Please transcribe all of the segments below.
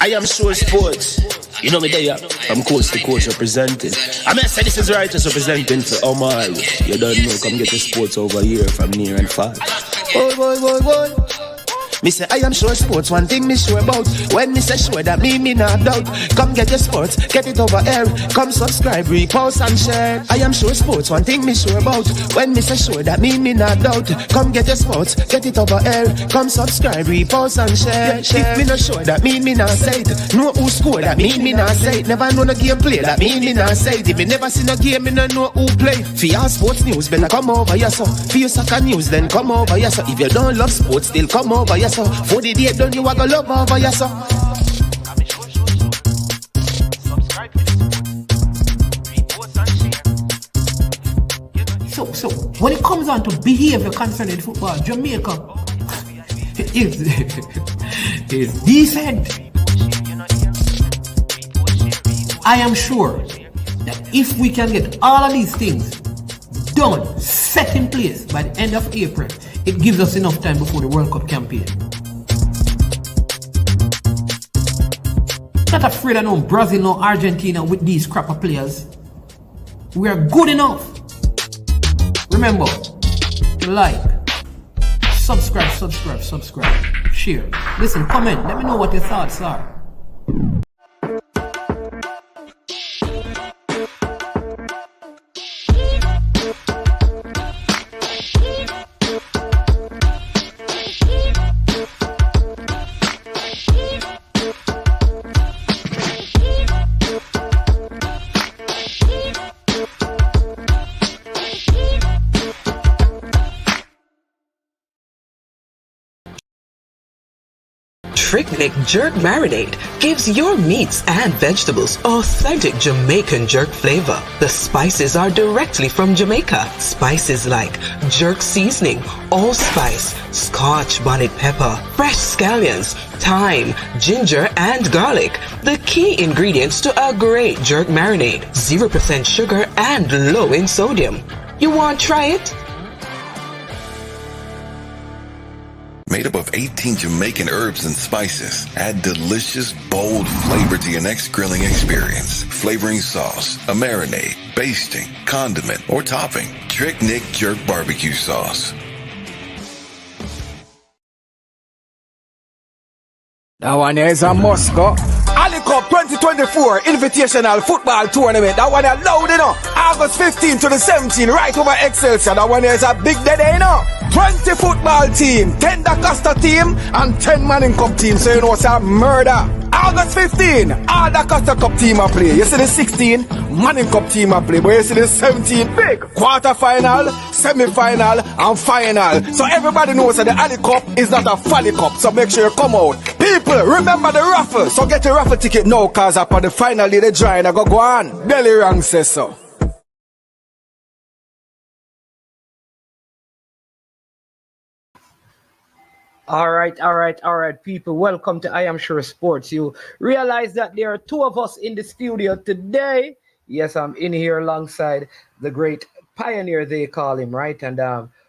I am sure sports. You know me there, from coast to coast representing. I mean, I say this is righteous representing for Omar. You don't know, come get the sports over here from near and far. Boy. Me say I am sure sports, one thing me sure about. When me say sure, that me not doubt. Come get your sports, get it over here. Come subscribe, repost and share. I am sure sports, one thing me sure about. When me say sure, that me not doubt. Come get your sports, get it over here. Come subscribe, repost and share. If me not sure, that me not say it. Know who score, that me not say it. Never know no game play, that me not say it. If me never seen a game, me no know who play. For your sports news, better come over here so. For your soccer news, then come over here so. If you don't love sports, still come over here so. For the day done, you are gonna love over your son. So when it comes on to behavior concerning football, Jamaica is decent. I am sure that if we can get all of these things done, set in place by the end of April, it gives us enough time before the World Cup campaign. Not afraid of no Brazil, no Argentina with these crapper players. We are good enough. Remember to like, subscribe, share. Listen, comment, let me know what your thoughts are. Trick Jerk Marinade gives your meats and vegetables authentic Jamaican jerk flavor. The spices are directly from Jamaica. Spices like jerk seasoning, allspice, Scotch bonnet pepper, fresh scallions, thyme, ginger, and garlic. The key ingredients to a great jerk marinade. 0% sugar and low in sodium. You want to try it? Made up of 18 Jamaican herbs and spices, add delicious, bold flavor to your next grilling experience. Flavoring sauce, a marinade, basting, condiment, or topping. Trick Nick Jerk Barbecue Sauce. That one here is a Moscow. Ali Cup 2024 Invitational Football Tournament. That one is loud enough. August 15 to the 17th, right over Excelsior. That one here is a big day, you know. 20 football team, 10 Da Costa team, and 10 Manning Cup team. So you know it's a murder. August 15, all Da Costa Cup team a play. You see the 16, Manning Cup team a play. But you see the 17, big quarter-final, semi-final, and final. So everybody knows that the Ali Cup is not a Folly Cup. So make sure you come out. People, remember the raffle. So get your raffle ticket now, cause upon the final day the drawing I go on. Belly Rang says so. All right, people. Welcome to I Am Sure Sports. You realize that there are two of us in the studio today. Yes, I'm in here alongside the great pioneer, they call him, right? And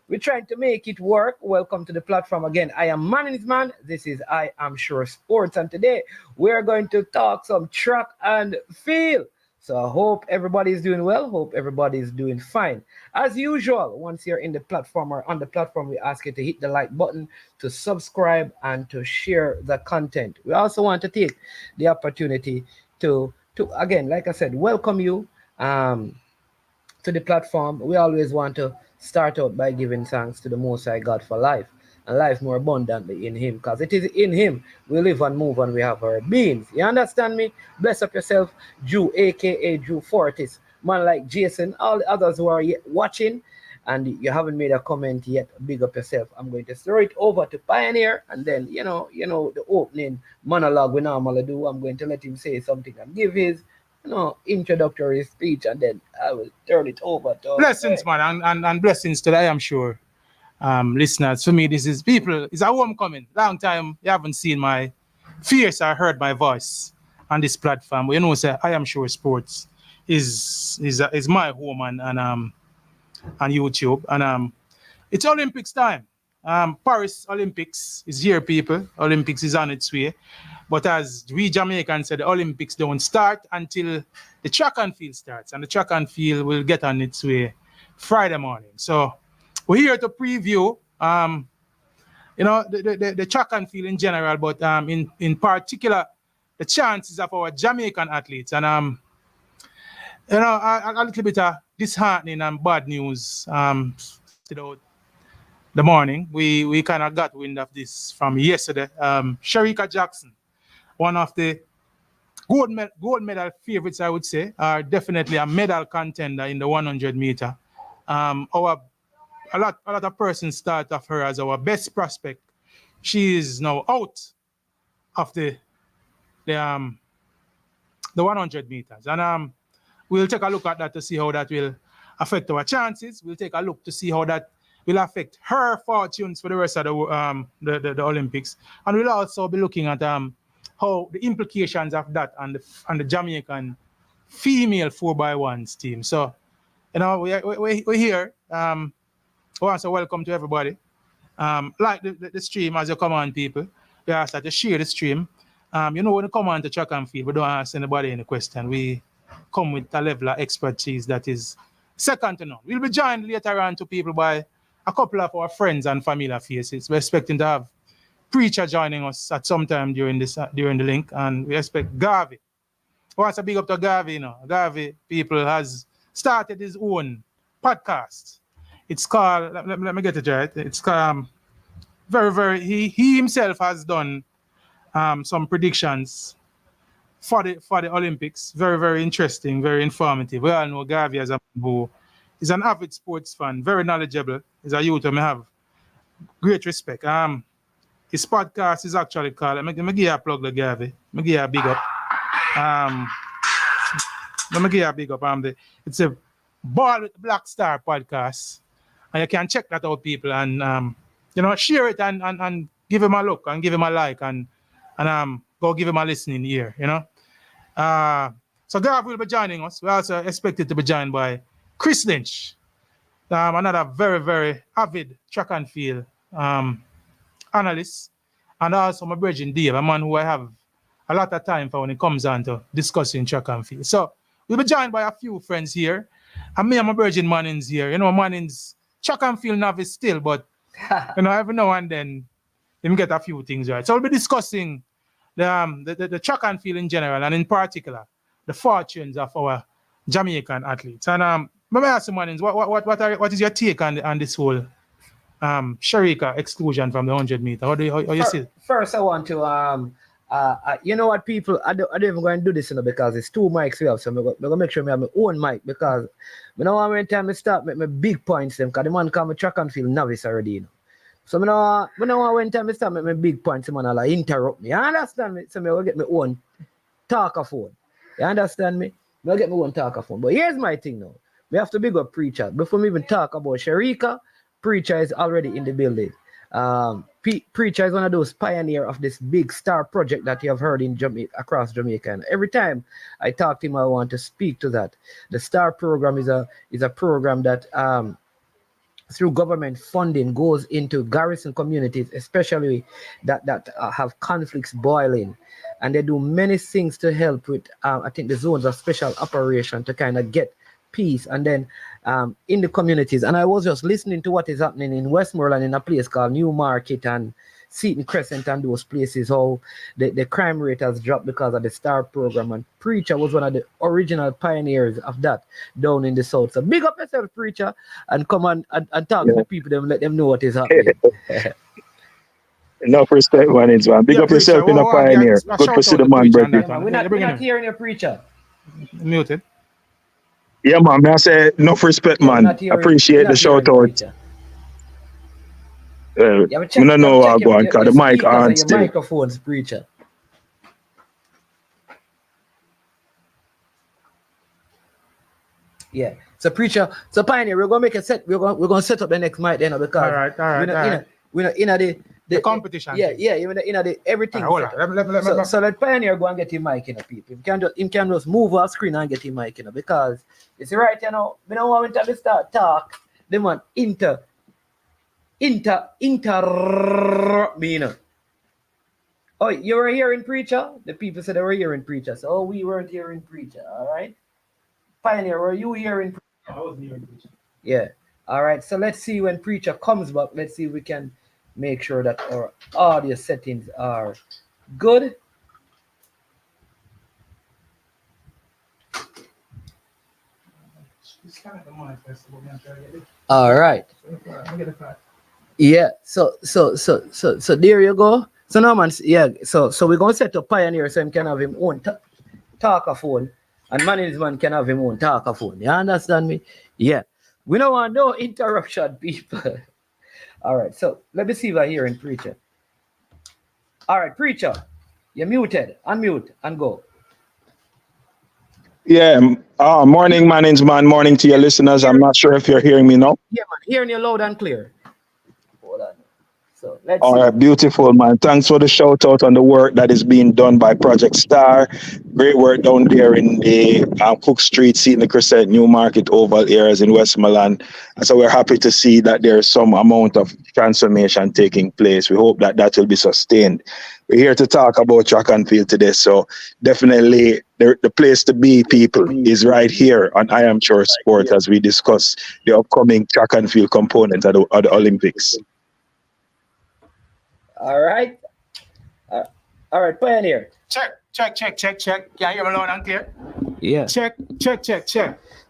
we're trying to make it work. Welcome to the platform again. I am Man. This is I Am Sure Sports. And today we're going to talk some track and field. So I hope everybody is doing well. Hope everybody is doing fine. As usual, once you're in the platform or on the platform, we ask you to hit the like button, to subscribe, and to share the content. We also want to take the opportunity to again, like I said, welcome you to the platform. We always want to start out by giving thanks to the Most High God for life, and life more abundantly in Him, because it is in Him we live and move and we have our beings. You understand me? Bless up yourself, Drew, aka Drew Fortis, man like Jason, all the others who are watching, and you haven't made a comment yet. Big up yourself. I'm going to throw it over to Pioneer, and then you know the opening monologue we normally do. I'm going to let him say something and give his introductory speech, and then I will turn it over to blessings, man, and blessings to the I Am Sure listeners. For me, this is people. It's a homecoming. Long time you haven't seen my face or heard my voice on this platform. But you know, say I Am Sure Sports is my home and YouTube, and it's Olympics time. Paris Olympics is here, people. Olympics is on its way. But as we Jamaicans said, the Olympics don't start until the track and field starts. And the track and field will get on its way Friday morning. So we're here to preview, the track and field in general, but in particular, the chances of our Jamaican athletes. And, a little bit of disheartening and bad news throughout the morning. We kind of got wind of this from yesterday. Shericka Jackson, one of the gold medal favorites, I would say, are definitely a medal contender in the 100 meter. A lot of persons thought of her as our best prospect. She is now out of the 100 meters, and we'll take a look at that to see how that will affect our chances. We'll take a look to see how that will affect her fortunes for the rest of the Olympics, and we'll also be looking at how the implications of that on the Jamaican female 4x1s team. So, we're here. I want to welcome to everybody. Like the stream as you come on, people. We ask that you share the stream. When you come on to track and field, we don't ask anybody any question. We come with a level of expertise that is second to none. We'll be joined later on to people by a couple of our friends and familiar faces. We're expecting to have Preacher joining us at some time during the link, and we expect Garvey. I want to big up to Garvey. Garvey, people, has started his own podcast. It's called, let me get it right. It's called, he himself has done some predictions for the Olympics. Very, very interesting, very informative. We all know Garvey as a man who is an avid sports fan, very knowledgeable. He's a youth who I have great respect. His podcast is actually called, let me give you a plug, Garvey. Let me give you a big up. It's a Ball with Black Star podcast. And you can check that out, people, and share it and give him a look and give him a like and go give him a listening ear, So Garvey will be joining us. We're also expected to be joined by Chris Lynch, another very, very avid track and field analyst, and also my brethren Dave, a man who I have a lot of time for when it comes on to discussing track and field. So we'll be joined by a few friends here, and me and my brethren Manning's here. Manning's track and field novice still, but every now and then him get a few things right. So we'll be discussing the track and field in general, and in particular the fortunes of our Jamaican athletes. And let me ask you, Mannings, what is your take on this whole Shericka exclusion from the 100 meter? How you see it? First, I want to you know what, people, I don't even going to do this because it's two mics we have, so I'm going to make sure I have my own mic, because I know when time I start make my big points them, because the man come track and field novice already, So I know when time I start make my big points, the man will interrupt me. You understand me? So I will get my own talker phone. You understand me? I'll get my own talker phone. But here's my thing now. We have to big up Preacher. Before we even talk about Shericka, Preacher is already in the building. Preacher is one of those pioneers of this big star project that you have heard in across Jamaica. And every time I talk to him, I want to speak to that. The STAR program is a program that through government funding goes into garrison communities, especially that have conflicts boiling. And they do many things to help with, I think, the zones of special operation to kind of get peace and then in the communities. And I was just listening to what is happening in Westmoreland in a place called Newmarket and Seaton Crescent and those places, how the crime rate has dropped because of the STAR program. And Preacher was one of the original pioneers of that down in the south. So big up yourself, Preacher, and come and talk to the people and let them know what is happening. Enough respect, man. It's man. Big up yourself in a pioneer. Good to see the man, brother. We're not hearing your, Preacher. Muted. Yeah, man. I say enough respect, man. Appreciate the shout out. I don't know how to go on because the mic on still. Microphones, Preacher. Yeah. So Preacher, so Pioneer, we're gonna make a set. We're gonna set up the next mic then, because all right. We're in the competition. Yeah, in the everything. Right, hold on. So let Pioneer go and get him mic, people. Him can just move off screen and get him mic, because it's right, we don't want to start talk. They want interrupt me, you know. Oh, you were hearing Preacher? The people said they were hearing Preacher. So, we weren't hearing Preacher, all right? Pioneer, were you hearing Preacher? I wasn't hearing Preacher. Yeah. All right. So, let's see when Preacher comes back. Let's see if we can make sure that our audio settings are good. All right. Yeah. So there you go. So now, man, yeah. So we're gonna set up Pioneer so him can have him own talker phone, and management can have him own talker phone. You understand me? Yeah. We don't want no interruption, people. All right. So let me see if I hear in Preacher. All right, Preacher, you're muted. Unmute and go. Yeah. Morning, man. Morning to your listeners. I'm not sure if you're hearing me now. Yeah, man. Hearing you loud and clear. Hold on. So let's All see. right, beautiful, man. Thanks for the shout out on the work that is being done by Project Star. Great work down there in the Cook Street, Senior Crescent, Newmarket, Oval areas in Westmoreland. And so we're happy to see that there's some amount of transformation taking place. We hope that that will be sustained. We're here to talk about track and field today. So definitely the place to be, people, is right here on I Am Sure Sport as we discuss the upcoming track and field component of the Olympics. All right. All right, Pioneer. Check. Can you hear me loud and clear? Yeah. Check.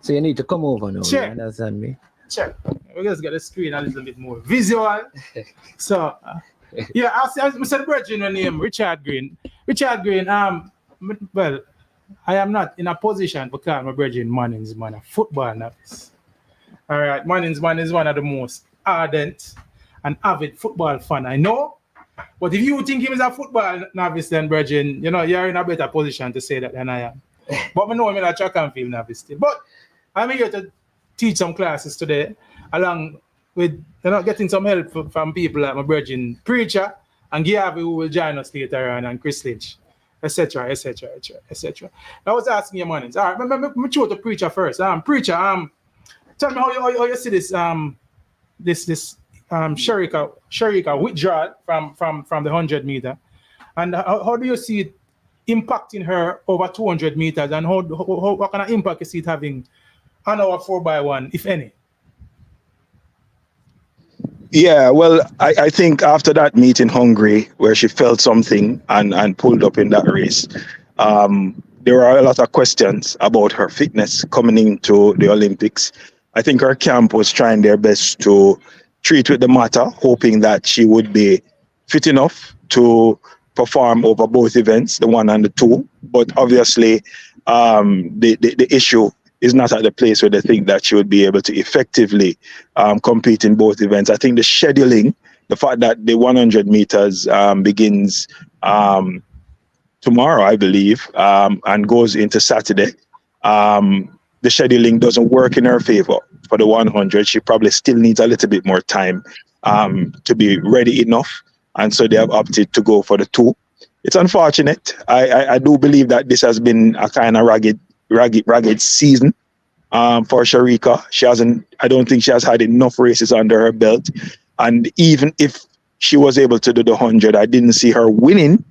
So you need to come over now. Check. You understand me? Check. We just get the screen a little bit more visual. So, yeah, I said Virgin name Richard Green. Well, I am not in a position to call my Virgin Mannings man a football novice. All right, Mannings man is one of the most ardent and avid football fan I know. But if you think him is a football novice, then Virgin, you're in a better position to say that than I am. But I know I'm in a track and field novice still. But I'm here to teach some classes today, along with getting some help from people like my Virgin Preacher and Giavi, who will join us later on, and Chris Lynch, etc. I was asking your mornings. All right, let me show the Preacher first. Preacher, tell me how you see this this Shericka withdrawal from the 100 meter, and how do you see it impacting her over 200 meters, and what kind of impact you see it having on our 4x1, if any? Yeah, well, I think after that meet in Hungary, where she felt something and pulled up in that race, there were a lot of questions about her fitness coming into the Olympics. I think her camp was trying their best to treat with the matter, hoping that she would be fit enough to perform over both events, the 1 and the 2. But obviously, the issue is not at the place where they think that she would be able to effectively compete in both events. I think the scheduling, the fact that the 100 meters begins tomorrow, I believe, and goes into Saturday, the scheduling doesn't work in her favor. For the 100, she probably still needs a little bit more time to be ready enough. And so they have opted to go for the 2. It's unfortunate. I do believe that this has been a kind of ragged season for Shericka. I don't think she has had enough races under her belt. And even if she was able to do the 100, I didn't see her winning.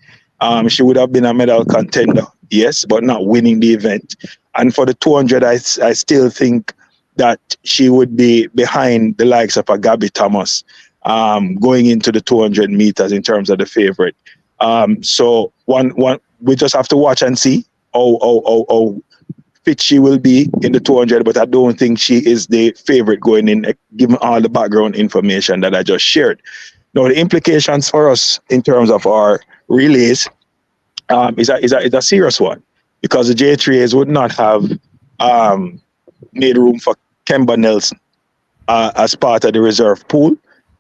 She would have been a medal contender, yes, but not winning the event. And for the 200, I still think that she would be behind the likes of a Gabby Thomas going into the 200 meters in terms of the favorite. So we just have to watch and see how fit she will be in the 200, but I don't think she is the favorite going in, given all the background information that I just shared. Now, the implications for us in terms of our relays is a serious one, because the J3As would not have made room for Kemba Nelson as part of the reserve pool,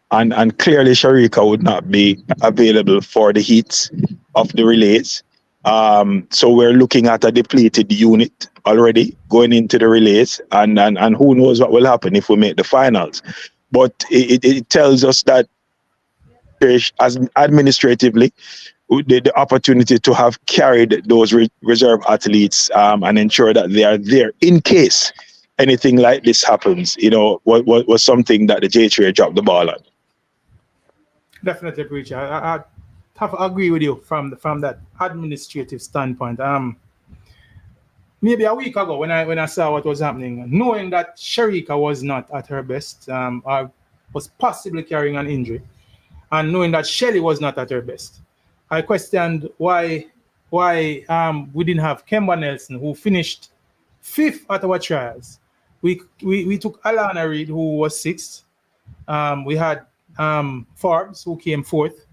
and clearly Shericka would not be available for the heats of the relays. So we're looking at a depleted unit already going into the relays, and who knows what will happen if we make the finals. But it tells us that as administratively, the opportunity to have carried those reserve athletes and ensure that they are there in case anything like this happens, was something that the J3 dropped the ball on. Definitely, preacher. I have to agree with you from that administrative standpoint. Maybe a week ago when I saw what was happening, knowing that Shericka was not at her best, or was possibly carrying an injury, and knowing that Shelley was not at her best, I questioned why we didn't have Kemba Nelson, who finished 5th at our trials. We took Alana Reid, who was 6th. We had Forbes, who came 4th.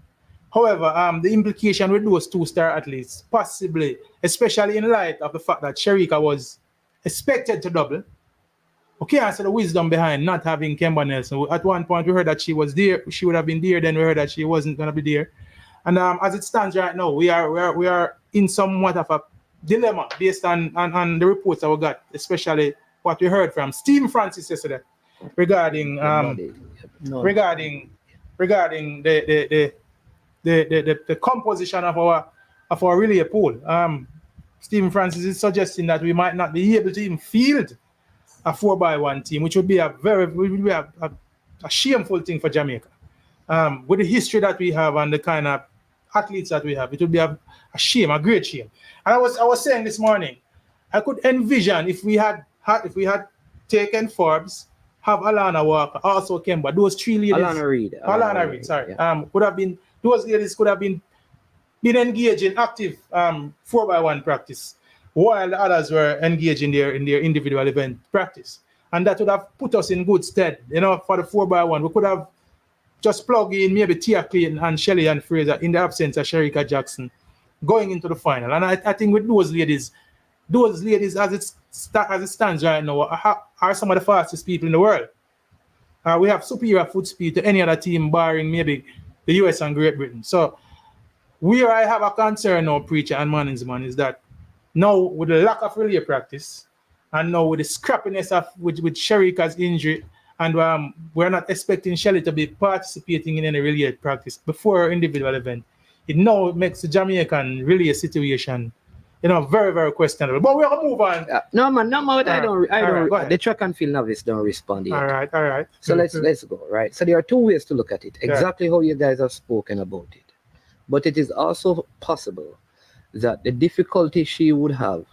However, the implication with those 2-star athletes, possibly, especially in light of the fact that Shericka was expected to double. Okay, I said the wisdom behind not having Kemba Nelson. At one point, we heard that she was there. She would have been there. Then we heard that she wasn't going to be there. And as it stands right now, we are in somewhat of a dilemma based on the reports that we got, especially what we heard from Stephen Francis yesterday regarding the composition of our relay pool. Stephen Francis is suggesting that we might not be able to even field a 4x1 team, which would be a shameful thing for Jamaica. With the history that we have and the kind of athletes that we have, it would be a shame, a great shame. And I was saying this morning, I could envision if we had taken Forbes, have Alana Walker, also Kemba, those 3 ladies. Alana Reid, sorry. Yeah. Could have been, those ladies could have been engaged in active 4x1 practice, while the others were engaged in their individual event practice. And that would have put us in good stead, for the 4x1. We could have just plugged in maybe Tia Clayton and Shelley and Fraser in the absence of Shericka Jackson going into the final. And I think with those ladies as it stands right now are some of the fastest people in the world. We have superior foot speed to any other team barring maybe the US and Great Britain. So where I have a concern now, Preacher and Manningsman, is that now with the lack of relay practice and now with the scrappiness with Shericka's injury, and we're not expecting Shelley to be participating in any relay practice before her individual event, it now makes the Jamaican relay situation very, very questionable. But we're gonna move on. No man. I don't. The track and field novice don't respond yet. All right. So let's go. Right. So there are 2 ways to look at it. Exactly how you guys have spoken about it. But it is also possible that the difficulty she would have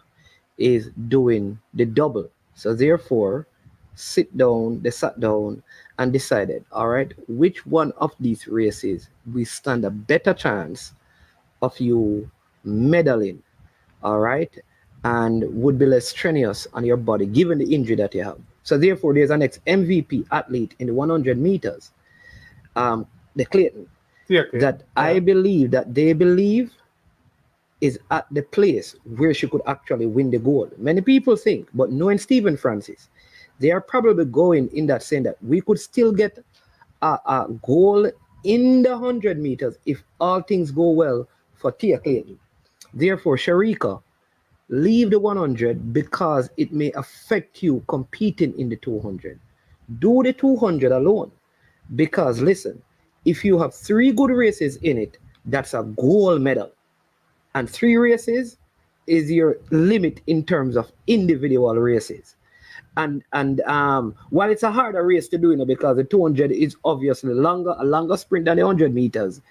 is doing the double. So therefore, they sat down and decided, all right, which one of these races we stand a better chance of you medaling, all right, and would be less strenuous on your body given the injury that you have. So therefore, there's an ex-MVP athlete in the 100 meters, the Clayton, that I believe that they believe is at the place where she could actually win the gold. Many people think, but knowing Stephen Francis, they are probably going in that saying that we could still get a goal in the 100 meters if all things go well for Tia Clayton. Therefore, Shericka, leave the 100 because it may affect you competing in the 200. Do the 200 alone because, listen, if you have 3 good races in it, that's a gold medal. And 3 races is your limit in terms of individual races. And while it's a harder race to do, because the 200 is obviously a longer sprint than the 100 meters,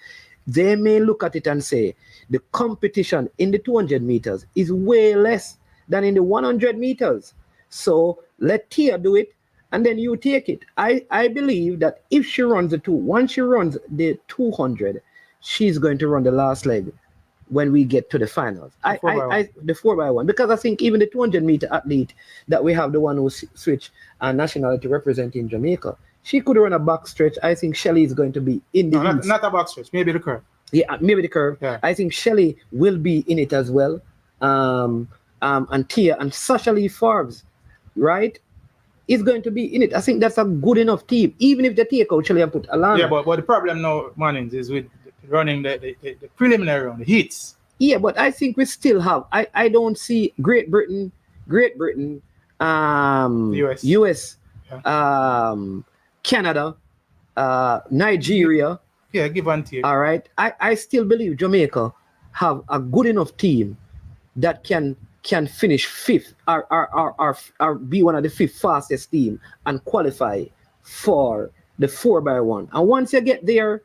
they may look at it and say the competition in the 200 meters is way less than in the 100 meters. So let Tia do it, and then you take it. I believe that if she runs once she runs the 200, she's going to run the last leg when we get to the finals. The 4x1, because I think even the 200 meter athlete that we have, the one who switched nationality representing Jamaica, she could run a back stretch. I think Shelley is going to be in the not a back stretch, maybe the curve. Yeah, maybe the curve. Yeah. I think Shelley will be in it as well. And Tia and Sasha Lee Forbes, right, is going to be in it. I think that's a good enough team, even if they take out Shelley and put Alana. Yeah, but the problem now, Mannings, is with running the preliminary round, the heats. Yeah, but I think we still have. I don't see Great Britain, US, yeah. Canada, Nigeria. Yeah, give and take. All right. I still believe Jamaica have a good enough team that can finish 5th or be one of the 5th fastest team and qualify for the 4x1. And once you get there,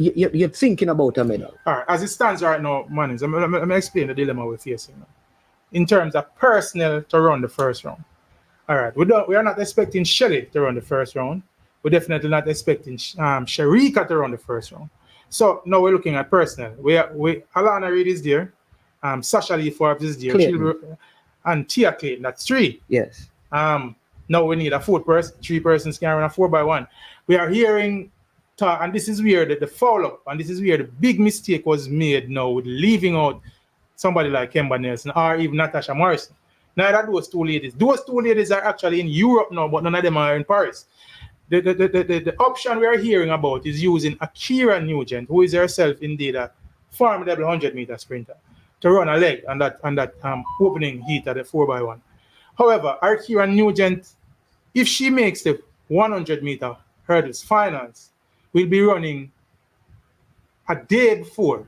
you're thinking about a medal. All right, as it stands right now, Mannings, I'm going to explain the dilemma we're facing now. In terms of personnel to run the first round. All right, we are not expecting Shelly to run the first round. We're definitely not expecting Shericka to run the first round. So now we're looking at personnel. Alana Reid is there. Sasha Lee Forbes is there. And Tia Clayton, that's 3. Yes. Now we need a 4th person. 3 persons can run a 4x1. We are hearing talk, and this is where the follow-up, and this is where the big mistake was made now with leaving out somebody like Kemba Nelson or even Natasha Morrison. Now that those 2 ladies. Those 2 ladies are actually in Europe now, but none of them are in Paris. The option we are hearing about is using Akira Nugent, who is herself indeed a formidable 100-meter sprinter, to run a leg on that opening heat at the 4x1. However, Akira Nugent, if she makes the 100-meter hurdles finals, will be running a day before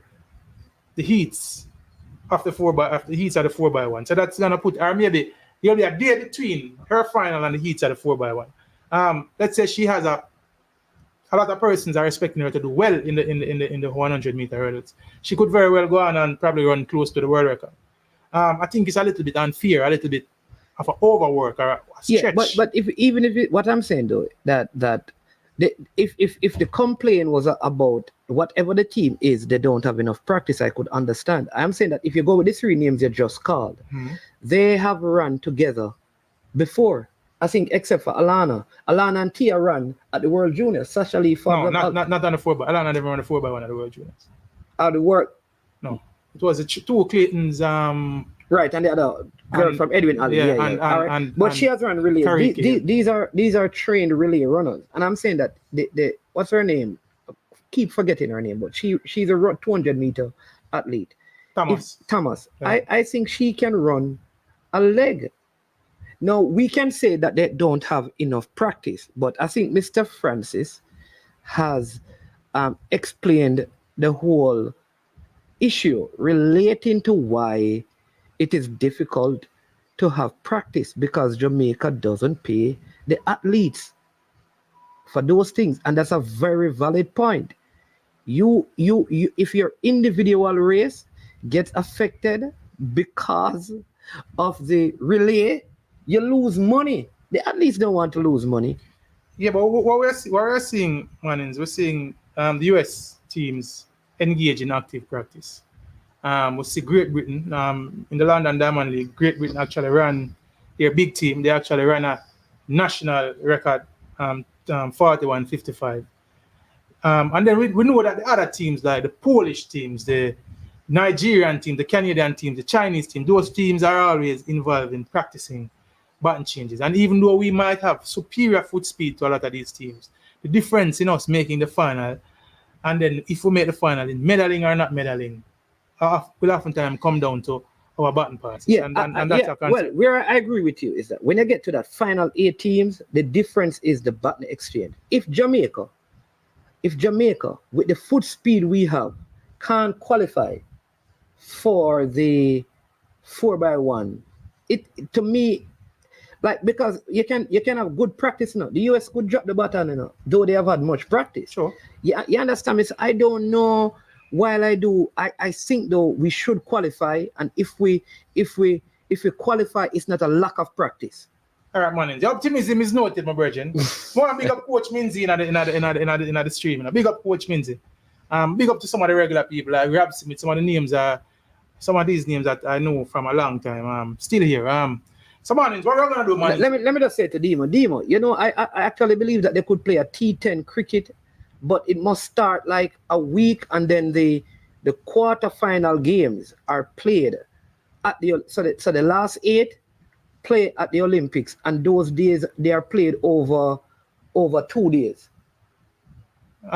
the heats of the 4x1. So that's gonna put her maybe there'll be a day between her final and the heats of the 4x1. Let's say she has a lot of persons are expecting her to do well in the 100-meter hurdles. She could very well go on and probably run close to the world record. I think it's a little bit unfair, a little bit of an overwork or a stretch. Yeah, but if what I'm saying though, that if the complaint was about whatever the team is, they don't have enough practice, I could understand. I'm saying that if you go with the 3 names you just called, they have run together before. I think except for Alana and Tia ran at the World Juniors. Sasha Lee No, not on the 4x. Alana never ran the 4x1 at the World Juniors. At the World? No, it was the 2 Claytons. Right, and the other girl from Edwin Ali. Yeah. But she has run relay. These are trained relay runners, and I'm saying that the what's her name? Keep forgetting her name, but she's a 200-meter athlete. Thomas. Yeah. I think she can run a leg. Now, we can say that they don't have enough practice, but I think Mr. Francis has explained the whole issue relating to why it is difficult to have practice, because Jamaica doesn't pay the athletes for those things. And that's a very valid point. You if your individual race gets affected because of the relay, you lose money. The athletes don't want to lose money. Yeah, but what we're seeing, Mannings, we're seeing the US teams engage in active practice. We see Great Britain in the London Diamond League. Great Britain actually ran their big team. They actually ran a national record, 41.55. And then we know that the other teams, like the Polish teams, the Nigerian team, the Canadian team, the Chinese team, those teams are always involved in practicing button changes. And even though we might have superior foot speed to a lot of these teams, the difference in us making the final, and then if we make the final in medaling or not medaling, will oftentimes come down to our button passes. Yeah, and that's a concept. Well, where I agree with you is that when you get to that final 8 teams, the difference is the button exchange. If Jamaica, with the foot speed we have, can't qualify for the 4x1, it to me, like, because you can have good practice now. The US could drop the button, though they have had much practice. Sure. Yeah, you understand me? So I don't know. While I do, I think though we should qualify, and if we qualify, it's not a lack of practice. All right, man. The optimism is noted, my brethren. Want to big up Coach Minzy in the stream. Big up Coach Minzy. Big up to some of the regular people. I grabbed some of the names. Some of these names that I know from a long time. Still here. So, man, what we're gonna do, man? Let me just say to Demo. You know, I actually believe that they could play a T10 cricket, but it must start like a week, and then the quarterfinal games are played at the last 8 play at the Olympics, and those days they are played over 2 days.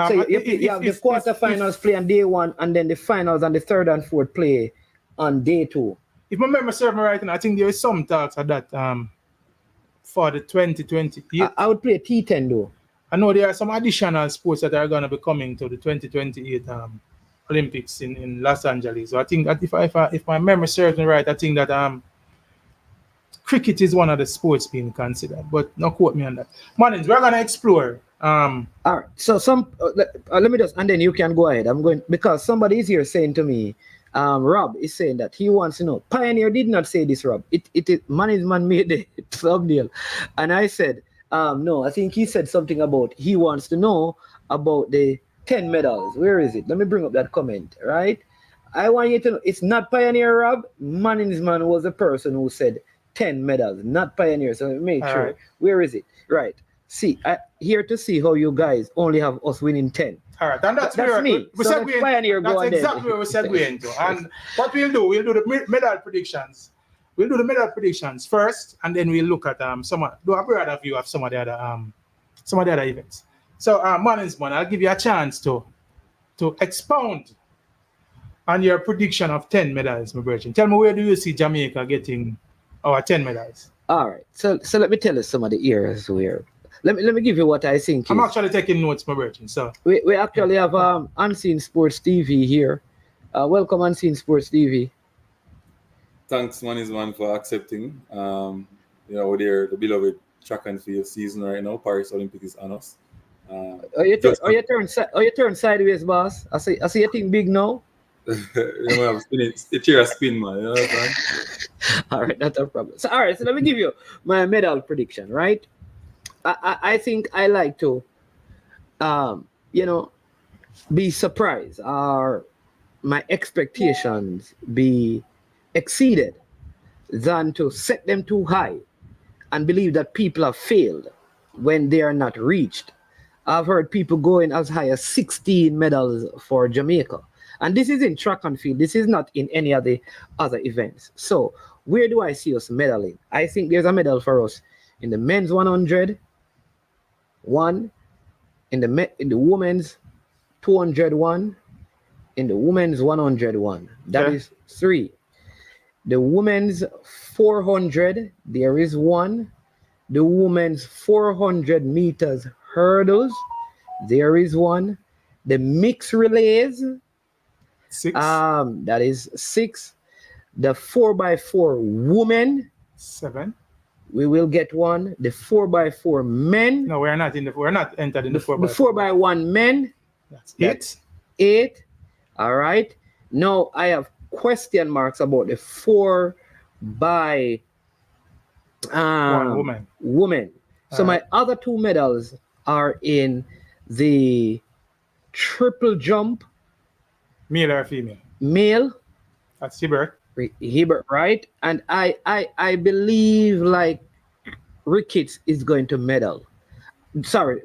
So you have the quarterfinals play on day 1, and then the finals and the 3rd and 4th play on day 2. If my memory serves me right, I think there is some talks of that for the 2028. I would play T10 though. I know there are some additional sports that are going to be coming to the 2028 Olympics in Los Angeles. So I think that if my memory serves me right, I think that cricket is one of the sports being considered. But no quote me on that. Mannings, we're going to explore All right. So let me just, and then you can go ahead. I'm going because somebody is here saying to me, Rob is saying that he wants to know. Pioneer did not say this, Rob. It management made the thumbnail, and I said, no. I think he said something about he wants to know about the 10 medals. Where is it? Let me bring up that comment. Right. I want you to know it's not Pioneer, Rob. Management was the person who said 10 medals, not Pioneer. So make All sure. right. Where is it? Right. See, here to see how you guys only have us winning 10. All right, and that's me. We So segue let Pioneer go that's on exactly then. where we segue into. And what we'll do the medal predictions. We'll do the medal predictions first, and then we'll look at do a broader view of some of the other events. So, man, I'll give you a chance to expound on your prediction of 10 medals, my virgin. Tell me, where do you see Jamaica getting our 10 medals? All right. So let me tell you some of the areas where. Let me give you what I think. I'm actually taking notes, my virgin. So we actually have Unseen Sports TV here. Welcome, Unseen Sports TV. Thanks, man, for accepting. We're the beloved track and field season right now. Paris Olympic is on us. You turn sideways, boss. I see your thing big now. I'm spinning. The chair spin, man. You know what I'm saying? All right, not a problem. So let me give you my medal prediction. Right. I think I like to, be surprised or my expectations be exceeded than to set them too high and believe that people have failed when they are not reached. I've heard people going as high as 16 medals for Jamaica. And this is in track and field. This is not in any of the other events. So where do I see us medaling? I think there's a medal for us in the men's 100, one, in the women's 201, in the women's 101. That is 3. The women's 400, there is 1. The women's 400 meters hurdles, there is 1. The mixed relays, 6. That is 6. The 4x4 women, 7. we will get 1. The 4x4 men. No, we're not entered in the 4x4. The 4x1 men. That's 8. 8. All right. Now I have question marks about the 4x1 woman. So my other 2 medals are in the triple jump. Male or female? Male. That's Hibbert, right? And I believe like Ricketts is going to medal.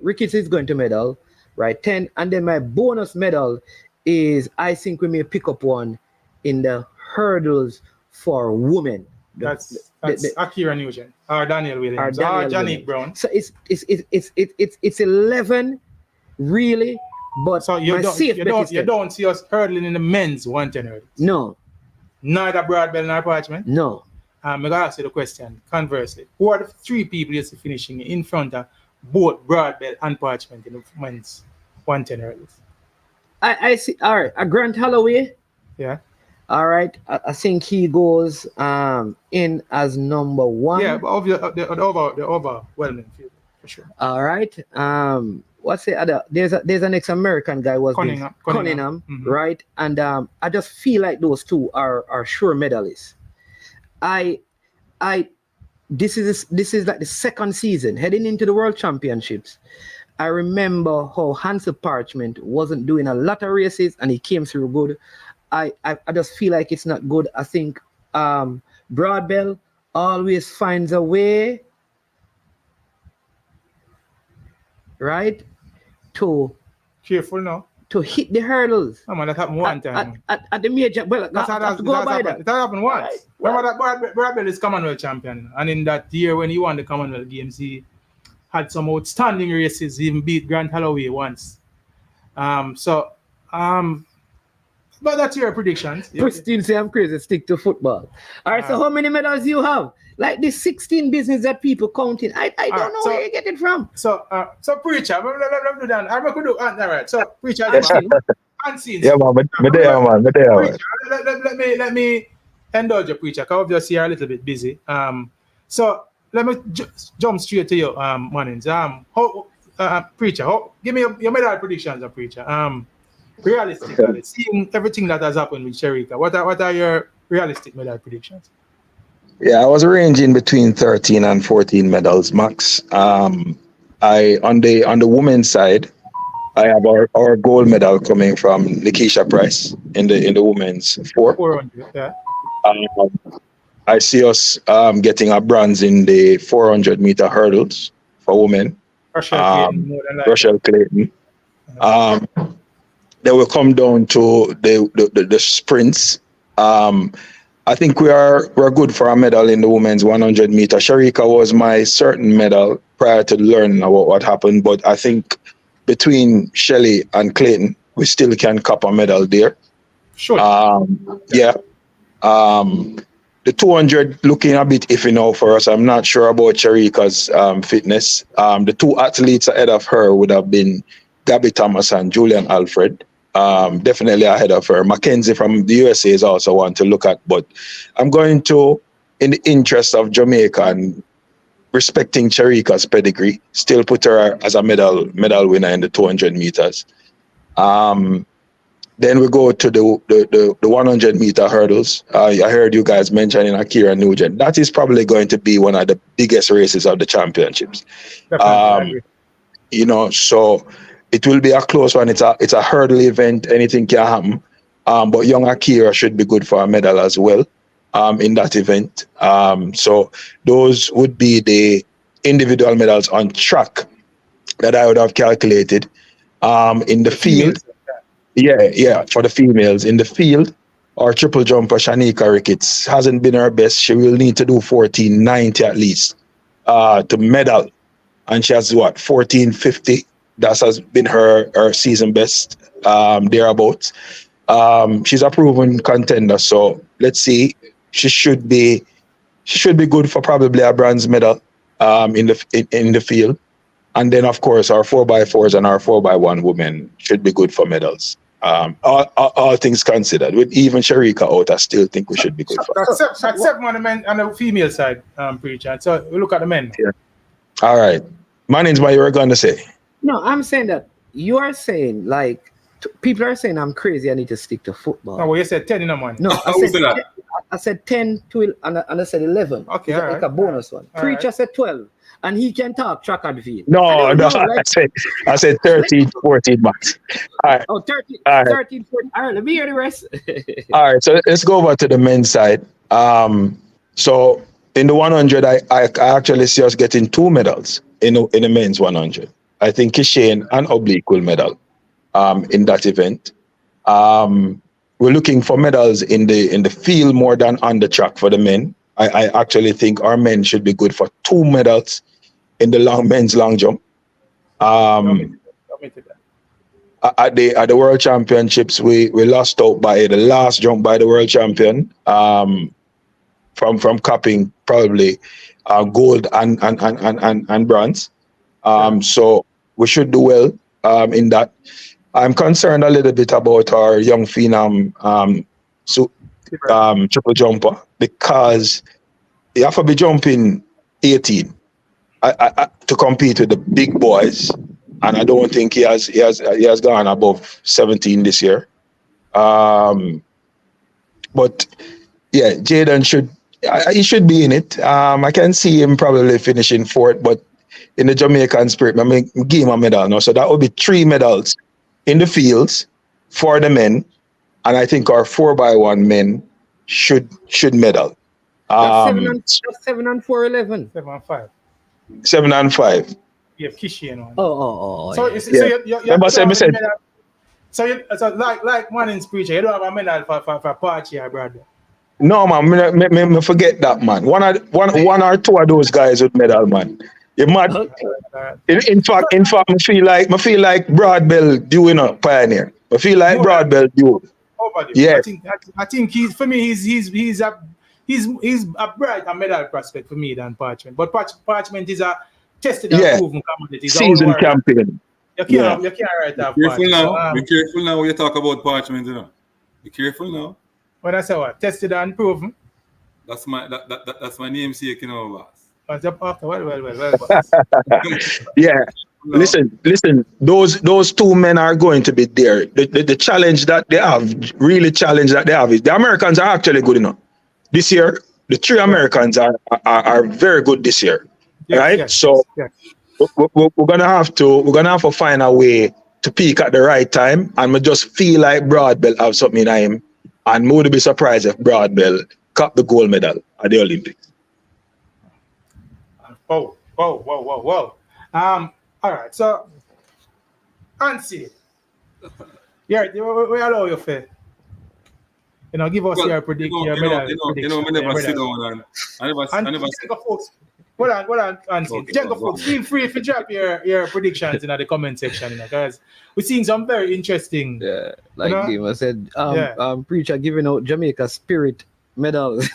Ricketts is going to medal, right? 10. And then my bonus medal is I think we may pick up 1 in the hurdles for women. That's Akira Nugent or Daniel Williams or Janik Brown. So it's 11 really, but so you don't see us hurdling in the men's 110 hurdles. No. Neither broad belt nor parchment. No. I'm gonna ask you the question. Conversely, who are the 3 people you're finishing in front of both broad belt and parchment in the men's 110 hurdles? I see. All right, Grant Holloway. Yeah. All right, I think he goes in as number 1. Yeah, but the overwhelming field for sure. All right. What's the other? There's an ex-American guy was Cunningham, mm-hmm. Right? And I just feel like those 2 are sure medalists. This is like the second season heading into the World Championships. I remember how Hansel Parchment wasn't doing a lot of races and he came through good. I just feel like it's not good. I think Broad Bell always finds a way, right, to careful now to hit the hurdles. Oh man, that happened one time. At the major, well, that happened once. Right. Remember that Broad Bell is Commonwealth champion, and in that year when he won the Commonwealth Games, he had some outstanding races. He even beat Grant Holloway once. But that's your predictions. Pristine say I'm crazy. Stick to football. All right. So how many medals you have? Like this 16 business that people counting. I don't know where you get it from. So preacher, let me do that. I'm gonna do. All right. So preacher, unseen. Yeah, man. Me there. Let me indulge your preacher. Cause obviously you're a little bit busy. So let me jump straight to you, Mannings. Preacher, give me your medal predictions, Preacher. Realistically, seeing everything that has happened with Shericka, what are your realistic medal predictions? Yeah, I was ranging between 13 and 14 medals max. I on the women's side, I have our gold medal coming from Nikisha Price in the women's 400, yeah. I see us getting a bronze in the 400 meter hurdles for women. Rochelle Clayton, more than likely. Rochelle Clayton. They will come down to the sprints. I think we're good for a medal in the women's 100 meter. Shericka was my certain medal prior to learning about what happened, but I think between Shelley and Clayton, we still can cup a medal there. Sure. Yeah. The 200 looking a bit iffy now for us. I'm not sure about Shericka's fitness. The two athletes ahead of her would have been Gabby Thomas and Julian Alfred. Definitely ahead of her. Mackenzie from the USA is also one to look at, but I'm going to, in the interest of Jamaica and respecting Shericka's pedigree, still put her as a medal winner in the 200 meters. Then we go to the 100 meter hurdles. I heard you guys mentioning Akira Nugent. That is probably going to be one of the biggest races of the championships. So it will be a close one. It's a hurdle event. Anything can happen. But young Akira should be good for a medal as well in that event. So those would be the individual medals on track that I would have calculated. In the field, for the females. In the field, our triple jumper, Shanika Ricketts, hasn't been her best. She will need to do 14.90 at least to medal. And she has 14.50. That has been her season best, thereabouts. She's a proven contender, so let's see. She should be good for probably a bronze medal in the field. And then, of course, our 4x4s and our 4x1 women should be good for medals. All things considered, with even Shericka out, I still think we should be good for except on the men and the female side, Preacher. So we look at the men. Yeah. All right. Manage what you were going to say. No, I'm saying that you are saying, like, people are saying I'm crazy, I need to stick to football. No, well, you said 10 in a month. No, I said 10 to and I said 11. Okay, like a bonus one. Preacher said 12. And he can talk track and field. No, I said 13, 14 months. All right. Oh, 13, all right. 13, 14. All right, let me hear the rest. All right, so let's go over to the men's side. So in the 100, I actually see us getting 2 medals in the men's 100. I think Kishane and Oblique will medal in that event. We're looking for medals in the field more than on the track for the men. I actually think our men should be good for 2 medals in the men's long jump. At the World Championships, we lost out by the last jump by the world champion from cupping probably gold and bronze. So we should do well in that. I'm concerned a little bit about our young phenom triple jumper, because you have to be jumping 18 to compete with the big boys, and I don't think he has gone above 17 this year. But yeah, Jaden should be in it. I can see him probably finishing 4th, but in the Jamaican spirit, I mean, give him a medal now. So that would be 3 medals in the fields for the men. And I think our 4x1 men should medal. 7 and 4, 11. 7 and 5. 7 and 5. You have Kishi and one. Oh. So, so like Manning's Preacher, you don't have a medal for party, brother. No, man, me forget that, man. One or two of those guys with medal, man. You mad? In fact, I feel like Broadbell doing a pioneer. I feel like Broadbell do. Yeah. I think he's a bright and medal prospect for me than Parchment. But Parchment is a tested and proven commodity. Season champion. You can't write that. Be careful now when you talk about Parchment, you know. Be careful now. When I say what? Tested and proven. That's my namesake, you know, boss. Well. Yeah. listen. Those two men are going to be there. The challenge that they have, is the Americans are actually good enough this year. The three Americans are very good this year, right? So we're gonna have to find a way to peak at the right time, and we just feel like Broadbell have something in him, and we would be surprised if Broadbell got the gold medal at the Olympics. Whoa. All right, so Ansi, yeah, we allow you for, give us your prediction, your medal prediction. I never sit down and I never. Hold on, Ansi. Jenko folks, feel free to drop your predictions in the comment section, because we're seeing some very interesting. Yeah, like Gamer said, Preacher giving out Jamaica Spirit medals.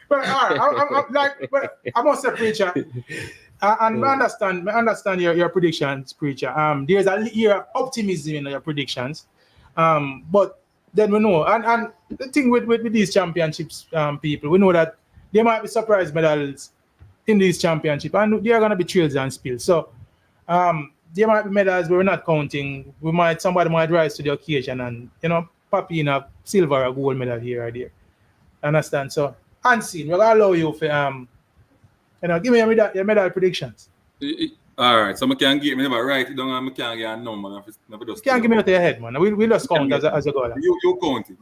But I must say, Preacher, and I understand your predictions, Preacher. There's a year of optimism in your predictions, but then we know, and the thing with these championships, people, we know that there might be surprise medals in these championships, and there are going to be trails and spills. So there might be medals where we're not counting. Somebody might rise to the occasion and pop in a silver or gold medal here or there. Understand? So, Unseen, we'll allow you for give me your medal predictions. All right, so I can't give me right. I can't get a number. Can't give me to your head, man. We just count as a goal. You count it.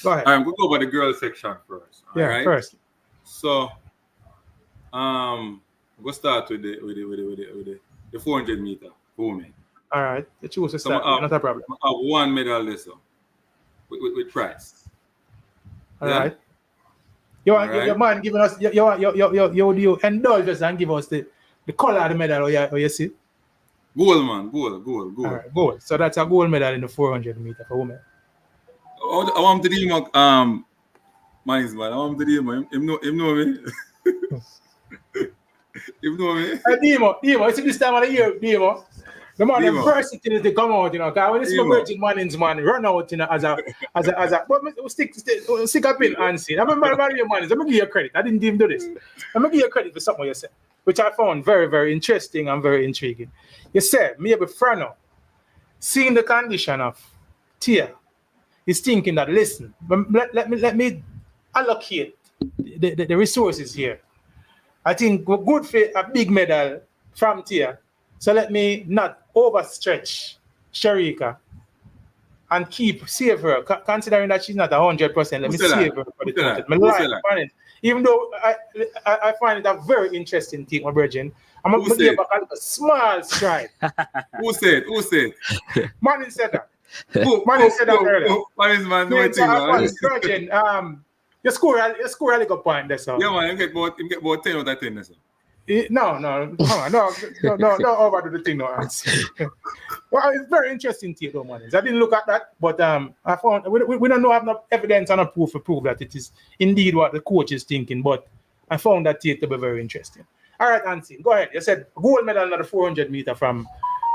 Go ahead. All right, we'll go over the girls section first. First. So, we'll start with the 400 meter women. All right, the choose to start. Not a problem. I have one medal list with prize. All right. Your man giving us you indulge us and give us the color of the medal or you see? Gold, man. Gold. All right, gold. So that's a gold medal in the 400 meter for women. I want to do mine, man. I want to do him. Him know me. Him know me. Demo, it's this time of the year, Demo. The man the versatility come out, because when it's Virgin Mannings, man, run out, as a but stick up in and see. I remember Mario Mannings, let me give you credit. I didn't even do this. Let me give you credit for something you said, which I found very, very interesting and very intriguing. You said, maybe Frano, seeing the condition of Tia, is thinking that, listen, let me allocate the resources here. I think we're good for a big medal from Tia. So let me not overstretch Shericka and save her, considering that she's not 100%. Let me save her for the 200. Even though I find it a very interesting thing, my brethren. I'm going to give back a small stride. Who said? Manning said that. Manning said that earlier. Manning, man, no thing, man. You score a little point there, so. Yeah, man, you get about 10 out of 10 there, so. No, overdo the thing, no. Well, it's very interesting to though, man. I didn't look at that, but I found we don't have no evidence and no proof to prove that it is indeed what the coach is thinking, but I found that to be very interesting. All right, Ansi, go ahead. You said gold medal in the 400 meter from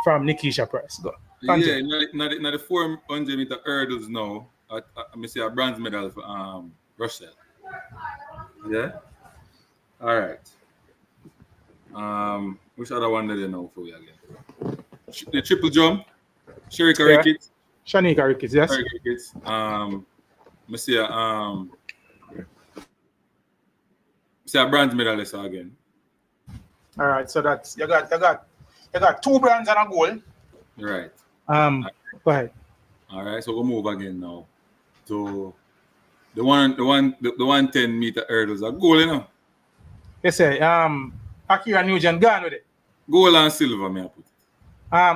Nikisha Price. Go. Continue. Yeah, now the 400 meter hurdles now. I say a bronze medal for Russell. Yeah. All right. Which other one did they know for you again? The triple jump, Shericka Ricketts. Shanika Ricketts, yes. Shericka Ricketts. I see a bronze medalist again. All right, so that's you got 2 bronze and a gold. Right. Go ahead. All right, so we'll move again now to the 110 meter hurdles. A goal, you know. Yes, sir. Akira Nugent gone with it. Gold and silver, may I put.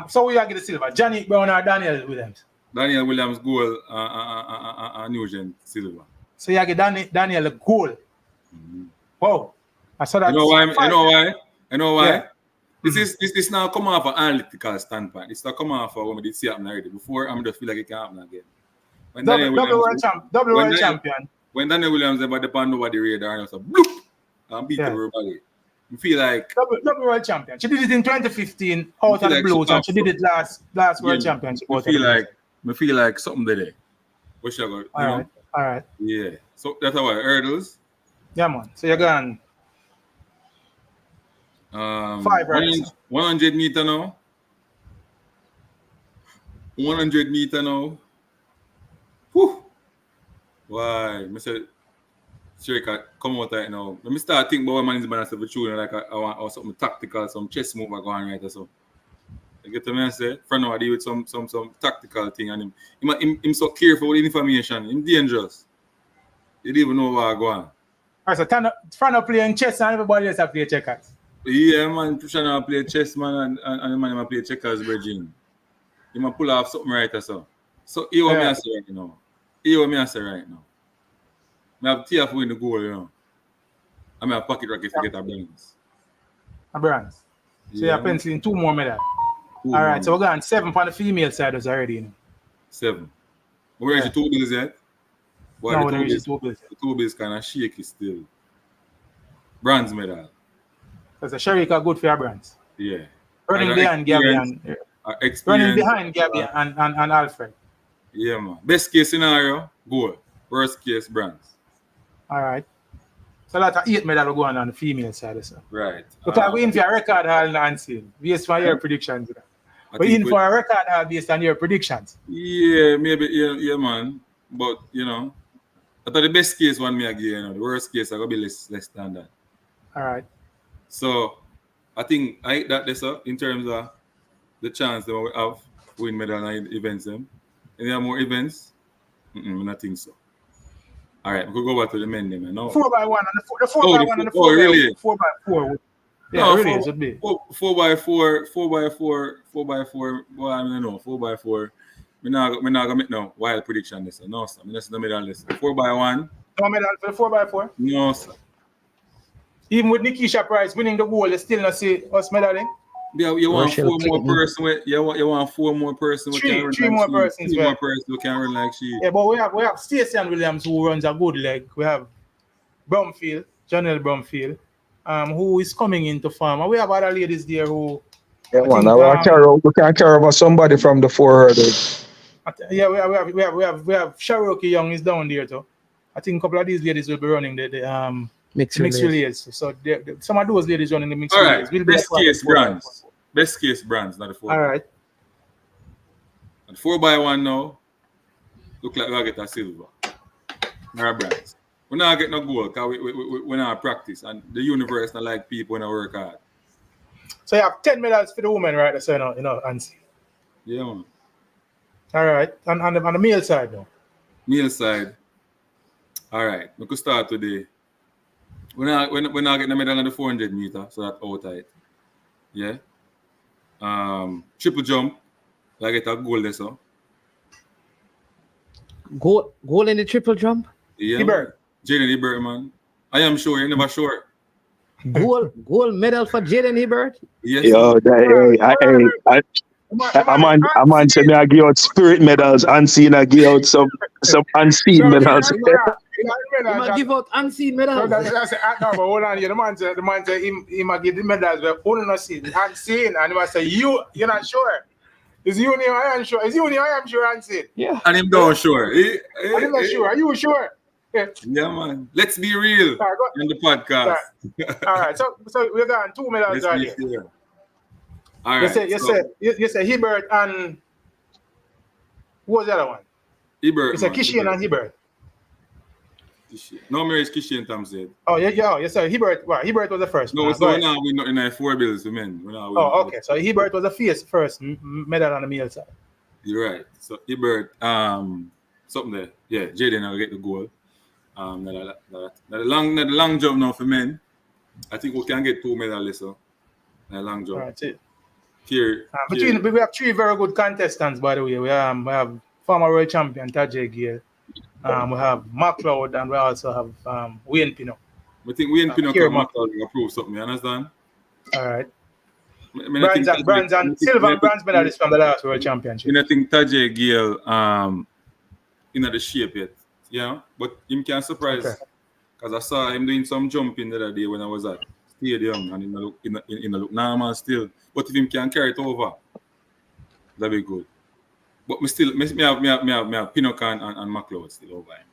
So we are get the silver. Johnny Brown or Daniel Williams? Daniel Williams gold and Nugent silver. So you get Daniel gold. Mm-hmm. Wow. I saw that. You know why? Yeah. This now come off an analytical standpoint. It's not come off when we did see happen already. Before I just feel like it can happen again. When Double world champion. When Daniel Williams ever depend over the radar and so bloop and beat everybody. I feel like double world champion. She did it in 2015 out of the blues, and she did it last world championship. I feel like something there. What you got? All right. Yeah. So that's our hurdles. Yeah, man. So you're going 5 right? 100 meter now. 100 meter now. Whew. Why? Mr. Shericka, come out right now. Let me start thinking about what man is about to do. Like I want something tactical, some chess move going right or so. You get what I say? For now, I deal with some tactical thing, and him so careful with information. Him dangerous. You don't even know what going on. Alright, so Frano playing chess and everybody else play checkers. Yeah, man, Frano play chess, man, and the man play checkers, Virgin. He might pull off something right or so. So, hear what I say right now. Hear what I say right now. I have tear for win the goal, you know. I have pocket rocket to get a bronze. A bronze. So Yeah, you're penciling 2 more medals. Alright, so we're going 7 on the female side already, you know. 7. Where is the 2 bills yet? No, there is 2 bills. The 2 bills kind of shaky still. Bronze medal. Because the Shericka good for your bronze. Yeah. Running behind Gabby and Alfred. Yeah, man. Best case scenario, gold. Worst case, bronze. Alright. So that's 8 medal going on the female side. So. Right. Because we're in for a record hall Nancy, based on your predictions. We're in for a record hall based on your predictions. Yeah, maybe, yeah, man. But, you know, I thought the best case one me again, you know, the worst case I gotta be less than that. Alright. So I think I hate that this in terms of the chance that we have win medal in events. Any more events? I don't think so. All right, we could go back to the men then. No. 4x1 and the 4x1 and the 4x4. Really? 4x4. Yeah, no, really, it would be. 4x4. Well, I don't know. 4x4. We're not gonna make no wild prediction this. No, sir. That's the medal list. 4x1. No medal for the 4x4? No, sir. Even with Nikisha Price winning the goal, they still not see us medaling. Yeah, you want 4 more person. You want 4 more person. 3 more persons. 3 more person who can run like she. Yeah, but we have Stacey and Williams who runs a good leg. We have Bromfield, Janelle Bromfield, who is coming into form. And we have other ladies there who. Yeah, we can carry over somebody from the 4 hurdles. Yeah, we have Cherokee Young is down there too. I think a couple of these ladies will be running the mixed relays. So some of those ladies running the mixed relays. All right, best case bronze. Best case bronze, not the 4. All right. And 4x1 now, look like we'll get a silver. Not a bronze. We're not getting no gold because we're not practice. And the universe not like people when I work hard. So you have 10 medals for the women, right? So, you know, Ansi. Yeah, man. All right. And on the male side now? Male side. All right. We could start today. We're not getting a medal on the 400 meter, so that's out tight. Yeah. Triple jump. I get a goal there, so. Goal in the triple jump? Yeah. Ebert. Jaden Ebert, man. I am sure. You're never sure. Gold medal for Jaden Ebert? Yes. Yo, I'm on saying I give out spirit medals, unseen. I give out some unseen medals. You might give out unseen medals. No, but hold on. The man said he might give the medals, but only not seen, unseen, and he must say you're not sure. Is you I am sure? Is you I am sure unseen? Yeah. And him don't sure. I'm not sure. Are you sure? Yeah, man. Let's be real on the podcast. All right. So we're done. 2 medals are here. All right. You say Hebert and who was the other one? Hebert. You say Kishian and Hebert. No, Mary's Kishian Tom said. Oh yeah. You said Hebert. Well, Hebert was the first. No, so now we're not in 4 bills, men. Okay. So Hebert was the first medal on the male side. You're right. So Hebert, something there. Yeah, Jaden will get the goal. The long jump now for men. I think we can get 2 medals. So the long jump. All right. See. Here, we have 3 very good contestants, by the way. We have former world champion Tajay Gale. We have McLeod, and we also have Wayne Pino. I think Wayne Pino can prove something. You understand? All right. Bronze and silver and bronze medalists from the last world championship. I think Tajay Gale in the shape yet. Yeah, but him can surprise because I saw him doing some jumping the other day when I was at stadium, and in the look normal still. But if him can carry it over, that'd be good. But me have Pinocchio and McLeod still over him.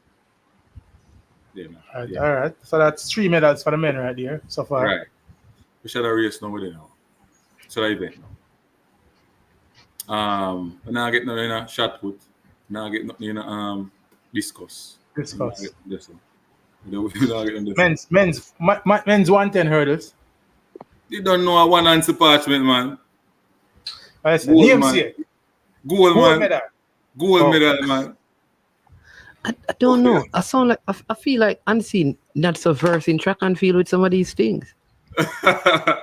Yeah, man. All right. So that's 3 medals for the men right there so far. Right. We should have race now with it now. Should I event now? Now I get nothing in a shot put. Now I get nothing in a discuss. Men's 110 hurdles. You don't know a one answer parchment, man. I said, EMC. Gold medal. Gold medal, man. I don't know. I sound like I feel like unseen not so versed in track and field with some of these things. I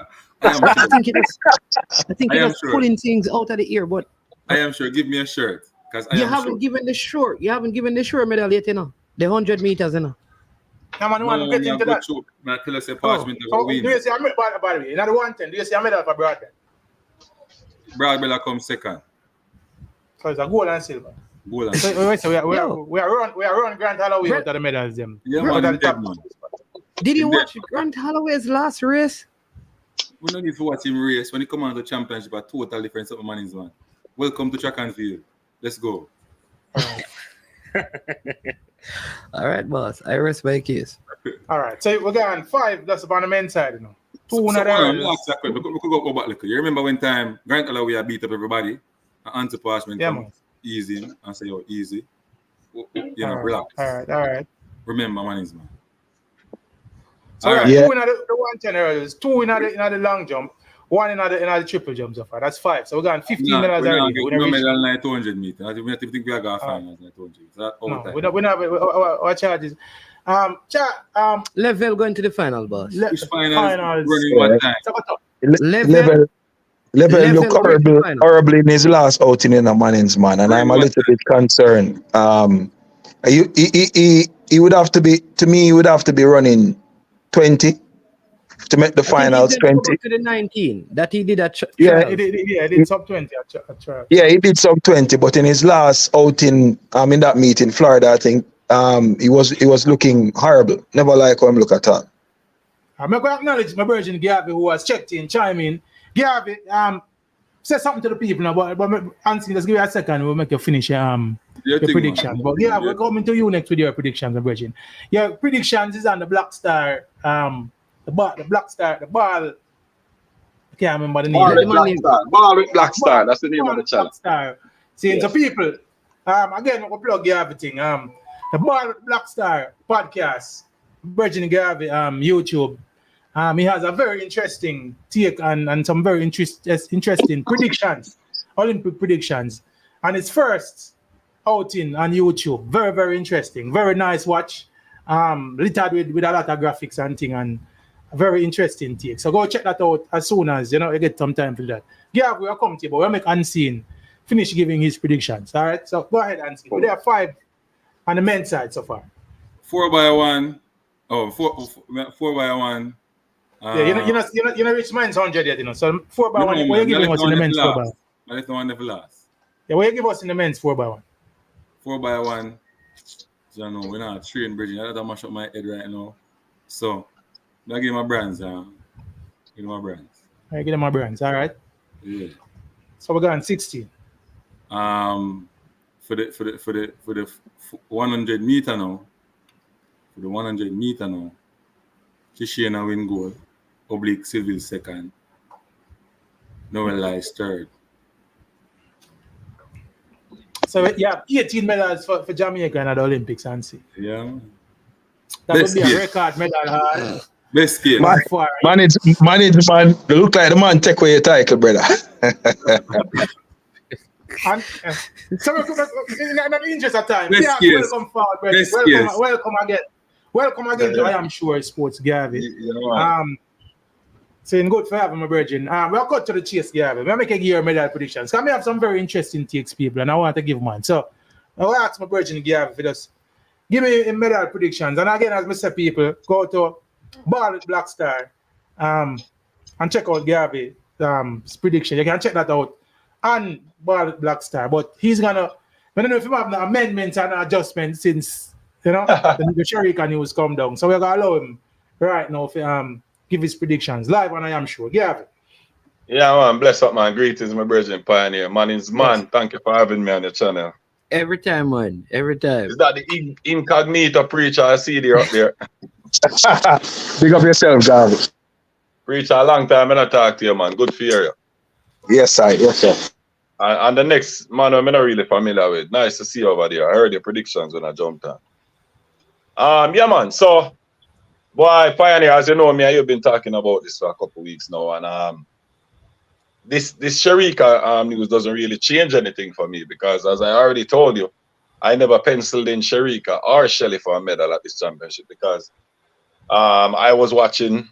think it's pulling things out of the ear, but I am sure. Give me a shirt. You haven't given the short medal yet, you know. The 100 meters, you know. Come on, want to get into that. Now tell us a parchment do you see a medal, by the way? Another 110. Do you see a medal for Broadbell? Broadbell come second. So it's a gold and silver. Gold and silver. So we are running Grant Holloway out of the medals. Them. Yeah, man, Did you watch Grant Holloway's last race? We don't need to watch him race. When he come on to the championship, a total difference of money, man. Welcome to track and field. Let's go. All right, boss. I rest my case. All right. So we're going 5. That's upon the men's side, you know. We could go back little. You remember when time Grant Holloway beat up everybody? And Antiparchment easy and say, oh, easy. You know, relax. All right. Remember, man, is man. So 2 in the 110 hurdles, 2 in the long jump, 1 in the triple jump so far. That's 5. So we're going 15 medals already. We're medal like 200 meters. I think we are going to find like 200 meters. No, we're not. Our charges. Level going to the final, boss. Which finals? Running one time. Level look horribly in his last outing in the Mannings, man, and I'm a little bit concerned. He would have to be, to me, he would have to be running 20 to make the finals. 20 to the 19 that he did at he did sub 20 at trial. Yeah, he did sub 20, but in his last outing, in that meet in Florida, I think he was looking horrible. Never like him look at all. I'm going to acknowledge my virgin Gavi, who has checked in, chime in. Gavi, say something to the people now, but Anthony, just give you a second. We'll make you finish your predictions. But yeah, we're coming to you next with your predictions, Virgin. Your predictions is on the Black Star, the ball. I can't remember the name. Ball with Black Star. That's the name of the channel. See, so people, again, we'll plug everything. The Ball with Black Star podcast, Virgin Gavi, YouTube. He has a very interesting take and some very interesting predictions, Olympic predictions. And his first outing on YouTube, very, very interesting, very nice watch, littered with a lot of graphics and thing, and a very interesting take. So go check that out as soon as you get some time for that. Yeah, we are coming to you, but we'll make Unseen finish giving his predictions. All right, so go ahead, Unseen. There are 5 on the men's side so far. 4x1. Oh, 4x1. You know which men's 100 yet, So 4x1. What are you giving us in the men's 4x1? I let the one never last. Yeah, what you give us in the men's 4x1? 4x1. You know, we're not train bridging. I don't mash up my head right now. So, I give my brands. Give my brands. I give them my brands. All right. Yeah. So we're going 16. For the 100 meter now. For the 100 meter now. Tishena win gold. Oblique Civil second. Noel Lies third. So you have 18 medals for Jamaica at the Olympics, Ansi. Yeah. That would be a record medal. Best case. Management, they look like the man take away your title, brother. And, so in the interest of time, welcome forward, brother. Welcome again. Welcome again to I Am Sure Sports, Gavi. Saying good for having my virgin. We'll cut to the chase, Gavi. We'll make a year medal predictions. Because I have some very interesting takes, people, and I want to give mine. So I'll ask my virgin Gavi for just give me a medal predictions. And again, as I said, people, go to Ball with Black Star and check out Gavi's prediction. You can check that out on Ball with Black Star. But he's gonna, I don't know if you have amendments and adjustments since the Shericka news come down. So we're gonna allow him right now to give his predictions live on I Am Sure. Gavi. Yeah, man, bless up, man. Greetings, my brethren pioneer. Man is man. Yes. Thank you for having me on the channel. Every time, man. Every time. Is that the incognito preacher I see there up there? Big up yourself, Gavi. Preach a long time and I talk to you, man. Good for you. Yes, sir. Yes, sir. And the next man I'm not really familiar with. Nice to see you over there. I heard your predictions when I jumped on. Yeah, man. So, boy, Pioneer, as you know me, you've been talking about this for a couple of weeks now, and this Shericka news doesn't really change anything for me because, as I already told you, I never penciled in Shericka or Shelly for a medal at this championship because I was watching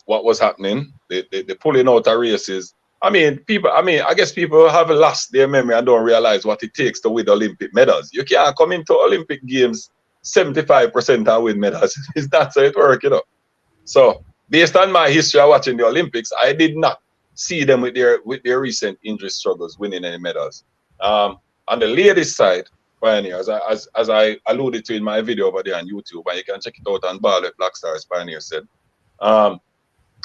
what was happening, the pulling out of races. I guess people have lost their memory and don't realize what it takes to win Olympic medals. You can't come into Olympic Games 75% and win medals. It's not how it works, you know. So based on my history of watching the Olympics, I did not see them with their recent injury struggles winning any medals. On the ladies' side, Pioneer, as I alluded to in my video over there on YouTube, and you can check it out on Ball with Black Stars, Pioneer said.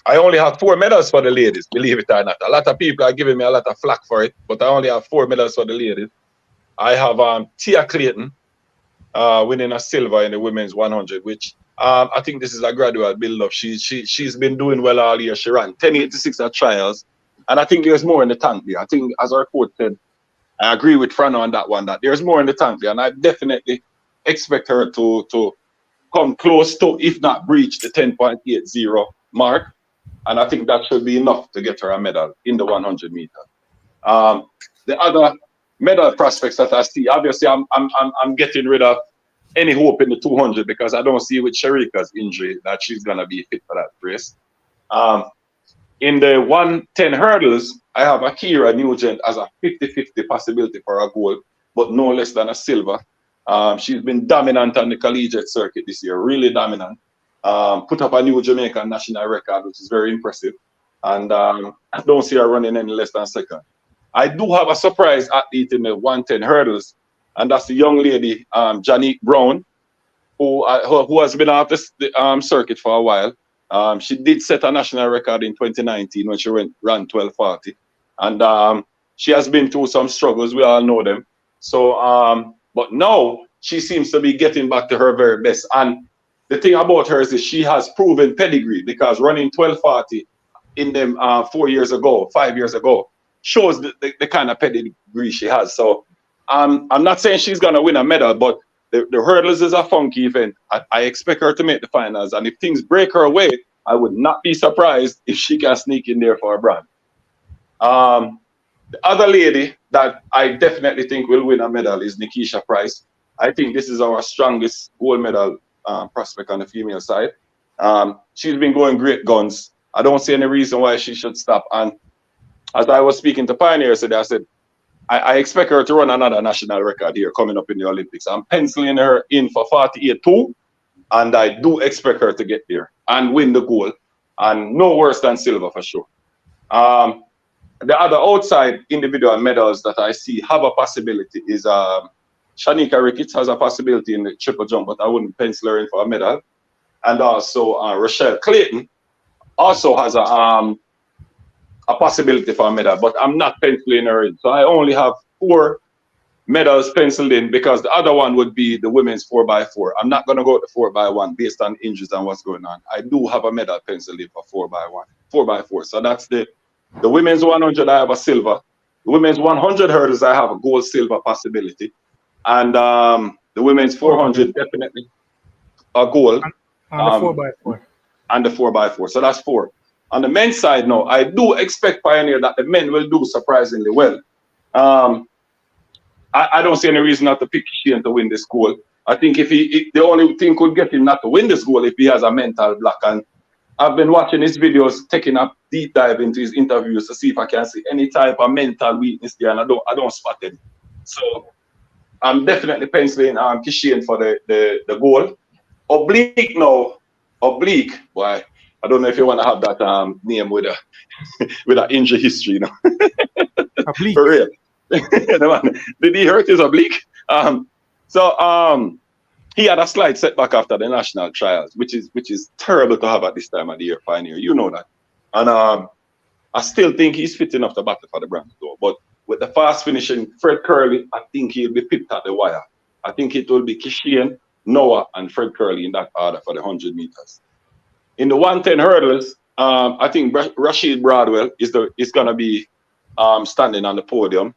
I only have 4 medals for the ladies, believe it or not. A lot of people are giving me a lot of flack for it, but I only have 4 medals for the ladies. I have Tia Clayton winning a silver in the women's 100, which I think this is a gradual build-up. She's been doing well all year. She ran 10.86 at trials, and I think there's more in the tank there. I think, as our coach said, I agree with Frano on that one, that there's more in the tank there, and I definitely expect her to come close to, if not breach, the 10.80 mark. And I think that should be enough to get her a medal in the 100 meter. The other medal prospects that I see, obviously, I'm getting rid of any hope in the 200 because I don't see with Shericka's injury that she's gonna be fit for that race. In the 110 hurdles, I have Akira Nugent as a 50-50 possibility for a gold, but no less than a silver. She's been dominant on the collegiate circuit this year, really dominant. Put up a new Jamaican national record, which is very impressive. And I don't see her running any less than second. I do have a surprise athlete in the 110 hurdles, and that's the young lady, Janique Brown, who has been off the circuit for a while. She did set a national record in 2019 when she ran 12:40. And she has been through some struggles. We all know them. So, but now she seems to be getting back to her very best. And the thing about her is she has proven pedigree because running 12:40 in them 5 years ago, shows the kind of pedigree she has. So I'm not saying she's going to win a medal, but the hurdles is a funky event. I expect her to make the finals. And if things break her way, I would not be surprised if she can sneak in there for a bronze. The other lady that I definitely think will win a medal is Nikisha Price. I think this is our strongest gold medal prospect on the female side. She's been going great guns. I don't see any reason why she should stop. And as I was speaking to Pioneer today, I said, I expect her to run another national record here coming up in the Olympics. I'm penciling her in for 48.2, and I do expect her to get there and win the gold, and no worse than silver for sure. The other outside individual medals that I see have a possibility is Shanika Ricketts has a possibility in the triple jump, but I wouldn't pencil her in for a medal. And also Rochelle Clayton also has a possibility for a medal, but I'm not penciling her in. So I only have 4 medals penciled in because the other one would be the women's 4x4. I'm not going to go to 4x1 based on injuries and what's going on. I do have a medal penciled in for 4x4. So that's the women's 100, I have a silver. The women's 100 hurdles, I have a gold silver possibility. And the women's 400, definitely a gold. And the 4x4. And the 4x4. So that's 4. On the men's side now, I do expect Pioneer that the men will do surprisingly well. I don't see any reason not to pick Shane to win this goal. I think if the only thing could get him not to win this goal if he has a mental block. And I've been watching his videos, taking a deep dive into his interviews to see if I can see any type of mental weakness there, and I don't spot it. So I'm definitely penciling Kishane for the goal. Oblique. Why? I don't know if you want to have that name with an injury history, you know. Oblique. For real. Did he hurt his oblique? He had a slight setback after the national trials, which is terrible to have at this time of the year, Pioneer. You know that. And I still think he's fit enough to battle for the bronze though. But with the fast finishing Fred Curley, I think he'll be picked at the wire. I think it will be Kishane, Noah, and Fred Curley in that order for the 100 meters. In the 110 hurdles, I think Rashid Broadwell is gonna be standing on the podium.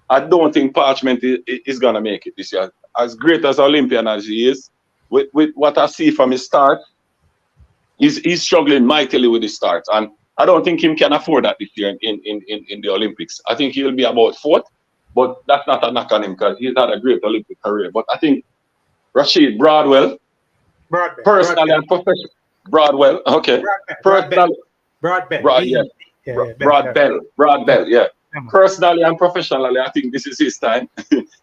I don't think Parchment is gonna make it this year. As great as Olympian as he is, with what I see from his start, he's struggling mightily with his starts, and I don't think him can afford that this year in the Olympics. I think he'll be about fourth, but that's not a knock on him because he's had a great Olympic career. But I think Rashid Broadwell, personally and professionally, Broadwell, okay, personally, Broadbell, yeah. Personally and professionally, I think this is his time.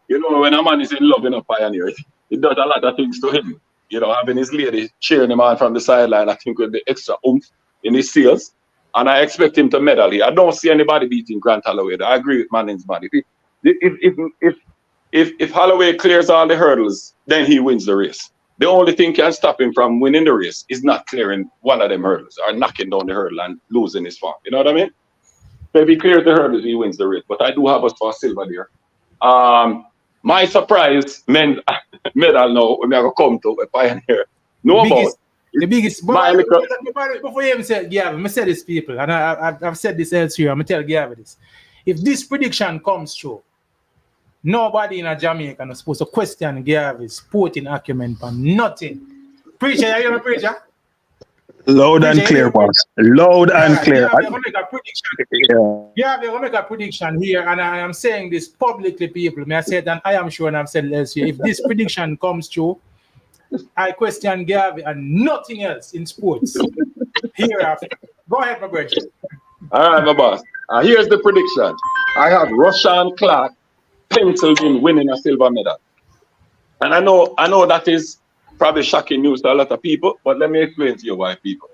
You know, when a man is in love in a Pioneer, it does a lot of things to him. You know, having his lady cheering him on from the sideline, I think with the extra oomph in his sales. And I expect him to medal here. I don't see anybody beating Grant Holloway. I agree with Manning's man. If Holloway clears all the hurdles, then he wins the race. The only thing can stop him from winning the race is not clearing one of them hurdles or knocking down the hurdle and losing his form. You know what I mean? So if he clears the hurdles, he wins the race. But I do have us for silver there. My surprise men's medal now, when I come to a Pioneer. The biggest. Before you even say, Gavin, I said this, people, and I've said this elsewhere. I'm going to tell Gavin this. If this prediction comes true, nobody in Jamaica is supposed to question Gavin's sporting acumen for nothing. Preacher, you hear me, preacher? Loud and clear, boss. Loud and clear. We're going to make a prediction. Yeah, we're going to make a prediction here, and I am saying this publicly, people. I said, and I am sure, and I've said it elsewhere, if this prediction comes true, I question Gavin and nothing else in sports hereafter. Go ahead, my brother. All right, my boss. Here's the prediction. I have Roshan Clark penciled in winning a silver medal. And I know that is probably shocking news to a lot of people, but let me explain to you why, people.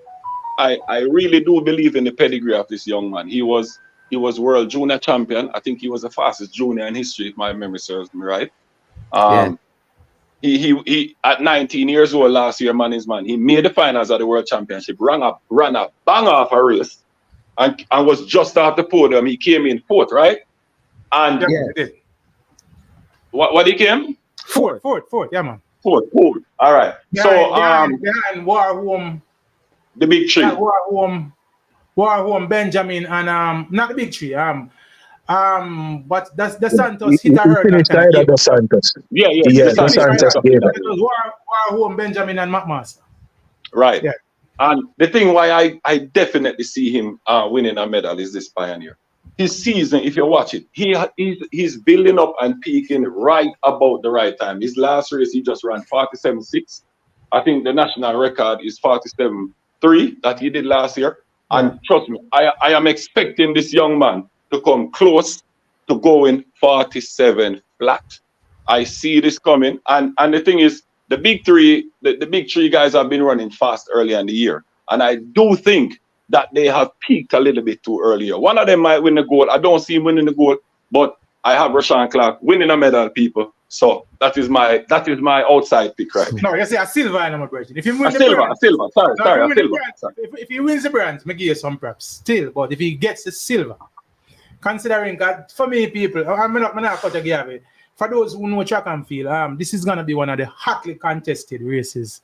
I really do believe in the pedigree of this young man. He was world junior champion. I think he was the fastest junior in history, if my memory serves me right. He at 19 years old last year, man, he made the finals of the World Championship, ran a bang off a race, and was just off the podium. He came in fourth, right? And what he came? Fourth, yeah, man. Fourth. All right. Behind Warhome, the big three. Warhome, Benjamin, and not the big three. But that's the Santos hit a hurt. The Santos. Yeah, the Santos. It was Warhome, Benjamin, and McMaster. Right. Yeah. And the thing why I definitely see him winning a medal is this Pioneer. His season, if you watch it, he's building up and peaking right about the right time. His last race, he just ran 47.6. I think the national record is 47.3 that he did last year. And trust me, I am expecting this young man to come close to going 47 flat. I see this coming. And the thing is, the big three guys have been running fast early in the year. And I do think that they have peaked a little bit too earlier. One of them might win the gold. I don't see him winning the gold, but I have Roshan Clark winning a medal, people. So that is my outside pick, right? No, you say a silver in my version. If he wins a silver. Sorry. If he wins the bronze, I give you some props still. But if he gets the silver, considering that for me, people, I'm not cut a Gavin. For those who know track and field, this is gonna be one of the hotly contested races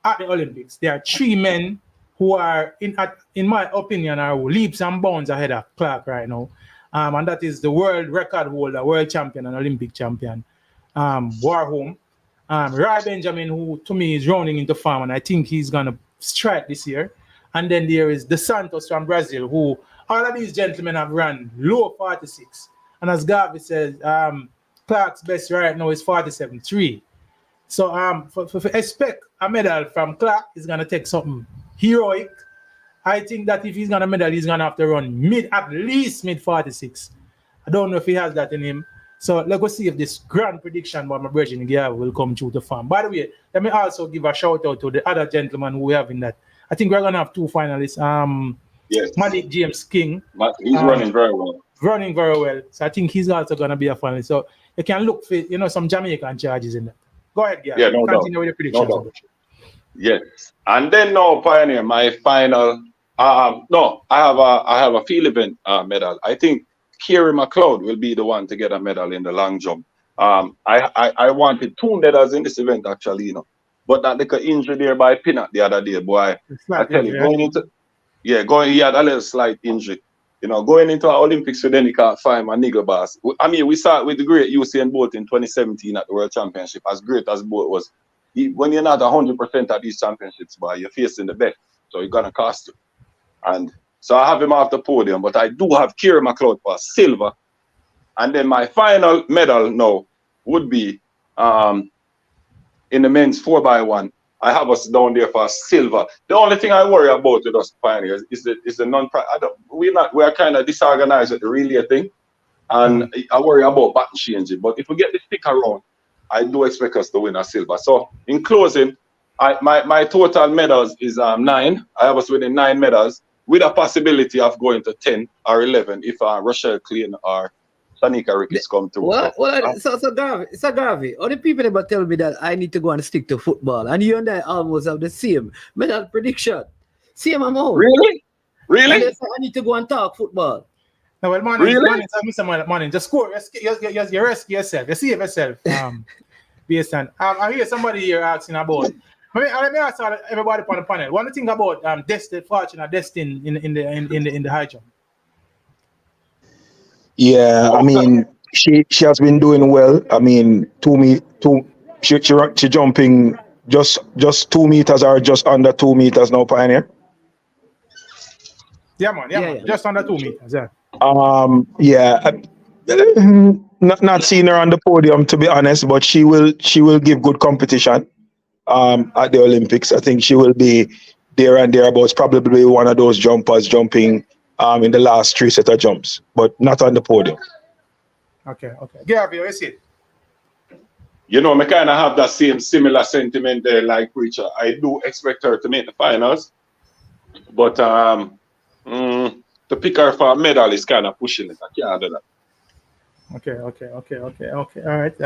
at the Olympics. There are three men who are, in my opinion, are leaps and bounds ahead of Clark right now. And that is the world record holder, world champion and Olympic champion, Warhome. Roy Benjamin, who to me is rounding into form, and I think he's going to strike this year. And then there is the Santos from Brazil, who all of these gentlemen have run low 46. And as Garvey says, Clark's best right now is 47.3. So for expect a medal from Clark, he's going to take something heroic. I think that if he's going to medal, he's going to have to run at least mid 46. I don't know if he has that in him. So let's go see if this grand prediction by my brother Gia will come true to farm. By the way, let me also give a shout out to the other gentleman who we have in that. I think we're going to have two finalists. Yes. Malik James King. He's running very well. Running very well. So I think he's also going to be a finalist. So you can look for, some Jamaican charges in that. Go ahead, Gia. Yeah, no Continue doubt. with the predictions. No doubt. Yes. And then now, Pioneer, my final. I have a field event medal. I think Kerry McLeod will be the one to get a medal in the long jump. I wanted 2 medals in this event actually, but that little injury there by Pinnock the other day, boy. I tell you, Yeah, he had a little slight injury. You know, going into our Olympics, so then he can't find my nigga boss. I mean, we saw it with the great Usain Bolt in 2017 at the World Championship. As great as Bolt was, when you're not 100% at these championships, boy, you're facing the best, so it's gonna cost you. And so I have him off the podium, but I do have Kieran McLeod for silver. And then my final medal now would be in the men's 4x1. I have us down there for silver. The only thing I worry about with us pioneers is the we are kind of disorganized at the relay thing, and I worry about button changing. But if we get the stick around, I do expect us to win a silver. So in closing, my total medals is 9. I have us winning 9 medals with a possibility of going to 10 or 11 if Rochelle Klein or Shanika Ricketts come through. So Garvey, all the people ever tell me that I need to go and stick to football, and you and I almost have the same medal prediction. Same amount. Really? And they say I need to go and talk football. No, well, man, just score. You rescue yourself. You save yourself. Based on, I hear somebody here asking about. Let me ask everybody on the panel. What do you think about Destin in the high jump? Yeah, I mean, she has been doing well. I mean, she jumping just 2 meters or just under 2 meters now, Pioneer. Yeah, man. Just under 2 meters. Yeah. Not seeing her on the podium, to be honest, but she will give good competition at the Olympics. I think she will be there and thereabouts, probably one of those jumpers jumping in the last 3 set of jumps, but not on the podium. Okay. Garvey, what you see? You know, I kind of have that similar sentiment there like Preacher. I do expect her to make the finals, but to pick her for a medal is kind of pushing it. I can't do that. Okay. All right.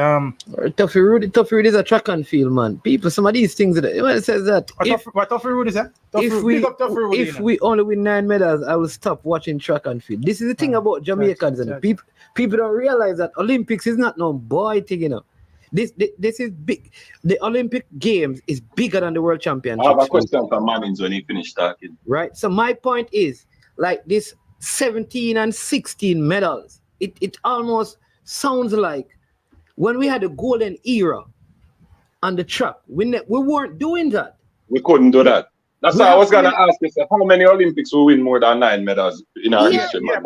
Tuffy Rude is a track and field, man. People, some of these things that it says that what Tuffy Rude is that? If we only win 9 medals, I will stop watching track and field. This is the thing about Jamaicans, and people don't realize that Olympics is not no boy thing, you know. This is big. The Olympic Games is bigger than the World Championships. I have a question for Mannings when he finished talking. Right. So my point is, like this 17 and 16 medals. It almost sounds like when we had a golden era on the track, we weren't doing that. We couldn't do that. That's why I was going to ask you, how many Olympics will win more than 9 medals in our history? Yeah,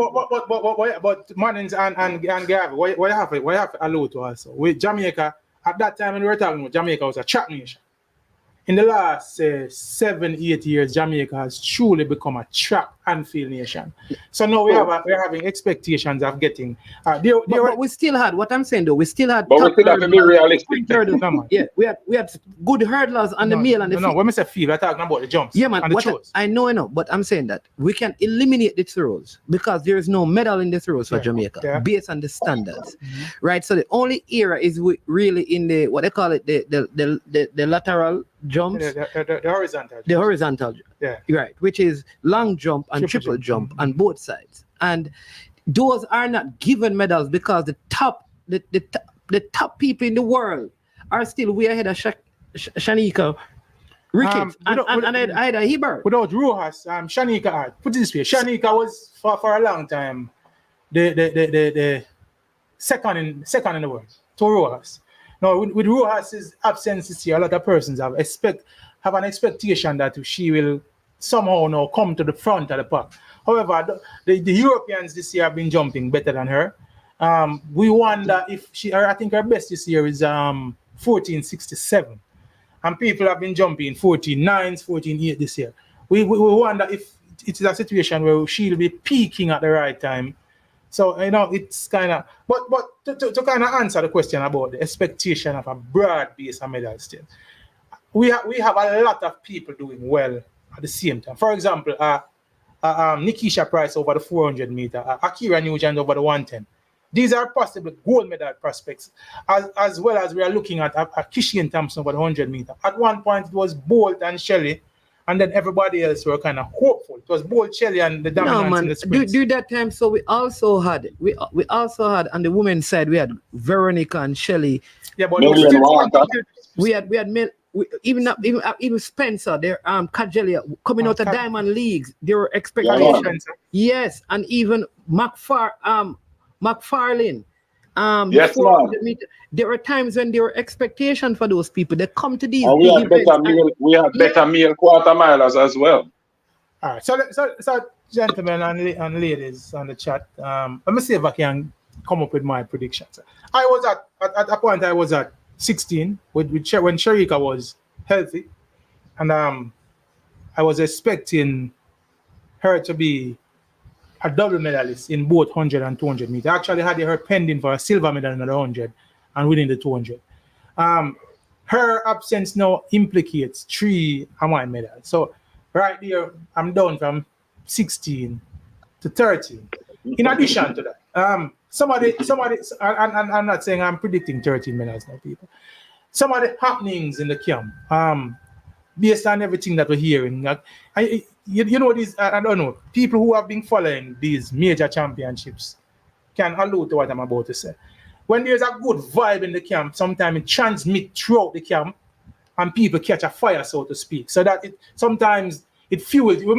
but Mannings and Garvey, what you have to allude to also. With Jamaica, at that time when we were talking about Jamaica was a track nation. In the last 7-8 years, Jamaica has truly become a track and field nation. So now we're having expectations of getting. But we still had what I'm saying though. We still had. But we still have to be realistic. Yeah, we had good hurdlers on the male and the. No, when we say field, we're talking about the jumps. Yeah, man. And the throws. I know, but I'm saying that we can eliminate the throws because there is no medal in the throws for Jamaica based on the standards, right? So the only era is really in the what they call it the lateral jumps, the horizontal. The horizontal, right, which is long jump and triple jump on both sides, and those are not given medals because the top people in the world are still way ahead of Shanika Ricketts and Ida Hebert. Without Rojas, Shanika, put it this way, Shanika was for a long time the second in the world to Rojas. Now, with Rojas' absence this year, a lot of persons have an expectation that she will somehow now come to the front of the pack. However, the Europeans this year have been jumping better than her. We wonder if I think her best this year is 14.67. And people have been jumping 14.9s, 14.8 this year. We wonder if it is a situation where she'll be peaking at the right time. So, you know, it's kind of, but to kind of answer the question about the expectation of a broad base of medal still, we have a lot of people doing well at the same time. For example, Nikisha Price over the 400 meter, Akira Nugent over the 110. These are possible gold medal prospects, as well as we are looking at Kishian Thompson over the 100 meter. At one point, it was Bolt and Shelley, and then everybody else were kind of hopeful. It was Bolt, Shelley, and the dominance in the sprints. During that time, so we also had on the women's side, we had Veronica and Shelley. Yeah, but even Spencer, they're Kajelia coming out of Diamond Leagues, they were expecting. Yes, and even McFarlane. Yes, man. There were times when there were expectation for those people. They come to these And big events. we have better meal quarter milers as well. All right, so gentlemen and ladies on the chat, let me see if I can come up with my predictions. I was at a point I was at 16 when Shericka was healthy, and I was expecting her to be a double medalist in both 100 and 200 meters. I actually had her pending for a silver medal in the 100 and winning the 200. Her absence now implicates 3 Hawaii medals. So right there, I'm down from 16 to 13. In addition to that, somebody, and I'm not saying I'm predicting 13 medals now, people. Some of the happenings in the camp, based on everything that we're hearing, you know, I don't know, people who have been following these major championships can allude to what I'm about to say. When there's a good vibe in the camp, sometimes it transmits throughout the camp and people catch a fire, so to speak. So that sometimes it fuels. We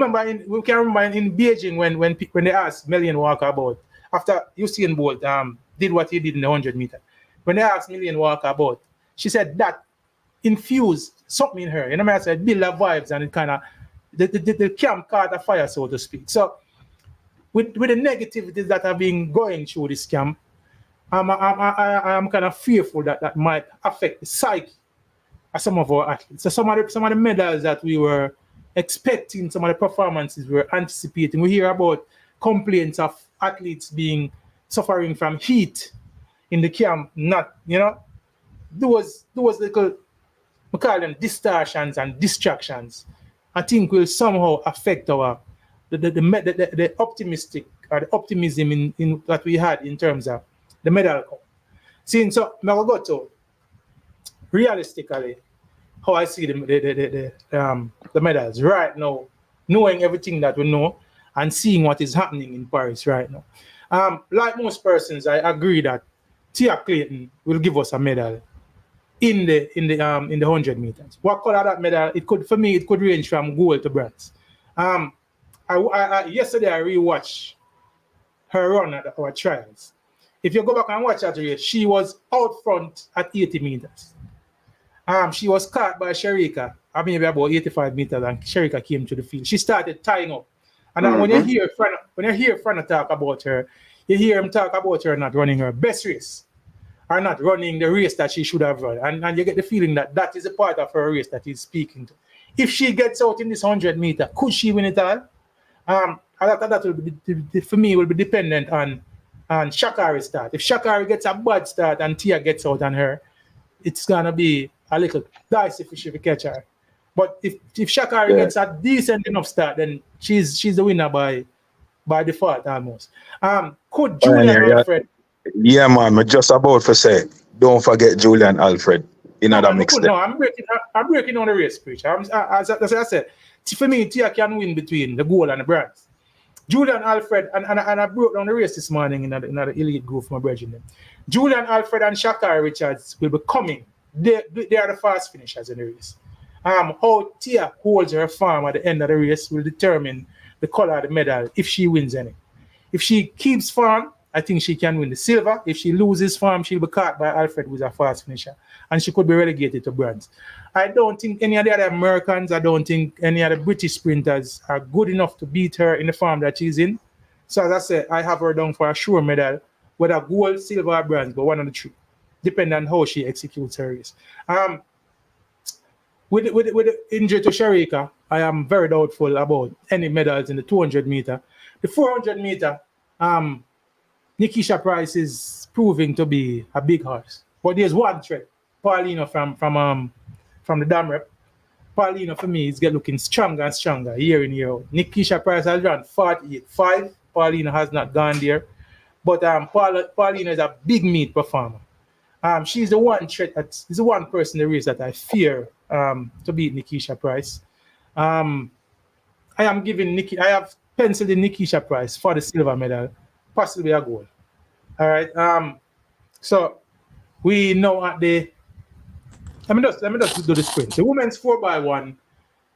can remember in Beijing when they asked Million Walker about, after Usain Bolt did what he did in the 100 meter. When they asked Million Walker about, she said that infused something in her. You know, I said build up vibes, and it kind of the camp caught a fire, so to speak. So with the negativities that have been going through this camp, I'm kind of fearful that might affect the psyche of some of our athletes. So some of the medals that we were expecting, some of the performances we were anticipating. We hear about complaints of athletes suffering from heat in the camp. Not, you know, those little, we call them distortions and distractions, I think will somehow affect our the optimistic or the optimism in that we had in terms of the medal count. So I will go to realistically how I see the medals right now, knowing everything that we know and seeing what is happening in Paris right now. Like most persons, I agree that Tia Clayton will give us a medal in the 100 meters. What color that medal? It could range from gold to bronze. Yesterday I rewatched her run at our trials. If you go back and watch that race, she was out front at 80 meters. She was caught by Shericka, maybe about 85 meters, and Shericka came to the field. She started tying up. And when you hear Frana talk about her, you hear him talk about her not running her best race, or not running the race that she should have run. And you get the feeling that is a part of her race that he's speaking to. If she gets out in this 100 meter, could she win it all? That will be, for me, will be dependent on Sha'Carri's start. If Sha'Carri gets a bad start and Tia gets out on her, it's gonna be a little dicey if she catch her. But if Sha'Carri gets a decent enough start, then she's the winner by default almost. Could Julian Alfred? Yeah, man. I'm just about to say, don't forget Julian Alfred in other mix. No, I'm breaking on the race pitch. As I said, for me, Tia can win between the gold and the bronze. Julian Alfred, and I broke down the race this morning in the elite group for my brethren. Julian Alfred and Sha'Carri Richards will be coming. They are the fast finishers in the race. How Tia holds her form at the end of the race will determine the color of the medal if she wins any. If she keeps form, I think she can win the silver. If she loses form, she'll be caught by Alfred, who's a fast finisher, and she could be relegated to bronze. I don't think any of the other Americans, I don't think any other British sprinters are good enough to beat her in the form that she's in. So as I said, I have her down for a sure medal, whether gold, silver, or bronze, but one of the three, depending on how she executes her race. With the injury to Shericka, I am very doubtful about any medals in the 200 meter. The 400 meter, Nikisha Price is proving to be a big horse. But there's one threat, Paulina from the dam rep. Paulina, for me, is looking stronger and stronger year in, year out. Nikisha Price has run 48.5. Paulina has not gone there. But Paulina is a big meat performer. She's the one threat, is the one person in the race that I fear to beat Nikisha Price. I have penciled in Nikisha Price for the silver medal, possibly a gold. All right. So we know at the let me just do the sprint. The women's 4x1,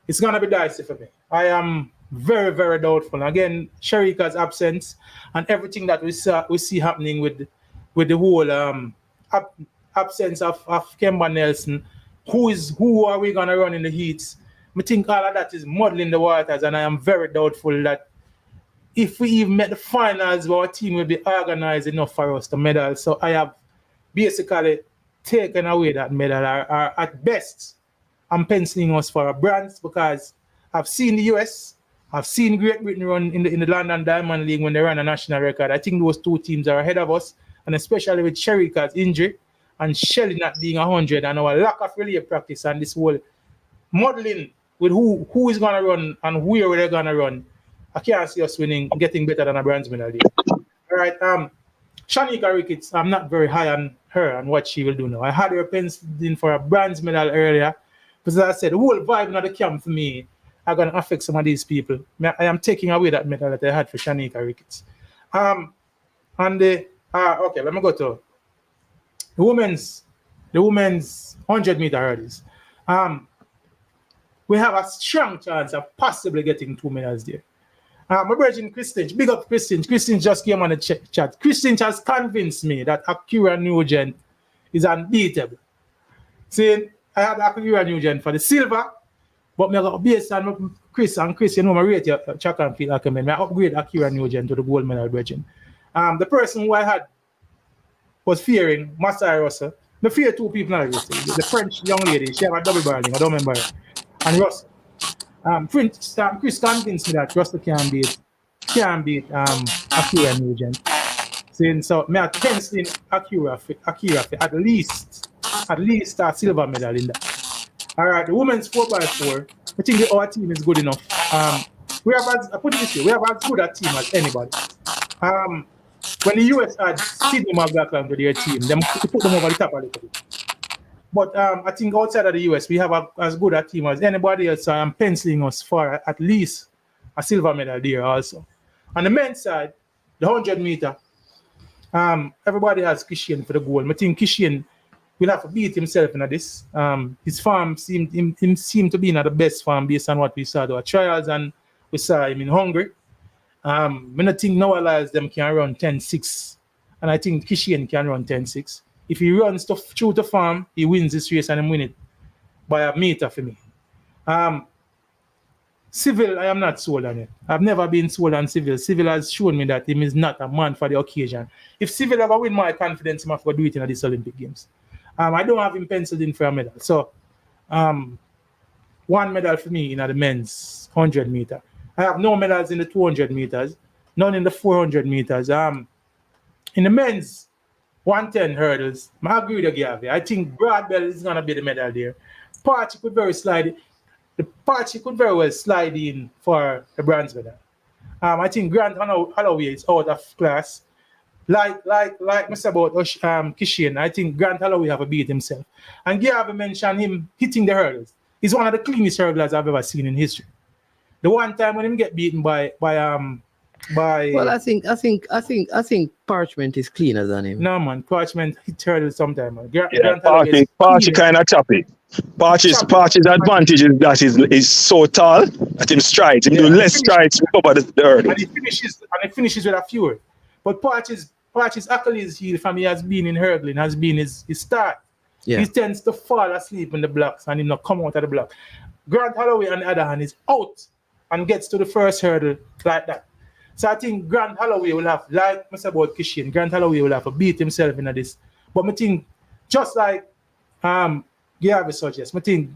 it's gonna be dicey for me. I am very, very doubtful. Again, Shericka's absence and everything that we see happening with the whole absence of Kemba Nelson. Who are we gonna run in the heats? I think all of that is muddling the waters, and I am very doubtful that if we even make the finals, our team will be organized enough for us to medal. So I have basically taken away that medal, or at best, I'm penciling us for a bronze, because I've seen the US, I've seen Great Britain run in the London Diamond League when they ran a national record. I think those two teams are ahead of us, and especially with Shericka's injury and Shelley not being 100 and our lack of relay practice and this whole modeling with who is going to run and where they're going to run, I can't see us getting better than a bronze medal. All right, Shanika Ricketts, I'm not very high on her and what she will do now. I had her penciled in for a bronze medal earlier, but as I said, the whole vibe of the camp for me are going to affect some of these people. I am taking away that medal that I had for Shanika Ricketts. Okay, let me go to the women's 100-meter hurdles. We have a strong chance of possibly getting 2 medals there. My brother Christian, big up Christian. Christian just came on the chat. Christian has convinced me that Akira Nugent is unbeatable. See, I had Akira Nugent for the silver, but based on Chris, you know, I rate your track and field argument. I upgrade Akira Nugent to the gold medal, brother. The person who I had was fearing Masai Russell. I fear two people now. The French young lady, she had a double barreling, I don't remember her. And Russell. Chris convinced me that Russell can beat Akira Nugent. So me at penciling Akira at least a silver medal in that. All right, the women's 4x4. I think our team is good enough. We have I put it this way, we have as good a team as anybody. When the US had Sydney McLaughlin to their team, they put them over the top a little bit. But I think outside of the US, we have as good a team as anybody else. So I'm penciling us for at least a silver medal there also. On the men's side, the 100-meter, everybody has Kishian for the goal. I think Kishian will have to beat himself in this. His form seemed to be in the best form based on what we saw at our trials, and we saw him in Hungary. I don't think Noah Lyles them can run 10.6, and I think Kishian can run 10.6. If he runs through the farm, he wins this race and he win it by a meter for me. Civil, I am not sold on it. I've never been sold on Civil. Civil has shown me that he is not a man for the occasion. If Civil ever win my confidence, I'm going to do it in these Olympic Games. I don't have him penciled in for a medal. So, 1 medal for me in the men's 100 meter. I have no medals in the 200 meters, none in the 400 meters. In the men's 110 hurdles, I agree with you, Gavi. I think Broadbell is going to be the medal there. Parchy could very well slide in for the bronze medal. I think Grant Holloway is out of class. Like Mr. about Kishian, I think Grant Holloway have a beat himself. And Gavi mentioned him hitting the hurdles. He's one of the cleanest hurdlers I've ever seen in history. The one time when him get beaten by well, I think Parchment is cleaner than him. No man, Parchment hit hurdles sometime. Parchy kind of choppy. Parchy's advantage is that is so tall that him strides. Him do less strides to cover the hurdle. And he finishes with a few. But Parchy's Achilles heel for me has been in hurdling, has been his start. Yeah. He tends to fall asleep in the blocks and he not come out of the block. Grant Holloway, on the other hand, is out and gets to the first hurdle like that. So I think Grant Holloway will have, like Mr. About Kishian, Grant Holloway will have to beat himself in this. But I think, just like Gavi suggests, I think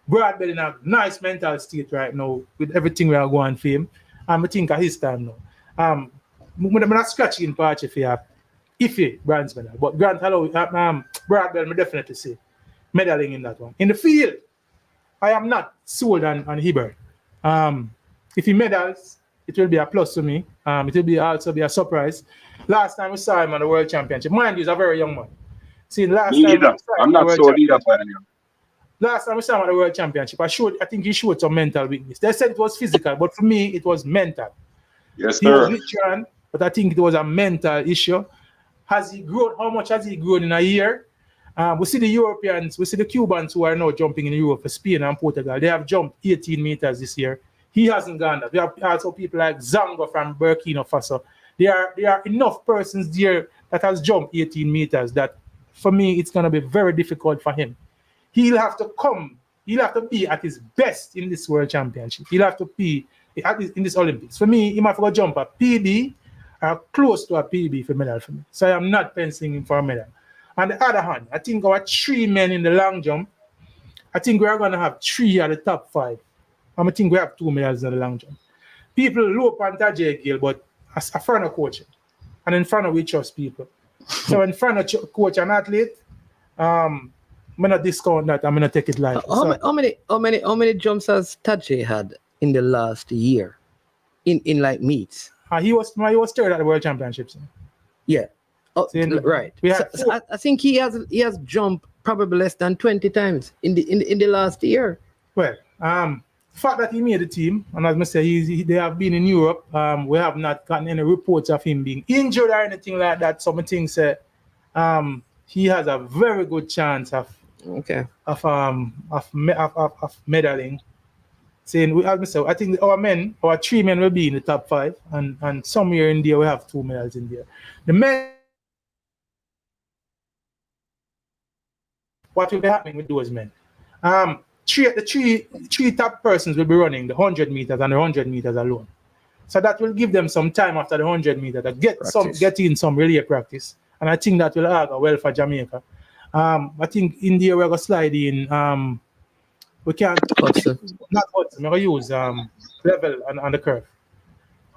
Broadbell in a nice mental state right now with everything we are going for him. And I think at his time now. I'm not scratching Parchy for iffy bronze medal. But Grant Holloway, Broadbell, I definitely say medaling in that one. In the field, I am not sold on Hibbert. If he medals, it will be a plus to me. It will also be a surprise. Last time we saw him on the World Championship, mind you, he's a very young man. See, last time I'm not sold either. Last time we saw him on the World Championship, I think he showed some mental weakness. They said it was physical, but for me, it was mental. Yes, he was literal, but I think it was a mental issue. Has he grown? How much has he grown in a year? We see the Europeans, we see the Cubans who are now jumping in Europe for Spain and Portugal. They have jumped 18 meters this year. He hasn't gone there. We have also people like Zango from Burkina Faso. There are enough persons there that has jumped 18 meters that, for me, it's going to be very difficult for him. He'll have to be at his best in this World Championship. He'll have to be in this Olympics. For me, he might have to jump a PB or close to a PB for medal for me. So I'm not penciling him for a medal. On the other hand, I think our 3 men in the long jump, I think we are going to have 3 at the top 5. I think we have 2 medals in the long jump. People low on Tajay Gill, but as a front of coach, and in front of we trust people. So in front of coach and athlete, I'm gonna discount that. I'm gonna take it live. How many jumps has Tajay had in the last year, in like meets? He was third at the World Championships. Yeah. Oh, right. So I think he has jumped probably less than 20 times in the last year. Well, the fact that he made the team, and as I say, they have been in Europe. We have not gotten any reports of him being injured or anything like that. So I think he has a very good chance of medaling. Saying, as I say, I think our 3 men will be in the top 5, and somewhere in there we have 2 medals in there. The men. What will be happening with those men? The three top persons will be running the 100 meters and the 100 meters alone. So that will give them some time after the 100 meters to get in some relay practice. And I think that will augur well for Jamaica. I think India we're going to slide in. We can't. Hudson. Not Hudson. We're going to use Level on the curve.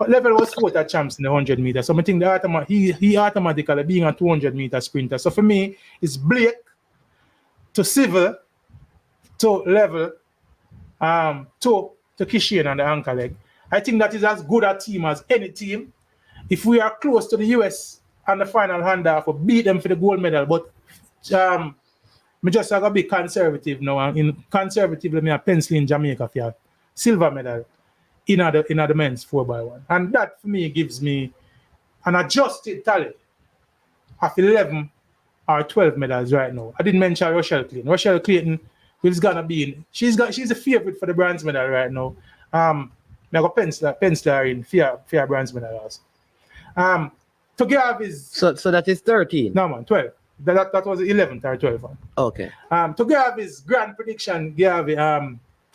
Level was 4th at champs in the 100 meters. So I think he automatically being a 200 meter sprinter. So for me, it's Blake to Civil, to Level, to Kishian on the anchor leg. I think that is as good a team as any team. If we are close to the US on the final handoff, we'll beat them for the gold medal. But I just going to be conservative now. And in conservatively, I'm penciling Jamaica for a silver medal in the men's 4x1. And that for me gives me an adjusted tally of 11 or 12 medals right now. I didn't mention Rochelle Clayton. Rochelle Clayton is gonna be in. She's a favorite for the bronze medal right now. I'm gonna pencil her in for bronze medal also. To Gav is so that is 13. No man, 12. That was 11th or 12th one. Okay. To Gav is grand prediction. Gav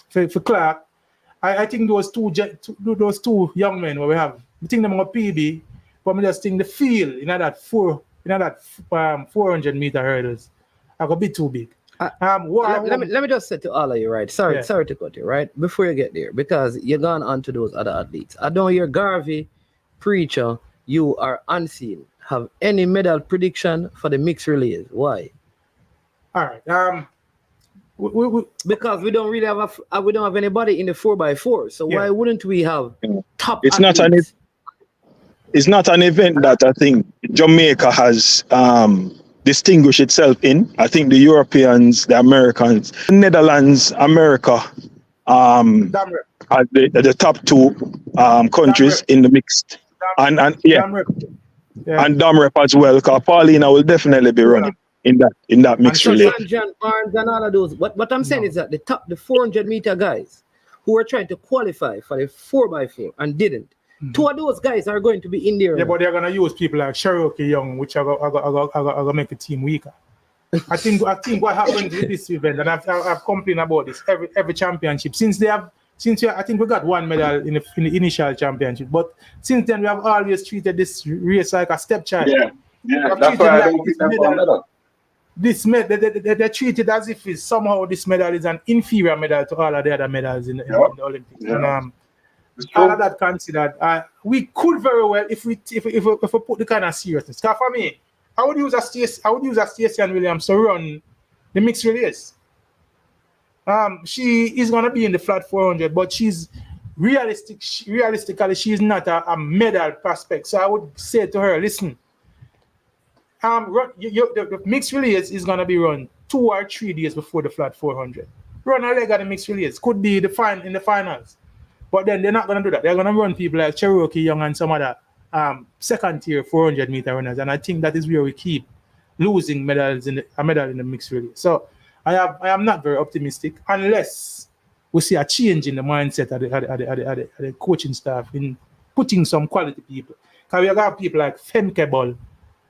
for Clark. I think those two young men where we have. I think them on PB, but I just think the field in that 400 meter hurdles are a bit too big. Let me just say to all of you, right? Sorry to cut you, right? Before you get there, because you're gone on to those other athletes. I don't hear Garvey, Preacher, you are unseen. Have any medal prediction for the mixed relays? Why? All right. Because we don't really have anybody in the 4x4. So why wouldn't we have top athletes? It's not an event that I think Jamaica has distinguished itself in. I think the Europeans, the Americans, the Netherlands, America are the top 2 countries in the mixed. And Damrep as well, because Paulina will definitely be running in that mixed relay. John Barnes and all of those. What I'm saying is that the 400 meter guys who are trying to qualify for the 4x4 and didn't. 2 of those guys are going to be in there. Yeah, but they're gonna use people like Cherokee Young, which are gonna make the team weaker. I think what happened with this event, and I've complained about this every championship I think we got 1 medal in the initial championship, but since then we have always treated this race like a stepchild. Yeah, that's why I don't think that's one medal. This medal, they treat it as if somehow this medal is an inferior medal to all of the other medals in the Olympics. Yeah. And all of that considered, we could very well if we put the kind of seriousness. Because for me, I would use a Stacey and Williams to run the mixed relays. She is gonna be in the flat 400, but she's realistically she's not a medal prospect. So I would say to her, listen, the mixed relays is gonna be run 2 or 3 days before the flat 400. Run a leg of the mixed relays. Could be in the finals. But then they're not going to do that. They're going to run people like Cherokee Young and some other second tier 400 meter runners. And I think that is where we keep losing a medal in the mixed relay. So I am not very optimistic unless we see a change in the mindset of the coaching staff in putting some quality people. Because we have people like Femke Ball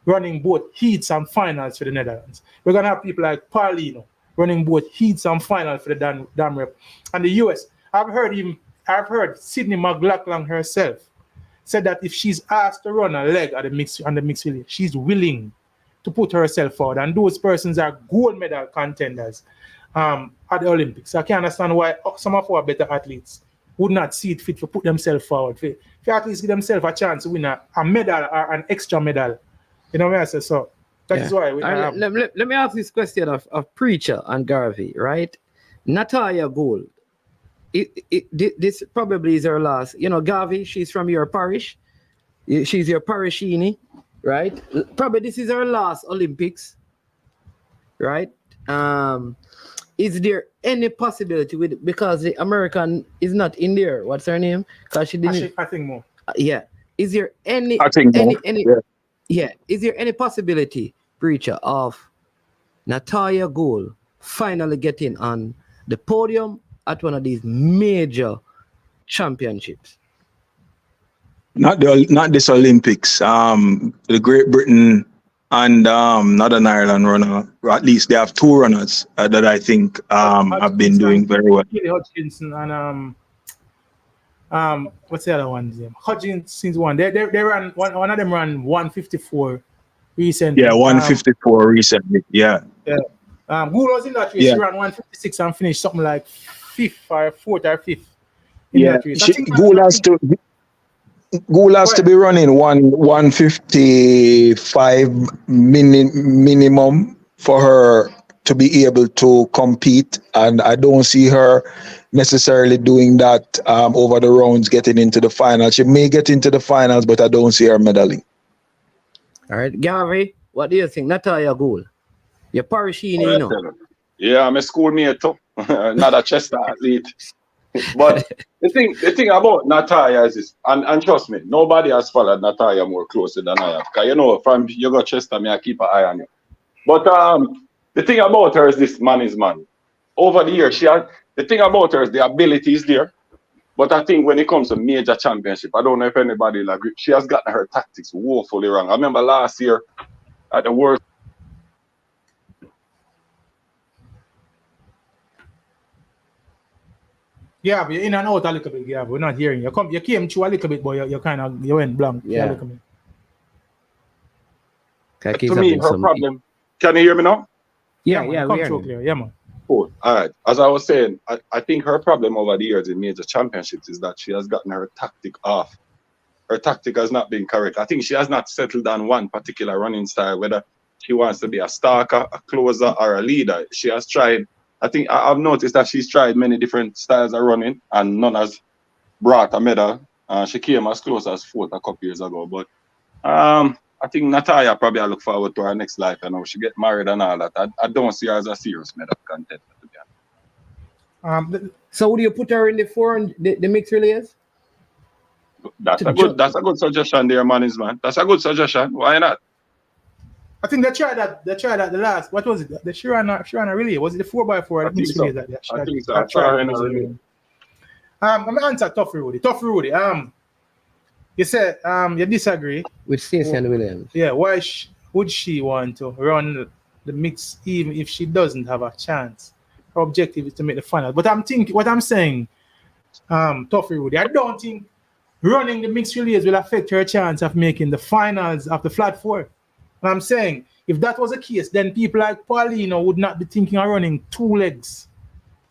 running both heats and finals for the Netherlands. We're going to have people like Paulino running both heats and finals for the Dam Rep. And the US, I've heard Sydney McLaughlin herself said that if she's asked to run a leg on the mixed relay, she's willing to put herself forward. And those persons are gold medal contenders at the Olympics. I can't understand why some of our better athletes would not see it fit to put themselves forward. If athletes give themselves a chance to win a medal or an extra medal, you know what I say? So that is why. Let me ask this question of Preacher and Garvey, right? Natalia Gould. This probably is her last. You know, Garvey, she's from your parish. She's your parishini, right? Probably this is her last Olympics, right? Is there any possibility because the American is not in there? What's her name? Because she didn't. I think more. Yeah. Is there any? I think more. Yeah. Is there any possibility, Preacher, of Natalia Gould finally getting on the podium at one of these major championships? Not this Olympics. The Great Britain and Northern Ireland runner, or at least they have two runners that I think have been doing very well. Hutchinson and what's the other one's name? Hutchinson's one. They ran one of them ran 154 recently. Yeah, 154 recently. Yeah. Gould was in that race. She ran 156 and finished something like fourth or fifth. Gould has to be running 155 minimum for her to be able to compete, and I don't see her necessarily doing that over the rounds, getting into the finals. She may get into the finals, but I don't see her medaling. All right, Garvey, what do you think? Natalia Gould, your parishini, you know. Yeah, I'm a schoolmate too. Not a Chester athlete. But the thing about Natalia is this, and trust me, nobody has followed Natalia more closely than I have. Because you know, from you go Chester, I keep an eye on you. But the thing about her is this: man is man. Over the years, the thing about her is the ability is there. But I think when it comes to major championship, I don't know if anybody will agree, she has gotten her tactics woefully wrong. I remember last year at the World. Yeah, but you're in and out a little bit, yeah. We're not hearing you. You came through a little bit, but you went blank. Yeah. To me, her problem. Can you hear me now? Yeah, come through clear. Yeah, man. Cool. All right. As I was saying, I think her problem over the years in major championships is that she has gotten her tactic off. Her tactic has not been correct. I think she has not settled on one particular running style, whether she wants to be a stalker, a closer, or a leader. She has tried. I think I've noticed that she's tried many different styles of running, and none has brought a medal. She came as close as fourth a couple years ago. But I think Natalia probably I look forward to her next life. I know she get married and all that. I don't see her as a serious medal contender. So would you put her in the mixed relays? That's a good suggestion there, man. That's a good suggestion. Why not? I think they tried that the last. What was it? She ran a relay. Was it the 4x4? I think so. I think so. I tried in a relay. I'm gonna answer Tough Rudy. You said you disagree with Stacey and Williams. Yeah, why would she want to run the mix even if she doesn't have a chance? Her objective is to make the final. But what I'm saying, Tough Rudy, I don't think running the mixed relays will affect her chance of making the finals of the flat four. And I'm saying, if that was the case, then people like Paulino would not be thinking of running two legs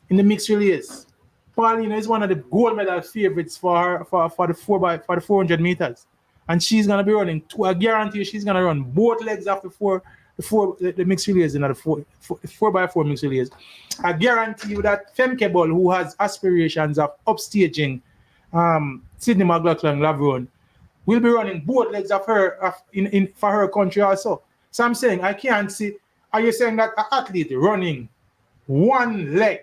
in the mixed relays. Paulino is one of the gold medal favorites for the 400 meters, and she's gonna be running two. I guarantee you, she's gonna run both legs after the mixed relays in the 4x4 mixed relays. I guarantee you that Femke Ball, who has aspirations of upstaging Sydney McLaughlin-Laverne, will be running both legs of her for her country also. So I'm saying I can't see. Are you saying that an athlete running one leg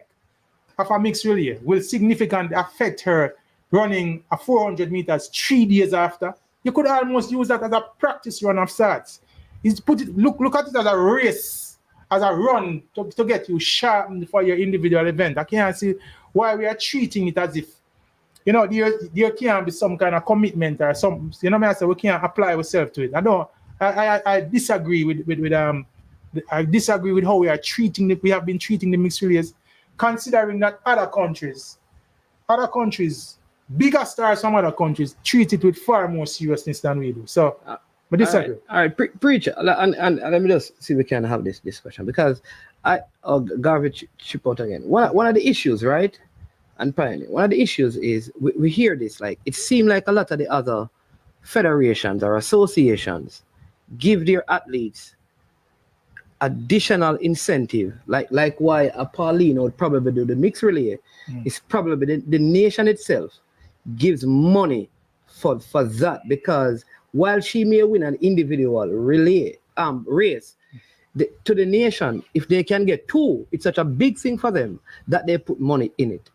of a mixed relay will significantly affect her running a 400 meters 3 days after? You could almost use that as a practice run of sorts. Is look at it as a race, as a run to get you sharpened for your individual event. I can't see why we are treating it as if, you know, there can't be some kind of commitment or some, you know, I say we can't apply ourselves to it. I disagree with I disagree with how we are treating we have been treating the mixed relays, considering that other countries, bigger stars from other countries treat it with far more seriousness than we do. So, but disagree. All right, preacher, and let me just see if we can have this discussion, because garbage chip out again. One of the issues, right? And Pioneer, one of the issues is we hear this, like, it seems like a lot of the other federations or associations give their athletes additional incentive, like why a Pauline would probably do the mixed relay. It's probably the nation itself gives money for that, because while she may win an individual relay race, to the nation, if they can get 2, it's such a big thing for them that they put money in it.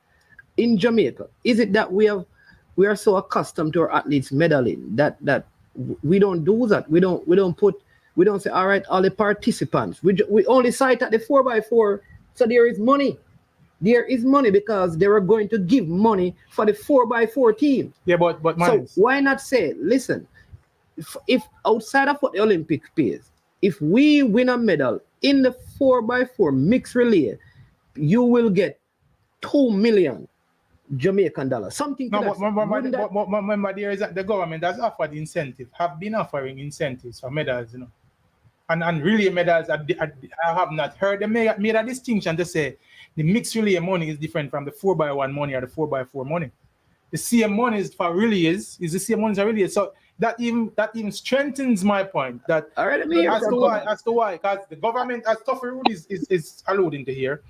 In Jamaica, is it that we are so accustomed to our athletes medaling that we don't do that? We don't say, all right, all the participants. We only cite at the 4x4, so there is money. There is money because they were going to give money for the 4x4 team. Yeah, but so why not say, listen, if outside of what the Olympics pays, if we win a medal in the 4x4 mixed relay, you will get $2 million Jamaican dollars. Something. No, but remember, there is the government has offered incentive, have been offering incentives for medals, you know, and relay medals. I have not heard them made a distinction to say the mixed relay money is different from the 4x1 money or the 4x4 money. The same money for relays is the same money for relays. So that even strengthens my point that as to why, because the government, as Tough Rule is alluding to here,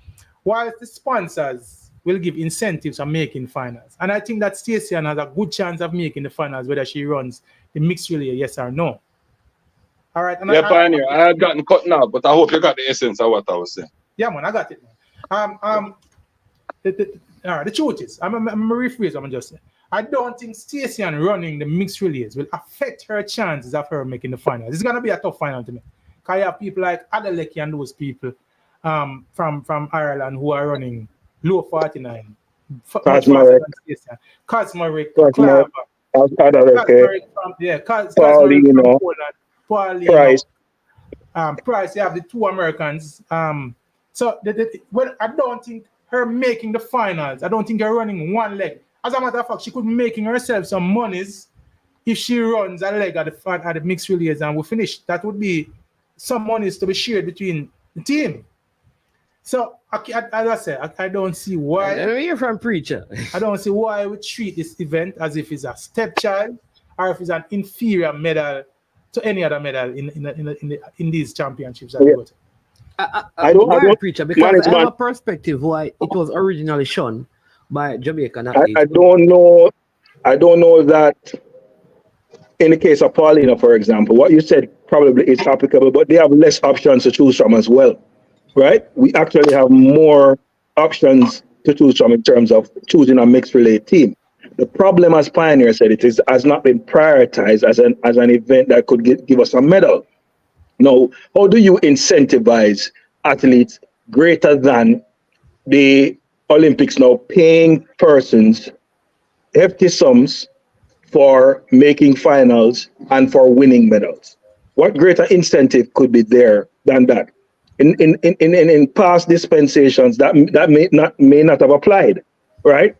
while the sponsors will give incentives for making finals. And I think that Stacey has a good chance of making the finals, whether she runs the mixed relay, yes or no. All right. And Pioneer, I had gotten cut now, but I hope you got the essence of what I was saying. Yeah, man, I got it, man. The truth is, I'm going to rephrase what I'm just saying. I don't think Stacey running the mixed relays will affect her chances of her making the finals. It's going to be a tough final to me. Because you have people like Adeleke and those people from Ireland who are running low 49. Kazmarek, Claver, Price. Price, you have the 2 Americans. So I don't think her making the finals, I don't think her running one leg. As a matter of fact, she could be making herself some monies if she runs a leg at the mixed relays and we finish. That would be some monies to be shared between the team. So, as I said, I don't see why. And you're from Preacher. I don't see why we treat this event as if it's a stepchild or if it's an inferior medal to any other medal in these championships that we go to. I don't Preacher, because I have a perspective why it was originally shown by Jamaican athletes. I don't know that in the case of Paulina, for example, what you said probably is applicable, but they have less options to choose from as well. Right? We actually have more options to choose from in terms of choosing a mixed relay team. The problem, as Pioneer said, has not been prioritized as an event that could give us a medal. Now, how do you incentivize athletes greater than the Olympics now paying persons hefty sums for making finals and for winning medals? What greater incentive could be there than that? In past dispensations, that may not have applied, right?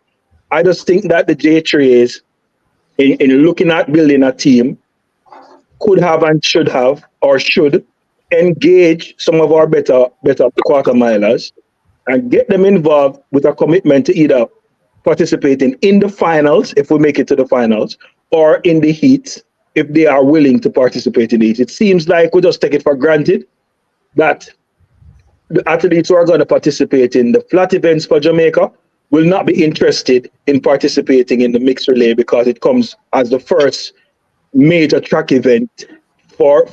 I just think that the J3As, in looking at building a team, could have and should have, or should, engage some of our better quarter milers and get them involved with a commitment to either participating in the finals, if we make it to the finals, or in the heats, if they are willing to participate in it. It seems like we just take it for granted that the athletes who are going to participate in the flat events for Jamaica will not be interested in participating in the mixed relay because it comes as the first major track event for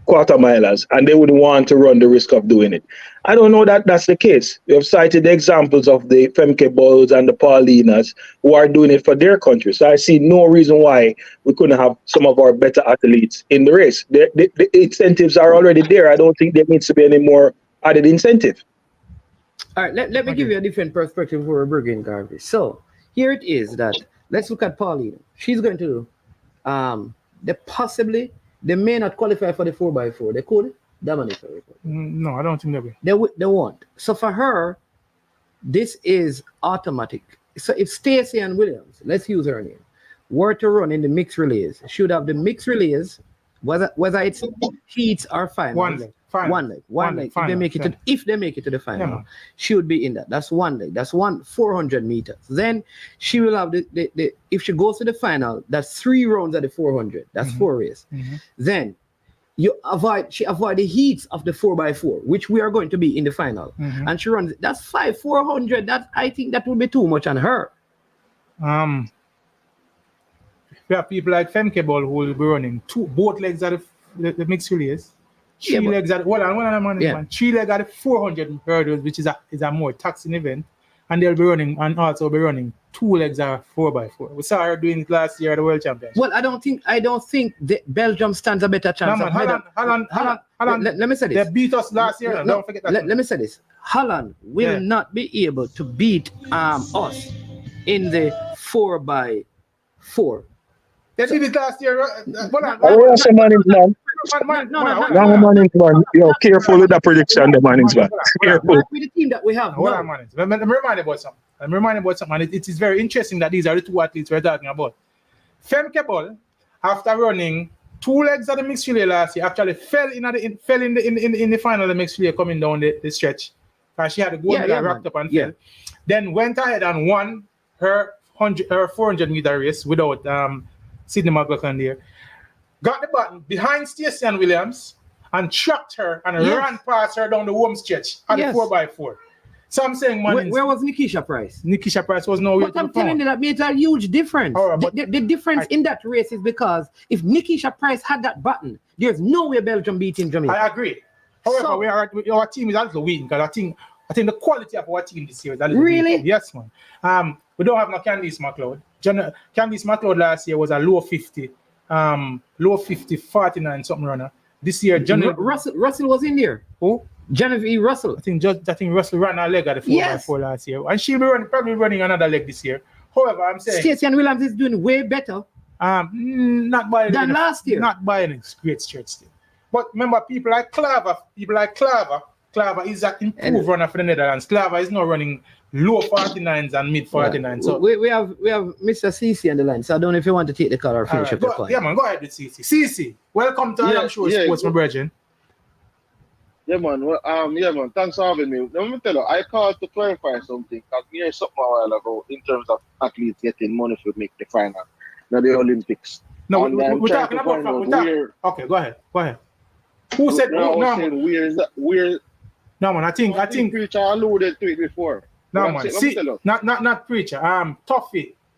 quarter milers, and they wouldn't want to run the risk of doing it. I don't know that that's the case. We have cited the examples of the Femke Bulls and the Paulinas who are doing it for their country. So I see no reason why we couldn't have some of our better athletes in the race. The incentives are already there. I don't think there needs to be any more added incentive. All right, let me give you a different perspective for Bergen Garvey. So here it is that let's look at Paulina. She's going to they may not qualify for the 4x4. They could. No, I don't think they will. They won't. So for her, this is automatic. So if Stacey and Williams, let's use her name, were to run in the mixed relays, she would have the mixed relays, whether it's heats or final. One leg. If they make it to the final, she would be in that. That's one leg. That's 400 meters. Then she will have the if she goes to the final, that's 3 rounds at the 400. That's 4 races. Then she avoid the heats of the 4x4, which we are going to be in the final. And she runs. That's 400. I think that would be too much on her. We have people like Femke Ball who will be running both legs at the mixed relays. 3 legs at 3 legs at 400 hurdles, which is a more taxing event, and they'll be running and also be running 2 legs at 4x4. We saw her doing it last year at the World Championship. Well, I don't think Belgium stands a better chance. Hold on. Let me say this. They beat us last year. Don't forget that. Let me say this. Holland will not be able to beat us in the 4x4. They did it last year. Yo, careful with that prediction, the man is bad. Careful. With the team that we have. Hold on, man. I'm reminded about something. And it is very interesting that these are the 2 athletes we're talking about. Femke Ball, after running 2 legs at the mixed relay last year, actually fell in the final of the mixed relay coming down the stretch. Because she had the gold medal wrapped up and fell. Then went ahead and won her 400 meter race without Sydney McLaughlin there. Got the button behind Stacey and Williams and tracked her and ran past her down the home stretch at the 4x4. So I'm saying, man, where was Nikisha Price? Nikisha Price was nowhere. But I'm telling you that made a huge difference. Right, the difference in that race is because if Nikisha Price had that button, there's no way Belgium beating Jamaica. I agree. However, our team is a little weak because I think the quality of our team this year is a little weak. Yes, man. We don't have no Candice McLeod. Candice McLeod last year was a low 50, 49 something runner. This year, Russell was in there. Who? Genevieve Russell. I think Russell ran a leg at the 4x4 last year, and she'll be probably running another leg this year. However, I'm saying Stacey and Williams is doing way better. Not by than last year. Not by any great stretch still. But remember, people like Klaver is an improved runner for the Netherlands. Klaver is now running low 49s and mid 49s. So we have Mr. CC on the line. So I don't know if you want to take the call or finish up the point. Yeah, man, go ahead with CC. CC, welcome to I'm sure Sports, my brethren. Yeah, man. Well, man. Thanks for having me. Let me tell you, I called to clarify something. Because we heard something a while ago in terms of athletes getting money to make the final, not the Olympics. No, we're talking about Okay, go ahead. Who said? Saying where? No, man. I think Preacher alluded to it before. No, man. See, not Preacher.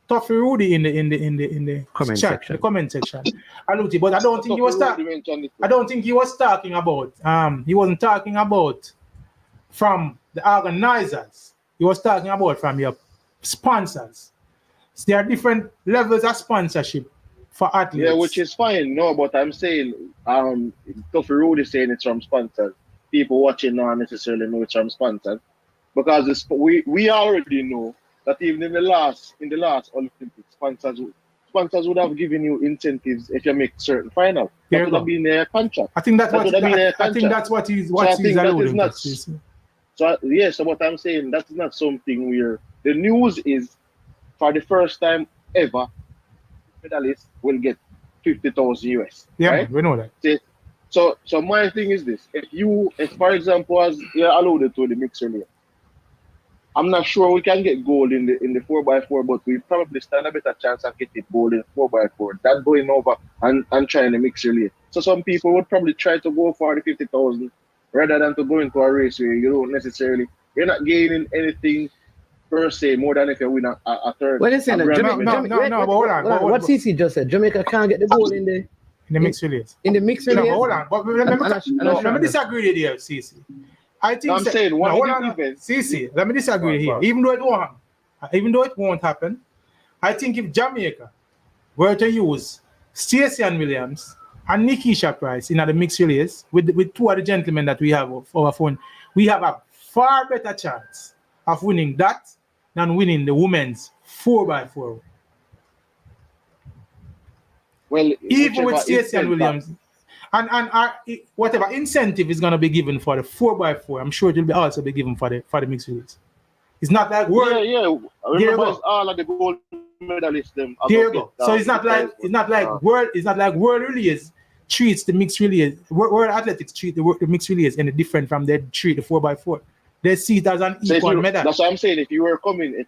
Toffee Rudy in the comment section. The comment section. Alluded, but I don't think he was talking. I don't think he was talking about. He wasn't talking about from the organizers. He was talking about from your sponsors. So there are different levels of sponsorship for athletes. Yeah, which is fine. No, but I'm saying, Toffee Rudy saying it's from sponsors. People watching not necessarily know it's from sponsors, because we already know that even in the last Olympics, sponsors would have given you incentives if you make certain final. That would have been a contract. I think that's what he's alluding to. So what I'm saying, that's not something where the news is for the first time ever, medalists will get 50,000 US. Yeah, right? We know that. So my thing is this: if for example, as you alluded to the mixed relay, I'm not sure we can get gold in the 4x4, but we probably stand a better chance of getting gold in 4x4 than going over and trying the mixed relay. So some people would probably try to go for the 50,000 rather than to go into a race where you're not gaining anything per se more than if you win a third. What is it? No, but hold on. What CC just said, Jamaica can't get the gold in the In the mixed relays. In the mixed No, relays. but hold on. But let me disagree with you, CC. I think I'm saying one hold of on, the events. CC. Let me disagree here. Even though it won't happen, I think if Jamaica were to use Stacey and Williams and Nikisha Price in the mixed relays with two of the gentlemen that we have of our phone, we have a far better chance of winning that than winning the women's 4x4. Well, Even with Stacey and Williams. And whatever incentive is going to be given for the 4x4, I'm sure it will also be given for the mixed relays. It's not like world. Yeah. Remember, it's all of the gold medalists. Them. There you go. So it's not like world relays treats the mixed relays. World athletics treat the mixed relays any different from they treat the 4x4. They see it as an equal medal. That's what I'm saying. If you were coming at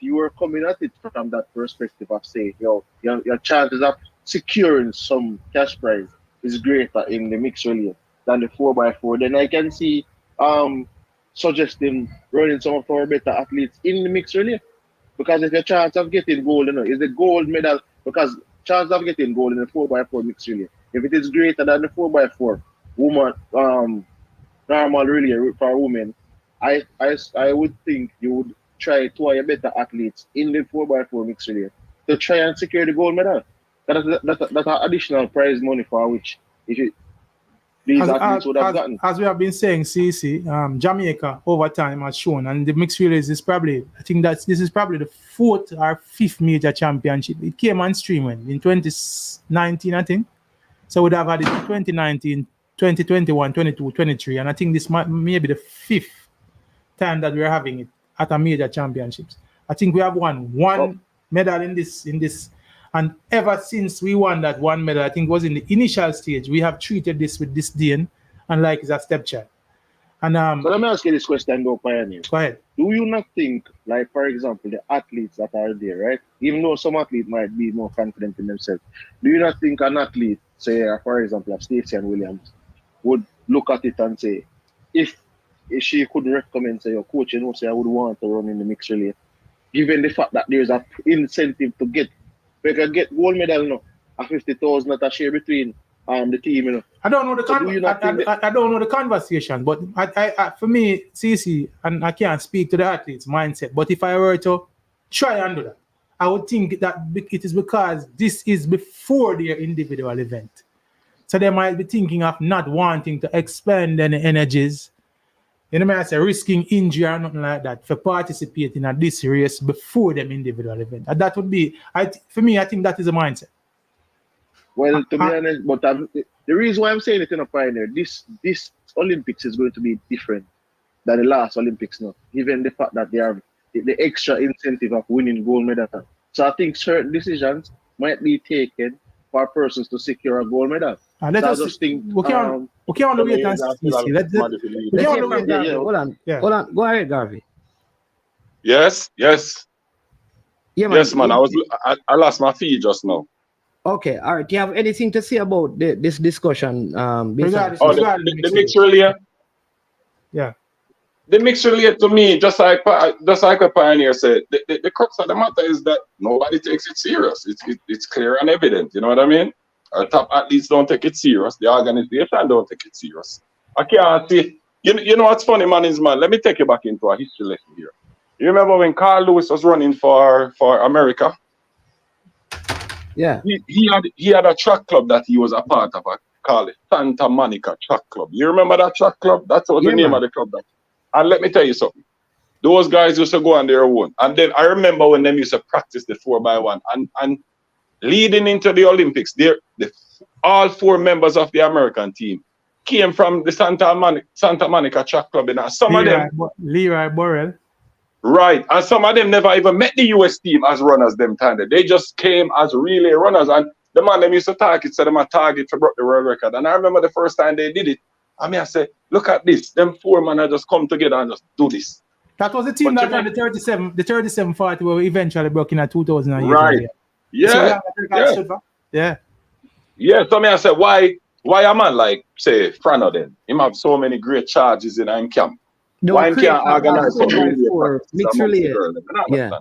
it from that perspective of saying, your chances of securing some cash prize is greater in the mixed relay than the 4x4, then I can see suggesting running some of our better athletes in the mixed relay. Because if your chance of getting gold, is the gold medal, because chance of getting gold in the 4x4 mixed relay, if it is greater than the 4x4 woman normal relay for women, I would think you would try to hire better athletes in the 4x4 mixed relay to try and secure the gold medal. That's additional prize money for which these athletes would have gotten. As we have been saying, CC, Jamaica over time has shown, and the mixed relays is probably, I think this is probably the 4th or 5th major championship. It came on stream in 2019, I think. So we'd have had it in 2019, 2021, 22, 23, and I think this might maybe the 5th time that we're having it at a major championships. I think we have won one medal in this. And ever since we won that one medal, I think it was in the initial stage, we have treated this with disdain and like it's a stepchild. And so let me ask you this question, though, Pioneer. Go ahead. Do you not think, like, for example, the athletes that are there, right? Even though some athletes might be more confident in themselves, do you not think an athlete, say, for example, like Stacey and Williams, would look at it and say, if she could recommend, say, your coach, say, I would want to run in the mixed relay, given the fact that there's an incentive to get gold medal, a 50,000 that I share between the team, I don't know I don't know the conversation, but I for me, CC, and I can't speak to the athlete's mindset, but if I were to try and do that, I would think that it is because this is before their individual event. So they might be thinking of not wanting to expend any energies, I say risking injury or nothing like that for participating at this race before them individual event. And that would be, for me, I think that is a mindset. Well, to be honest, but the reason why I'm saying it in a Pioneer, this Olympics is going to be different than the last Olympics now, given the fact that they have the extra incentive of winning gold medal. So I think certain decisions might be taken for persons to secure a gold medal. Let us just think. Okay, on the wait and see. Hold on. Go ahead, Garvey. Yes. Yeah, man. Yes, man. I lost my feed just now. Okay, all right. Do you have anything to say about this discussion? The mixed relay. Yeah. The mixed relay to me, just like a Pioneer said, the crux of the matter is that nobody takes it serious. It's clear and evident. You know what I mean? Our top athletes don't take it serious. The organization don't take it serious. I can't see. You know what's funny, man, let me take you back into a history lesson here. You remember when Carl Lewis was running for America? Yeah. He had a track club that he was a part of. I call it Santa Monica Track Club. You remember that track club? That's what the name of the club. And let me tell you something. Those guys used to go on their own. And then I remember when them used to practice the 4x1 and leading into the Olympics, all 4 members of the American team came from the Santa Monica Track Club. And some of them, Leroy Burrell. Right. And some of them never even met the US team as runners them time. They just came as relay runners. And the man them used to target, said them a target to break the world record. And I remember the first time they did it, I said, look at this. Them 4 men just come together and just do this. That was the team that ran the 37-40 where we eventually broke in at 2008. Right. Yeah. So I said, why a man like, say, Frano then? Him have so many great charges in him camp. Why can't organize for mixed relay? Yeah.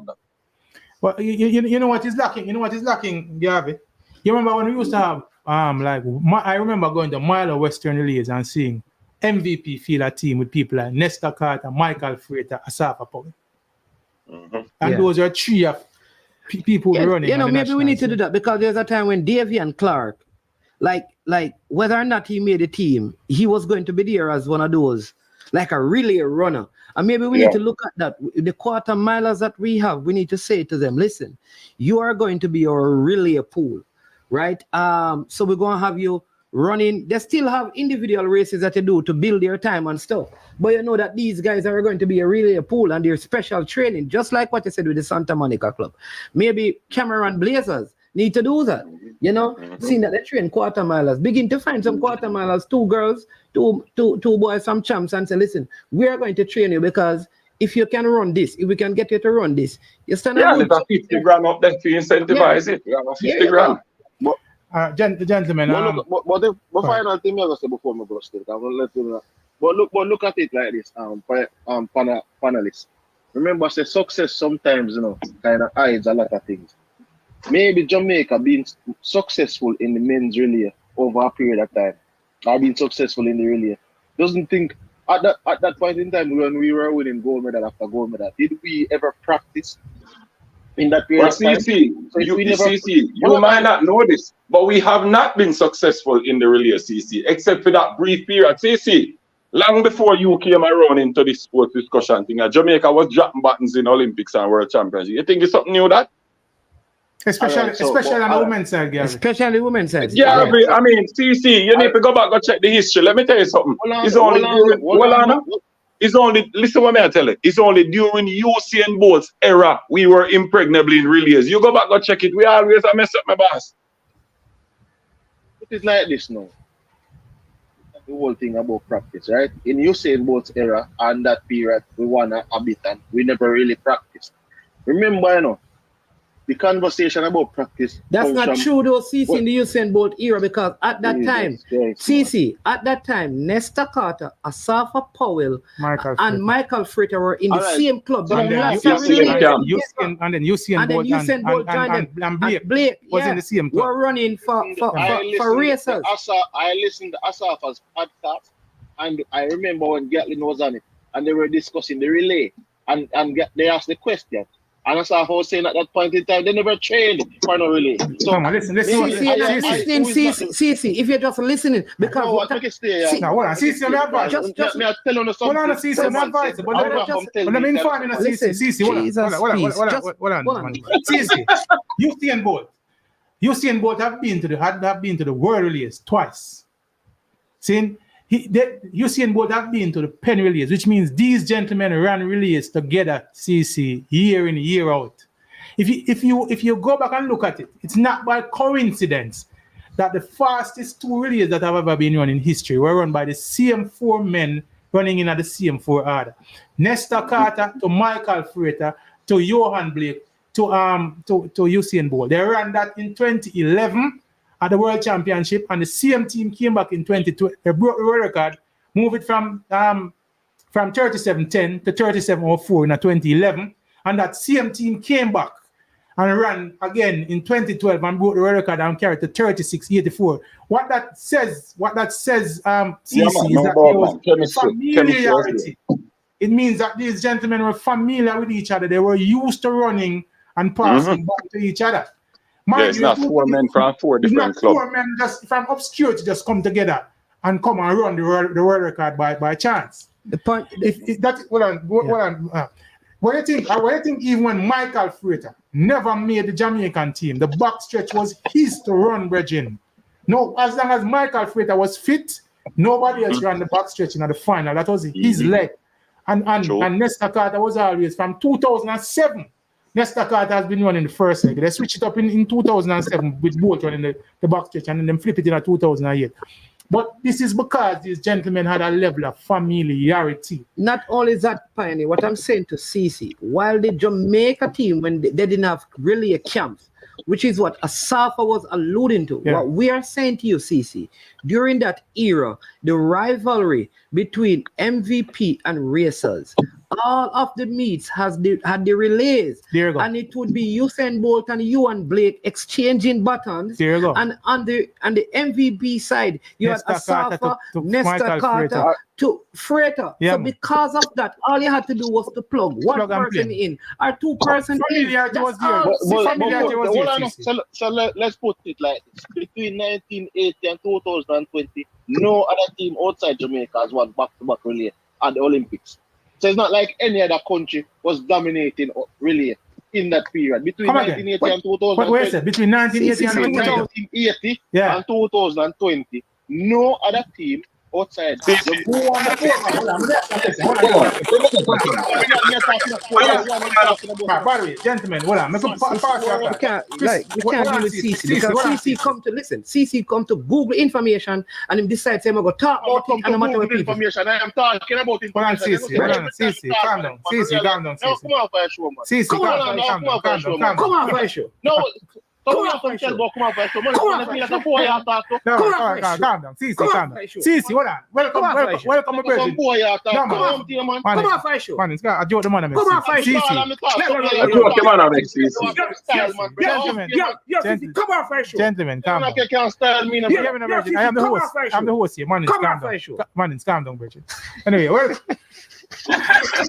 Well, you know what is lacking? Garvey? You remember when we used to have I remember going to Mile of Western Relays and seeing MVP field a team with people like Nestor Carter, Michael Freighter, Asafa Powell. And those are three of people running. You know, maybe we need to do that because there's a time when Davy and Clark, like whether or not he made the team, he was going to be there as one of those, like a relay runner. And maybe we need to look at that. The quarter milers that we have, we need to say to them, listen, you are going to be our relay pool, right? So we're going to have you running. They still have individual races that they do to build their time and stuff. But you know that these guys are going to be a relay pool and their special training, just like what you said with the Santa Monica Club. Maybe Cameron Blazers need to do that. You know, seeing that they train quarter milers, begin to find some quarter milers, two girls, two boys, some champs, and say, listen, we are going to train you because if you can run this, if we can get you to run this, you stand up. Yeah, there's a 50 grand up there to incentivize it. You have a 50 grand. Gentlemen, but the final thing I was say before me go straight, I will let you know. But look at it like this, panelists. Remember, say success sometimes, you know, kind of hides a lot of things. Maybe Jamaica being successful in the men's relay over a period of time, or being successful in the relay, doesn't think at that point in time when we were winning gold medal after gold medal, did we ever practice in that period of time? You might not know this, but we have not been successful in the relay, CC, except for that brief period. CC, long before you came around into this sports discussion thing, Jamaica was dropping buttons in Olympics and World Championships. You think it's something new that? Especially on the women's side, Gary. Especially women's side. Yeah, I mean, CC, you need to go back and check the history. Let me tell you something. Listen what I tell you. It's only during Usain Bolt's era we were impregnable in relays. You go back and check it. We always mess up, my boss. It is like this now. The whole thing about practice, right? In Usain Bolt's era and that period, we won a bit and we never really practiced. Remember, you know, the conversation about practice. That's not true though, CC, in the Usain Bolt era, because at that time, CC, at that time, Nestor Carter, Asafa Powell, and Michael Freighter were in the same club. And then Usain Bolt and Blake was in the same club. Were running for racers. I listened to Asafa's podcast, and I remember when Gatlin was on it, and they were discussing the relay, and they asked the question. And as I was saying at that point in time, they never trained for no relay. So listen, CC, if you're just listening, because hold on, CC, I'm advice. Just tell you something. Hold on, CC, I'm advice. But let me inform you, CC. Hold on. CC, Usain Bolt have been to the world relays twice. See? Usain Bolt have been to the pen relays, which means these gentlemen ran relays together, CC, year in, year out. If you go back and look at it, it's not by coincidence that the fastest two relays that have ever been run in history were run by the same four men running in at the same four order. Nestor Carter to Michael Freighter to Johan Blake to Usain Bolt. They ran that in 2011. At the World Championship, and the same team came back in 2020. They broke the world record, moved it from 37:10 to 37:04 in 2011, and that same team came back and ran again in 2012 and broke the world record and carried to 36:84. What that says, CC, is that there was familiarity. It means that these gentlemen were familiar with each other. They were used to running and passing back to each other. It's not four men from four different clubs. Four men just from obscurity just come together and come and run the world record by chance. The point, what do you think? Even when Michael Freighter never made the Jamaican team, the back stretch was his to run, Bridging. No, as long as Michael Freighter was fit, nobody else ran the back stretch in the final. That was his leg. And Nestor Carter was always from 2007. Nestor Carter has been running the first leg. They switched it up in 2007 with both running the back stretch and then flip it in 2008. But this is because these gentlemen had a level of familiarity. Not only that, Pioneer, what I'm saying to CC, while the Jamaica team, when they didn't have really a camp, which is what Asafa was alluding to. Yeah. What we are saying to you, CC, during that era, the rivalry between MVP and racers all of the meets had the relays. There you go. And it would be Usain Bolt and Ewan Blake exchanging buttons. There you go. And on the MVP side, you Nesta had Carter Asafa, to Nesta Michael Carter Frater. to Frater. Yeah, So man. because of that, all you had to do was to plug one Plug and person play. in or two persons in. Familiarity was That's there. all. Familiarity was there, hold on. CC. So let's put it like this. Between 1980 and 2020, no other team outside Jamaica has won back-to-back relay at the Olympics. So it's not like any other country was dominating relay in that period. Between Come again. 1980 and 2020. What is it? Between 1980 and 2020? 1980 Yeah. and 2020, no other team outside Jamaica. By the way, gentlemen, hold on. We can't deal with CC because CC come to listen. CC come to Google information and him decide say I'm gonna talk about it and no matter what people. Information. I am talking about information. Hold on, CC, calm down. CC, calm down, No, CC. come on for a show, man. CC, Come on, calm down. Come on, for sure. No, come on for a show. Come on for a show. Man, Come on, feel like a boy out there. Calm down. CC, calm down. CC, hold on. Welcome, my brother. Some boy out there. No, Come man. on, dear man. Come on, for sure. Man, it's got a joke the man. Come on, for sure. Come on, for sure. Gentlemen, calm down. You can't style me. I am the host. I'm the host here. Man, it's calm down. Man, it's calm down, Bridget. Anyway,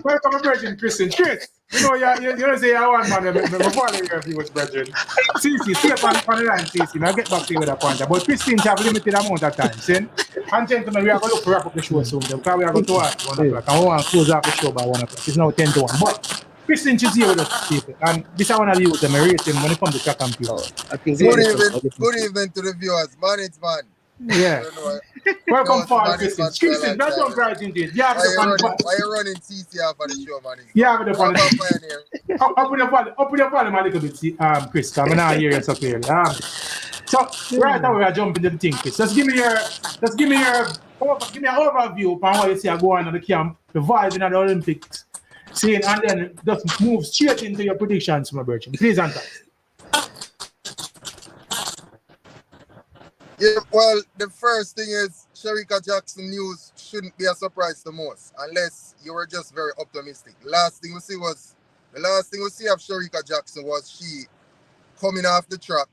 welcome, Bridget, Christian. Chris, you know, say I want man before I hear you with Bridget. CC, stay up on the line, CC. I'll get back to you with a point. But Christine have limited amount of time. See? And gentlemen, we are going to wrap up the show soon. Because we are going to watch 1 o'clock. And we want to close up the show by 1 o'clock. It's now 10 to 1. But Christian is here with us, people. And this I want to use them. I rate him when it comes to track and field. Good evening to the viewers. Man, it's man. Yeah. Welcome, Paul Christian. Christian, let's jump right into it. Yeah, why you running CC off of the show, man? Yeah, with the fun. Up with your volume a little bit, Chris. I'm not hearing you so clearly. So right now we are jumping into the thing, Chris. Give me an overview of what you see going on the camp, the vibe in the Olympics, seeing, and then just move straight into your predictions, my brother. Please answer. Yeah, well, the first thing is Shericka Jackson news shouldn't be a surprise to most, unless you were just very optimistic. The last thing we see of Shericka Jackson was she coming off the track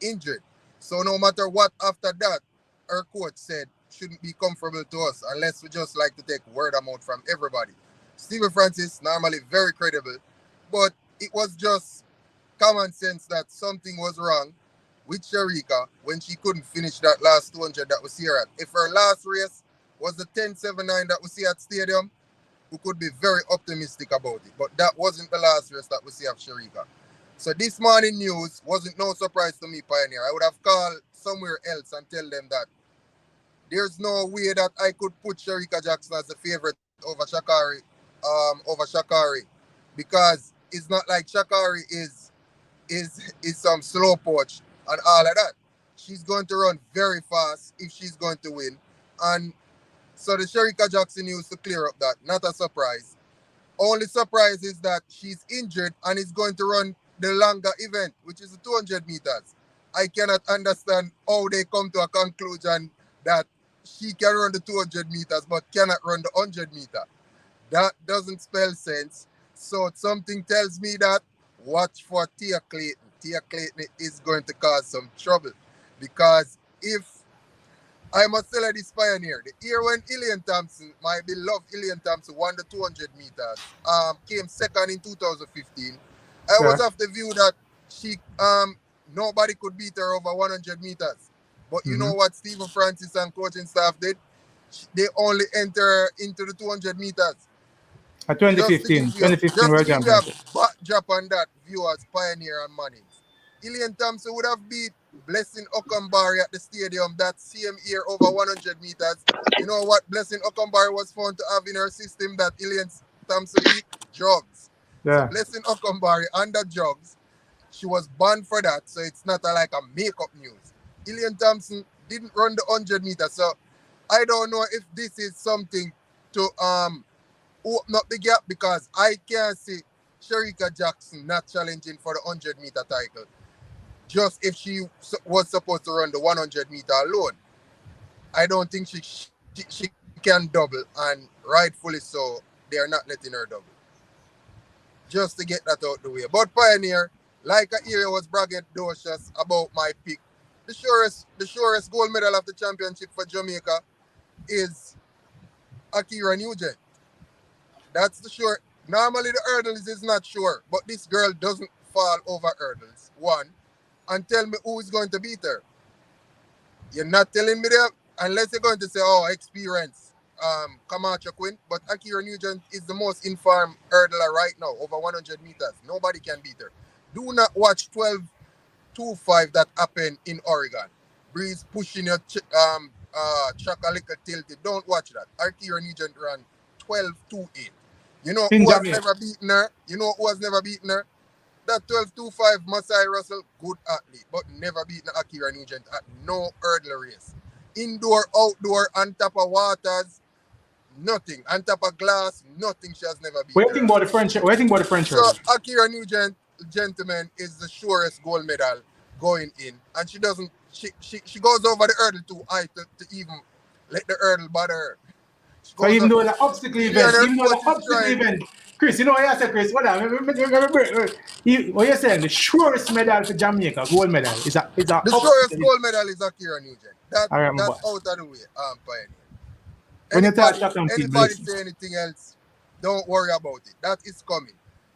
injured. So no matter what after that, her coach said shouldn't be comfortable to us, unless we just like to take word of mouth from everybody. Stephen Francis, normally very credible, but it was just common sense that something was wrong with Shericka when she couldn't finish that last 200 that we see her at. If her last race was the 10.79 that we see at Stadium, we could be very optimistic about it. But that wasn't the last race that we see of Shericka. So this morning news wasn't no surprise to me, Pioneer. I would have called somewhere else and tell them that there's no way that I could put Shericka Jackson as a favorite over Sha'Carri, because it's not like Sha'Carri is some slow poach and all of that. She's going to run very fast if she's going to win. And so the Shericka Jackson news to clear up that, not a surprise. Only surprise is that she's injured and is going to run the longer event, which is the 200 meters. I cannot understand how they come to a conclusion that she can run the 200 meters but cannot run the 100 meter. That doesn't spell sense. So something tells me that watch for Tia Clayton. Tia Clayton is going to cause some trouble, because if I must tell her this, Pioneer, the year when Ilian Thompson, my beloved Ilian Thompson, won the 200 meters, came second in 2015, I was of the view that she nobody could beat her over 100 meters. But you know what Stephen Francis and coaching staff did? They only enter her into the 200 meters. 2015 World Championship. Backdrop on that, viewers, Pioneer and Mannings. Ilian Thompson would have beat Blessing Okombari at the stadium that same year over 100 meters. You know what Blessing Okombari was found to have in her system that Ilian Thompson eat? Drugs. Yeah. So Blessing Okombari under drugs. She was banned for that, so it's not like a make-up news. Ilian Thompson didn't run the 100 meters, so I don't know if this is something to open up the gap, because I can't see Shericka Jackson not challenging for the 100 meter title, just if she was supposed to run the 100 meter alone. I don't think she can double, and rightfully so, they are not letting her double. Just to get that out the way. But Pioneer, like a area was braggadocious about my pick. The surest gold medal of the championship for Jamaica is Akira Nugent. That's the sure. Normally the hurdles is not sure, but this girl doesn't fall over hurdles. One, and tell me who is going to beat her. You're not telling me that unless you're going to say, oh, experience, Camacho Quinn. But Akira Nugent is the most informed hurdler right now, over 100 meters. Nobody can beat her. Do not watch 12.25 that happened in Oregon. Breeze pushing your track a little tilted. Don't watch that. Akira Nugent ran 12.28. You know who has never beaten her? You know who has never beaten her? That 12.25 Masai Russell, good athlete, but never beaten Akira Nugent at no hurdle race. Indoor, outdoor, on top of waters, nothing. On top of glass, nothing. She has never beaten. What do you think about the French? What do you think about the French? So Akira Nugent, gentlemen, is the surest gold medal going in, and she doesn't. She goes over the hurdle too high to even let the hurdle bother her. So even though the obstacle event, Chris, you know what I said, Chris? What you're saying? The surest medal for Jamaica, gold medal, is a the surest gold medal is Akira Nugent. That's out of the way, Pioneer. Anybody say anything else, don't worry about it. That is coming.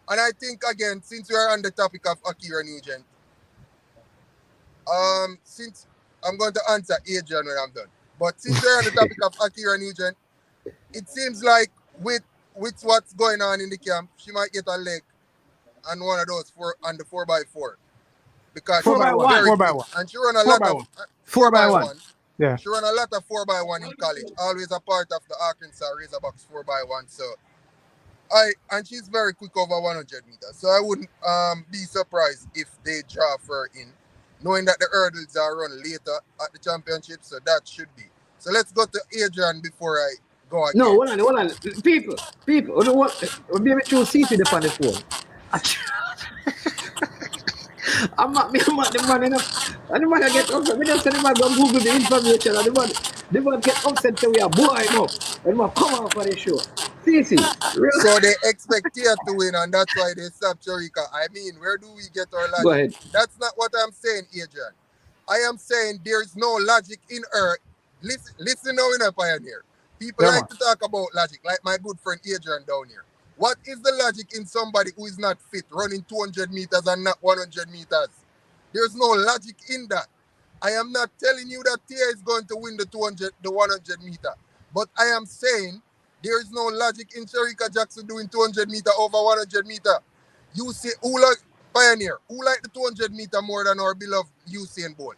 And I think again, since we are on the topic of Akira Nugent, since I'm going to answer Adrian when I'm done. But since we're on the topic of Akira Nugent, it seems like with what's going on in the camp, she might get a leg on one of those on the 4x4 because 4x1, and she run a lot of 4x1. Yeah, she run a lot of 4x1 in college. Always a part of the Arkansas Razorbacks 4x1. So and she's very quick over 100 meters. So I wouldn't be surprised if they draw her in, knowing that the hurdles are run later at the championship. So that should be. So let's go to Adrian before I go again. No, hold on. People, what be choose CC the on the phone. I'm not the man enough. And the man get upset. We just say the man go Google the information and the man get upset so we are boy him up. And man come out for the show. CC. So they expect Tia to win and that's why they stop Shericka. I mean, where do we get our logic? Go ahead. That's not what I'm saying, Adrian. I am saying there's no logic in her. Listen now in a Pioneer. People like to talk about logic, like my good friend Adrian down here. What is the logic in somebody who is not fit running 200 meters and not 100 meters? There's no logic in that. I am not telling you that Tia is going to win the 100 meter. But I am saying there is no logic in Shericka Jackson doing 200 meter over 100 meter. You say, who like Pioneer? Who like the 200 meter more than our beloved Usain Bolt?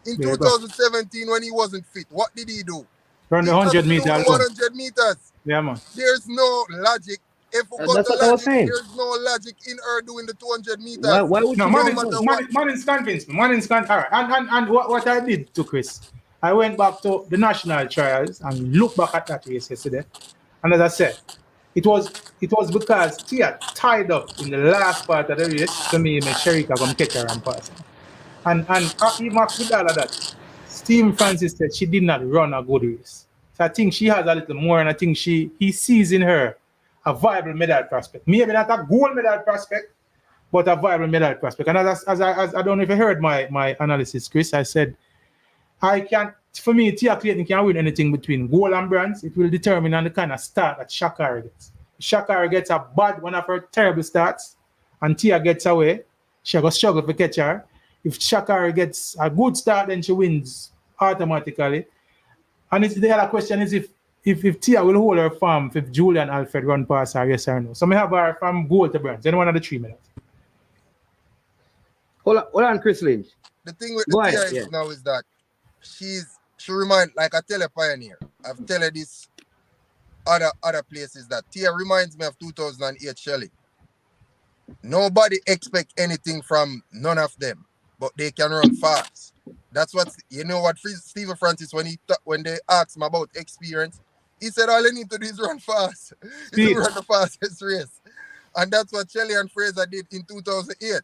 In 2017 when he wasn't fit, what did he do? Run the 100 meters. 100 meters. Yeah, man. There's no logic. If we got the logic, there's no logic in her doing the 200 meters. Why would no, man is convinced me. All right. And what I did to Chris, I went back to the national trials and looked back at that race yesterday. And as I said, it was because Tia tied up in the last part of the race to me, Shericka come catch her and pass. And even with all of that, Stephen Francis said she did not run a good race. So I think she has a little more, and I think he sees in her a viable medal prospect. Maybe not a gold medal prospect, but a viable medal prospect. And as I don't know if you heard my analysis, Chris, I said, for me, Tia Clayton can win anything between gold and bronze. It will determine on the kind of start that Shakari gets. If Shakari gets a bad one of her terrible starts, and Tia gets away, she will struggle to catch her. If Shakari gets a good start, then she wins automatically. And the other question is if Tia will hold her form if Julian Alfred run past her, yes or no. So I have her from gold to bronze. Any one of the 3 minutes. Hold on, Chris Lynch. The thing with the Tia now is that she reminds, like I tell a Pioneer, I've tell her this other places that Tia reminds me of 2008 Shelley. Nobody expect anything from none of them, but they can run fast. That's what, you know what Stephen Francis, when they asked him about experience, he said all they need to do is run fast. He run the fastest race. And that's what Shelley and Fraser did in 2008.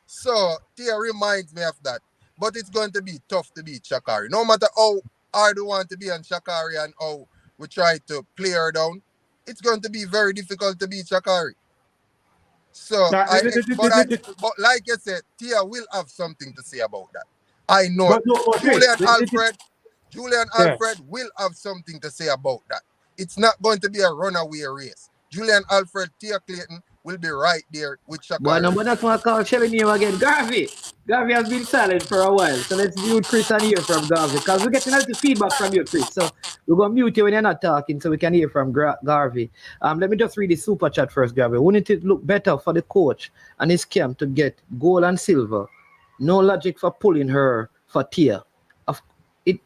So Tia reminds me of that. But it's going to be tough to beat Shakari. No matter how hard we want to be on Shakari and how we try to play her down, it's going to be very difficult to beat Shakari. So, but like I said, Tia will have something to say about that. I know it. Julian Alfred will have something to say about that. It's not going to be a runaway race. Julian Alfred, Tia Clayton will be right there with Shakari. But no, but that's why I call Shelly name again. Garvey. Garvey has been silent for a while. So let's mute Chris and hear from Garvey. Because we're getting a little feedback from you, Chris. So we're going to mute you when you're not talking so we can hear from Garvey. Let me just read the super chat first, Garvey. We need to look better for the coach and his camp to get gold and silver. No logic for pulling her for Tia. It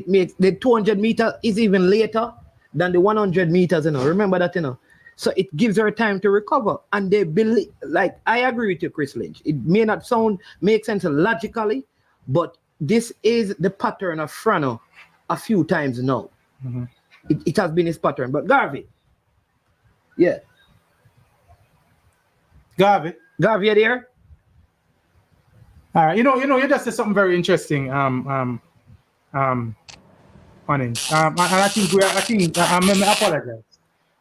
makes the 200 meter is even later than the 100 meters, you know. Remember that, you know. So it gives her time to recover. And they believe, like, I agree with you, Chris Lynch. It may not make sense logically, but this is the pattern of Frano a few times now. Mm-hmm. It has been his pattern. But Garvey. Yeah. Garvey, you there? All right. You know, you just said something very interesting. On it. And I think I apologize.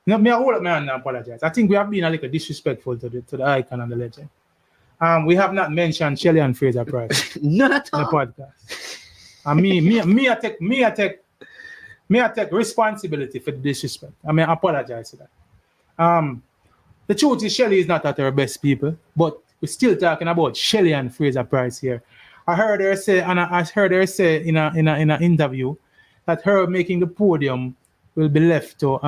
No, me hold up, man, I apologize. I think we have been a little disrespectful to the icon and the legend. We have not mentioned Shelly and Fraser Price. Not at all. In the podcast. And me I take responsibility for the disrespect. I mean, I apologize for that. The truth is Shelly is not at her best people, but we're still talking about Shelly and Fraser Price here. I heard her say in an interview that her making the podium will be left to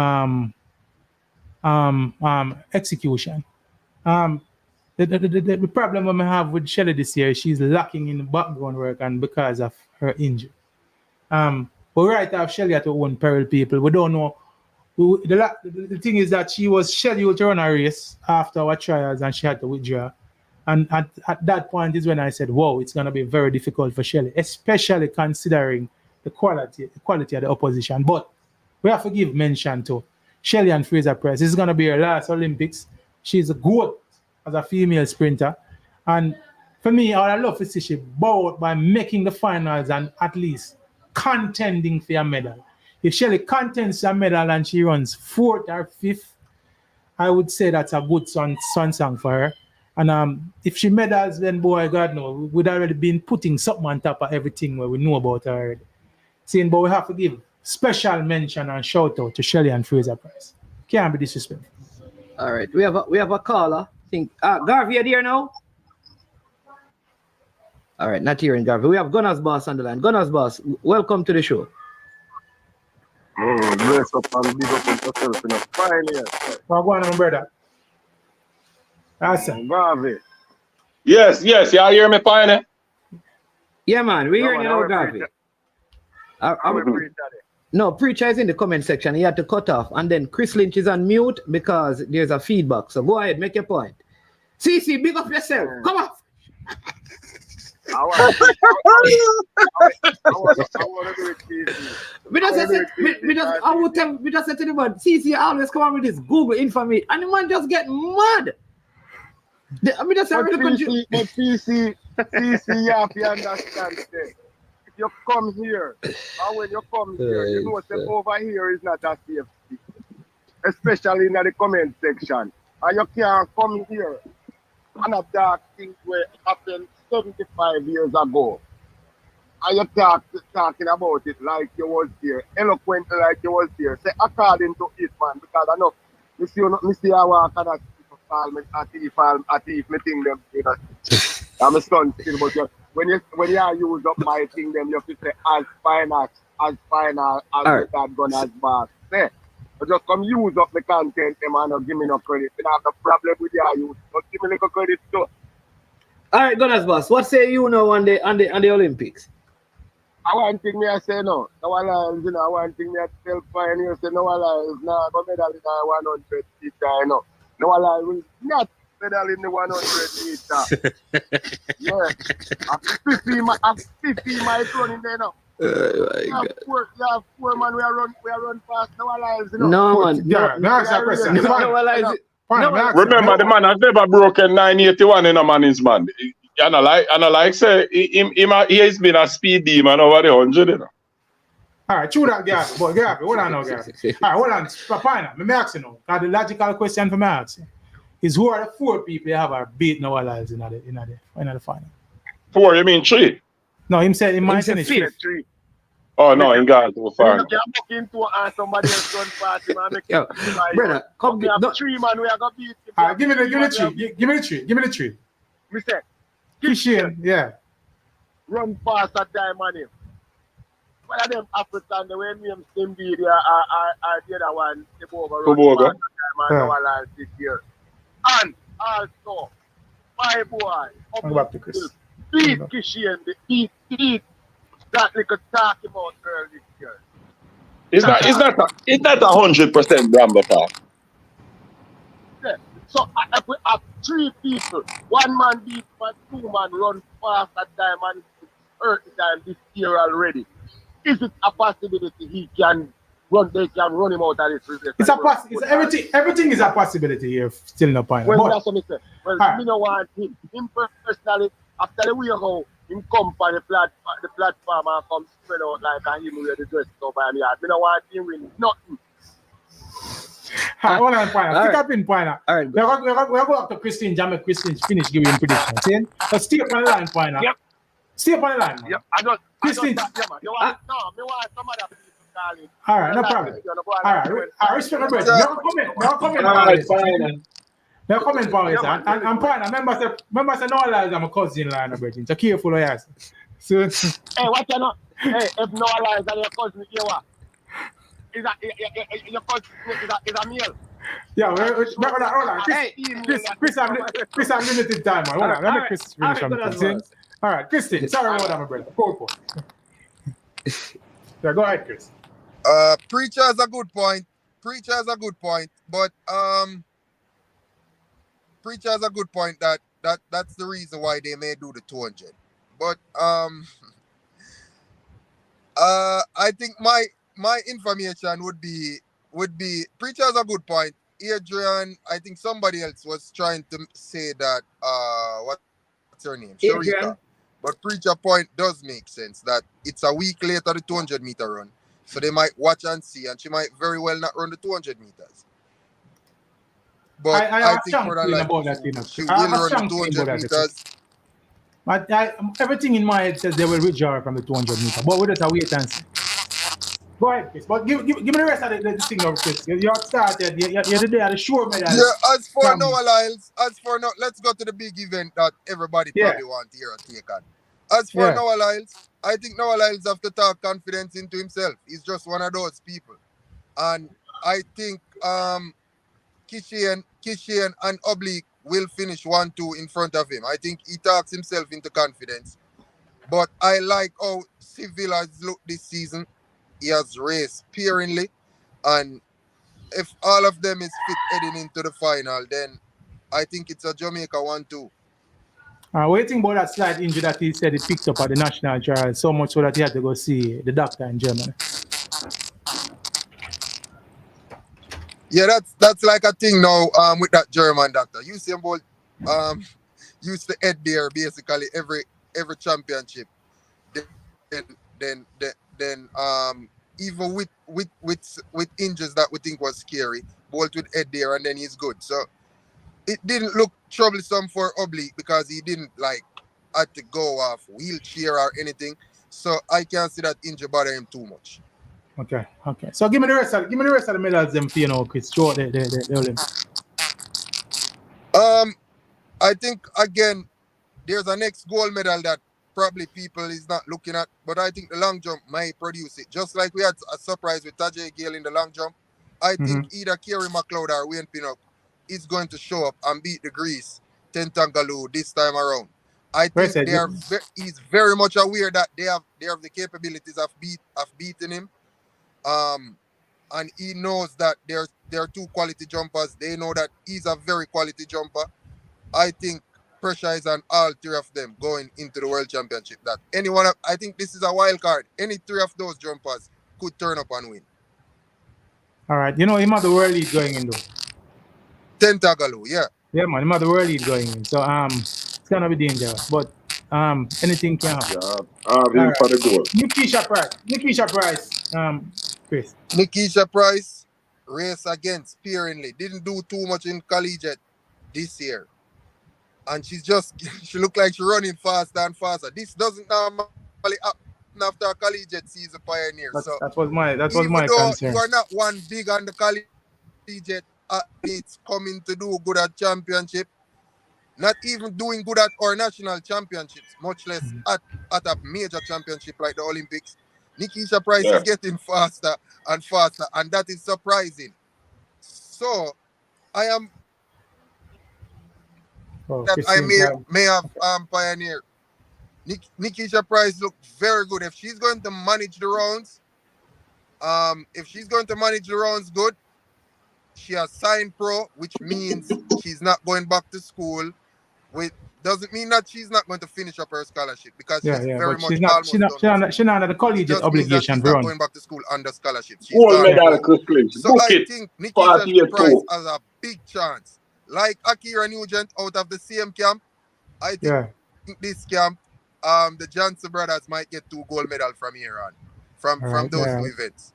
execution. The problem I have with Shelly this year, she's lacking in the background work and because of her injury. But right after Shelly at her own peril, people, we don't know. The thing is that she was scheduled to run a race after our trials and she had to withdraw. And at that point is when I said, whoa, it's going to be very difficult for Shelly, especially considering the quality of the opposition. But we have to give mention to Shelly and Fraser Price. This is going to be her last Olympics. She's a good as a female sprinter. And for me, I would love to see she bow out by making the finals and at least contending for a medal. If Shelly contends for a medal and she runs 4th or 5th, I would say that's a good song for her. And if she medals, then boy, God no, we'd already been putting something on top of everything where we know about her already. But we have to give special mention and shout out to Shelly and Fraser Price. Can't be disrespectful. All right, we have a caller. I think Garvey, are there now? All right, not hearing Garvey. We have Gunners Boss on the line. Gunners Boss, welcome to the show. Bless up and big up on yourself in a fine year. Go on, my brother. Awesome. Garvey. Yes, y'all hear me, Pioneer? Yeah, man, we hearing you now, Garvey. No, Preacher is in the comment section. He had to cut off. And then Chris Lynch is on mute because there's a feedback. So go ahead, make your point. CC, big up yourself. Come on. I want to do it, CC. We just said to the man, CC always come on with this Google information. And the man just get mad. CC, you have to understand this. You come here, and when you come here, you know that over here is not a safe space, especially in the comment section. And you can't come here and a dark things where happened 75 years ago. And you talking about it like you was there, eloquently like you was there. Say according to it, man, because I know, I see how I can at if me think them, you know, I'm a stunt still, but when you use up my thing, then you have to say as final as right. That gun as boss. Say, but just come use up the content, them and not give me no credit. You have no problem with your use, but give me no credit too. All right, Gunners Boss, what say you now on the Olympics? I want thing me I say no. No alliance, you know, I want thing me I tell Pioneer say no alliance, no go medal in the 100 meter, you know. No alliance will not medal in the 100 meter. Yeah. A 50 miles running there now. You have four man we are run fast, no alliance, you know. No man. Remember the man has never broken 981 in a man's man. And I like say he has been a speed demon over the 100, you know. All right, true that, Gabby. But Gabby, hold on now, Gabby. All right, hold on. Papina, let me ask you now. The logical question for me ask you is who are the 4 people you have are beat Noah Lyles in the final? 4, you mean 3? No, him said in my finish 5th. 3. Oh, no, him got too far. You can walk into and somebody else run past him and make Yo, brother, come we have no, 3 man we are going to beat. All right, give me the 3. Give me the 3. We say, Kishian, yeah. run past that diamond him. One of them African, the way names him be there are the other one, the Kuboga. past that diamond our this year. And also, my boy, I'm back to Chris. beat Kishian, beat that little talk about girl this year. It's not 100% Bramble Park. Yeah. So if we have 3 people, 1 man beat, but 2 man run past that time and hurt the time this year already. Is it a possibility he can run? They can run him out of this race? It's a possibility. Everything is a possibility here. Still no point. Well, But, that's what I say. Well, me no want him personally. After the way how him come for the platform and come spread out like a him with the dress over me. Me no want him win nothing. hold on, Pina. Pick up in Pina. all right, We're going up to Christine. Jamaica Christine finish giving prediction. See? But stay up on the line, Pina. Yep. Stay up on the line, man. Yep. Christine. Me want some other people call it. All right, no problem. All right, I respect my brother. No comment. All right, fine. No comment, Pina. And Pina, remember say Noah Lyles I'm a cousin line, brother. So careful, yes. So. Hey, what you know? Hey, if Noah Lyles and your cousin, you what? Your cousin is a male. Yeah, hold on. Chris, I'm limited time, man. Hold on, let me Chris finish something. All right, Christine, sorry about that, my brother. Go. Yeah, go ahead, Chris. Preacher has a good point. But Preacher has a good point that's the reason why they may do the 200. But I think my information would be Preacher has a good point. Adrian, I think somebody else was trying to say that what's her name? Shericka. But Preacher point does make sense that it's a week later the 200 meter run. So they might watch and see, and she might very well not run the 200 meters. But I think more than likely she will run the 200 meters. But everything in my head says they will withdraw from the 200 meters. But we'll just wait and see. Go ahead, Chris. But give me the rest of the thing of Chris. You have started. You're the day of the show medal. Yeah, as for Noah Lyles, let's go to the big event that everybody probably want to hear a take on. As for Noah Lyles, I think Noah Lyles have to talk confidence into himself. He's just one of those people. And I think Kishian and Oblique will finish 1-2 in front of him. I think he talks himself into confidence. But I like how Seville has looked this season. He has raced sparingly. And if all of them is fit heading into the final, then I think it's a Jamaica 1-2. What do you think about that slight injury that he said he picked up at the national trial, so much so that he had to go see the doctor in Germany? Yeah, that's like a thing now with that German doctor. Usain Bolt used to head there basically every championship. Then even with injuries that we think was scary, Bolt would head there and then he's good. So it didn't look troublesome for Oblique because he didn't had to go off wheelchair or anything. So I can't see that injury bother him too much. Okay. So give me the rest of the medals them for Chris. Show the Olympics. I think again there's a next gold medal that probably people is not looking at, but I think the long jump might produce it. Just like we had a surprise with Tajay Gale in the long jump, I think either Kerry McLeod or Wayne Pinnock is going to show up and beat the Greece Tentangaloo this time around. I think he's very much aware that they have the capabilities of beating him. And he knows that there are 2 quality jumpers. They know that he's a very quality jumper. I think pressure is on all 3 of them going into the World Championship. I think this is a wild card. Any 3 of those jumpers could turn up and win. All right. You know, him have the world lead going in though. Tentangaloo, yeah. Yeah, man. Him have the world lead going in. So it's gonna be dangerous. But anything can happen. For the goal. Nikisha Price. Chris. Nikisha Price race against sparingly. Didn't do too much in collegiate this year. And she looked like she's running faster and faster. This doesn't normally happen after a collegiate season Pioneer. That was my even though concern. you are not one big on the collegiate athletes coming to do good at championship, not even doing good at our national championships, much less at a major championship like the Olympics, Nikisha Price is getting faster and faster, and that is surprising. So I am may have Pioneer. Nikisha Price looked very good. If she's going to manage the rounds, good, she has signed pro, which means she's not going back to school. Doesn't mean that she's not going to finish up her scholarship because she's very much almost done. She's not under the collegiate obligation. She's not going back to school under scholarship. Gold medal, so I think Nikisha Price has a big chance. Like Akira Nugent out of the same camp, I think this camp, the Johnson brothers might get 2 gold medals from here on, from those 2 events.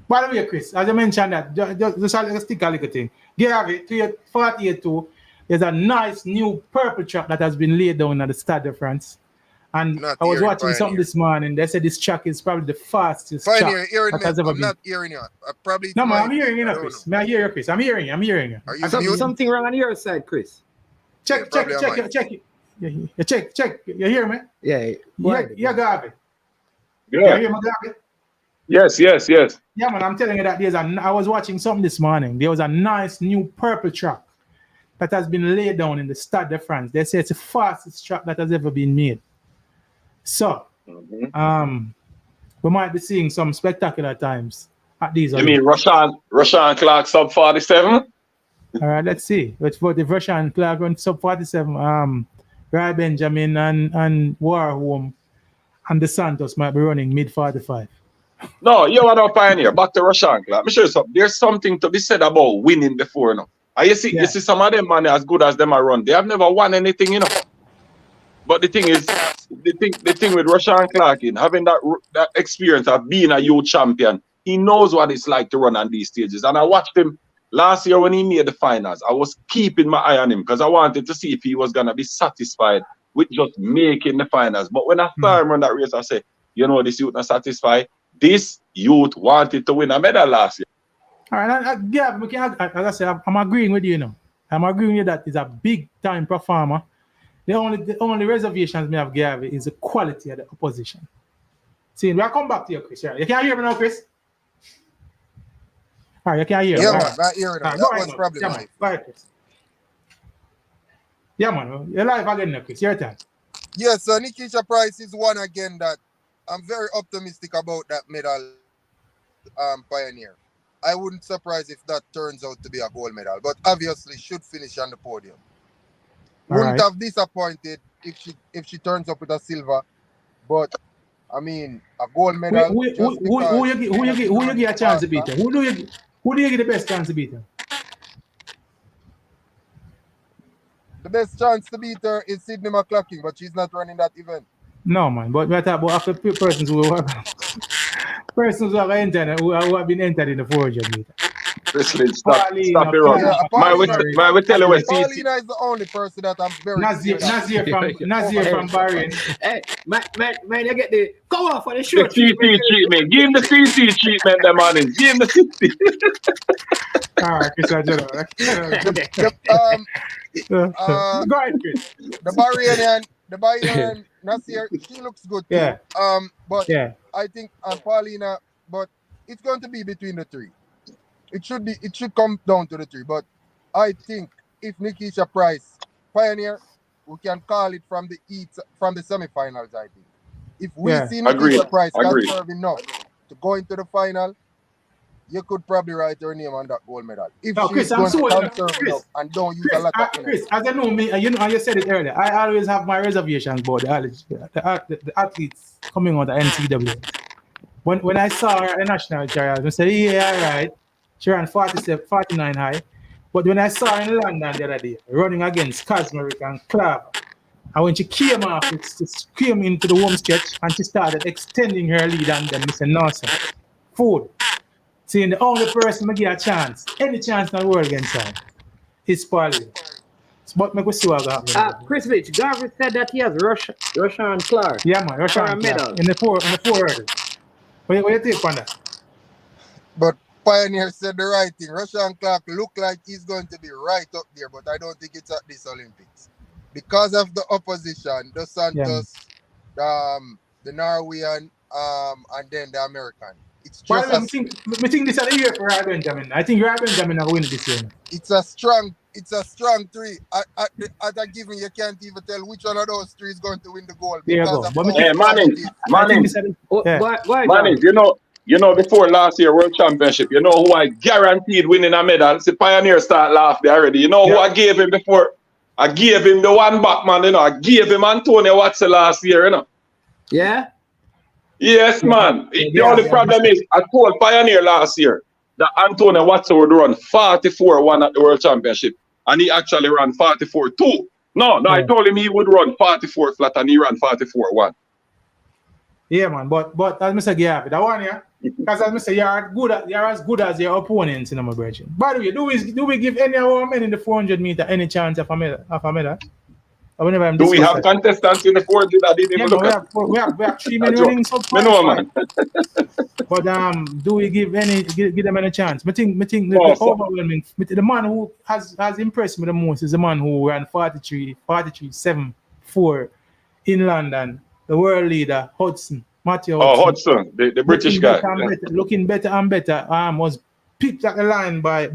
By the way, Chris, as I mentioned that, just stick a little thing. Gary, 48-2, there's a nice new purple track that has been laid down at the Stade de France. And I was watching something this morning. They said this track is probably the fastest track that has ever been. I'm not hearing you. I'm hearing you, Chris. May I hear you, Chris? I'm hearing you. Are you something wrong on your side, Chris? Check it. Yeah, check. You hear me? Yeah. Yeah, Gavi. Yeah. You hear me, Gavi? Yes. Yeah, man, I'm telling you that I was watching something this morning. There was a nice new purple track that has been laid down in the Stade de France. They say it's the fastest track that has ever been made. So, we might be seeing some spectacular times at these. You mean Rashawn Clark sub 47? All right, let's see. But for the Rashawn Clark on sub 47, Rai Benjamin and Warholm and the Santos might be running mid 45. No, you are not Pioneer. Back to Rashawn Clark. I'm sure there's something to be said about winning before now. You see some of them man as good as them are run. They have never won anything, But the thing is, the thing with Rashawn Clark having that experience of being a youth champion, he knows what it's like to run on these stages. And I watched him last year when he made the finals. I was keeping my eye on him because I wanted to see if he was gonna be satisfied with just making the finals. But when I saw him run that race, I said, this youth not satisfied. This youth wanted to win a medal last year. All right, as I said, I'm agreeing with you now. I'm agreeing with that. He's a big time performer. The only reservations we have, Gary, is the quality of the opposition. See, we'll come back to you, Chris. You can't hear me now, Chris? All right, you can't hear me. Yeah, man, I hear it. That was probably right. Go ahead, Chris. Yeah, man, you're live again now, Chris. Your turn. Yes, so Nikisha Price is one again that I'm very optimistic about that medal, Pioneer. I wouldn't surprise if that turns out to be a gold medal, but obviously should finish on the podium. Wouldn't have disappointed if she turns up with a silver, but I mean a gold medal. Who you give a chance to beat her? Who do you give the best chance to beat her? The best chance to beat her is Sydney McClacking, but she's not running that event. No, man, but we're talking about after persons who have entered, who have been entered in the 400 meter. Listen, stop it, Ron. My tell you what. Paulina is the only person that I'm very. Nazir from Bahrain. Hey, man, you get the go off for the short CC treatment. Give him the CC treatment, the man. Give him the CC. All right, Chris, go ahead, Chris. The Bahrainian Nasir, she looks good too. Yeah. But I think Paulina, but it's going to be between the 3. It should come down to the 3. But I think if Nikisha Price Pioneer, we can call it from the semifinals. I think if we see Nikisha Price can serve enough to go into the final, you could probably write her name on that gold medal. If she's going to serve enough and don't use a lot of Chris, as I know me, you said it earlier. I always have my reservations about the athletes coming on the NCAA. When I saw her at national trials, I said, yeah, all right. She ran 49 high. But when I saw her in London the other day, running against Kazmarek and Clark, and when she came off, she came into the home stretch and she started extending her lead, and then I said, no, sir. food. Seeing the only person I get a chance, any chance in the world against him, is Paulie. But me go see what happening. Chris Rich, Garvey said that he has Rashawn Clark. Yeah, man, for a Rashawn medal. Clark in the four hurdle. What you think on that? But Pioneer said the right thing. Rashawn Clark look like he's going to be right up there, but I don't think it's at this Olympics. Because of the opposition, the Santos, the Norwegian, and then the American. It's just I think this is the year for Roy Benjamin. I think Roy Benjamin will win this year. It's a strong three. At a given, you can't even tell which one of those three is going to win the gold. There you go. Manning, you know, before last year World Championship, you know who I guaranteed winning a medal? See, Pioneer start laughing already. You know who I gave him before? I gave him the one back man, you know. I gave him Antonio Watson last year, you know. Yeah? Yes, man. The only problem is I told Pioneer last year that Antonio Watson would run 44-1 at the World Championship. And he actually ran 44-2. No, I told him he would run 44 flat and he ran 44-1. Yeah, man. But as I say, that one, yeah. Because as I say, you're as good as your opponents in my brethren. By the way, do we give any of our men in the 400 meter any chance of a medal? Do we have contestants in the 400 that didn't even look at? We have 3 men running so far. Man. But do we give them any chance? I think the overwhelming, the man who has impressed me the most is the man who ran 43-7-4 in London, the world leader Matthew Hudson. Oh, Hudson, the British guy. Looking better and better. Was picked at the line by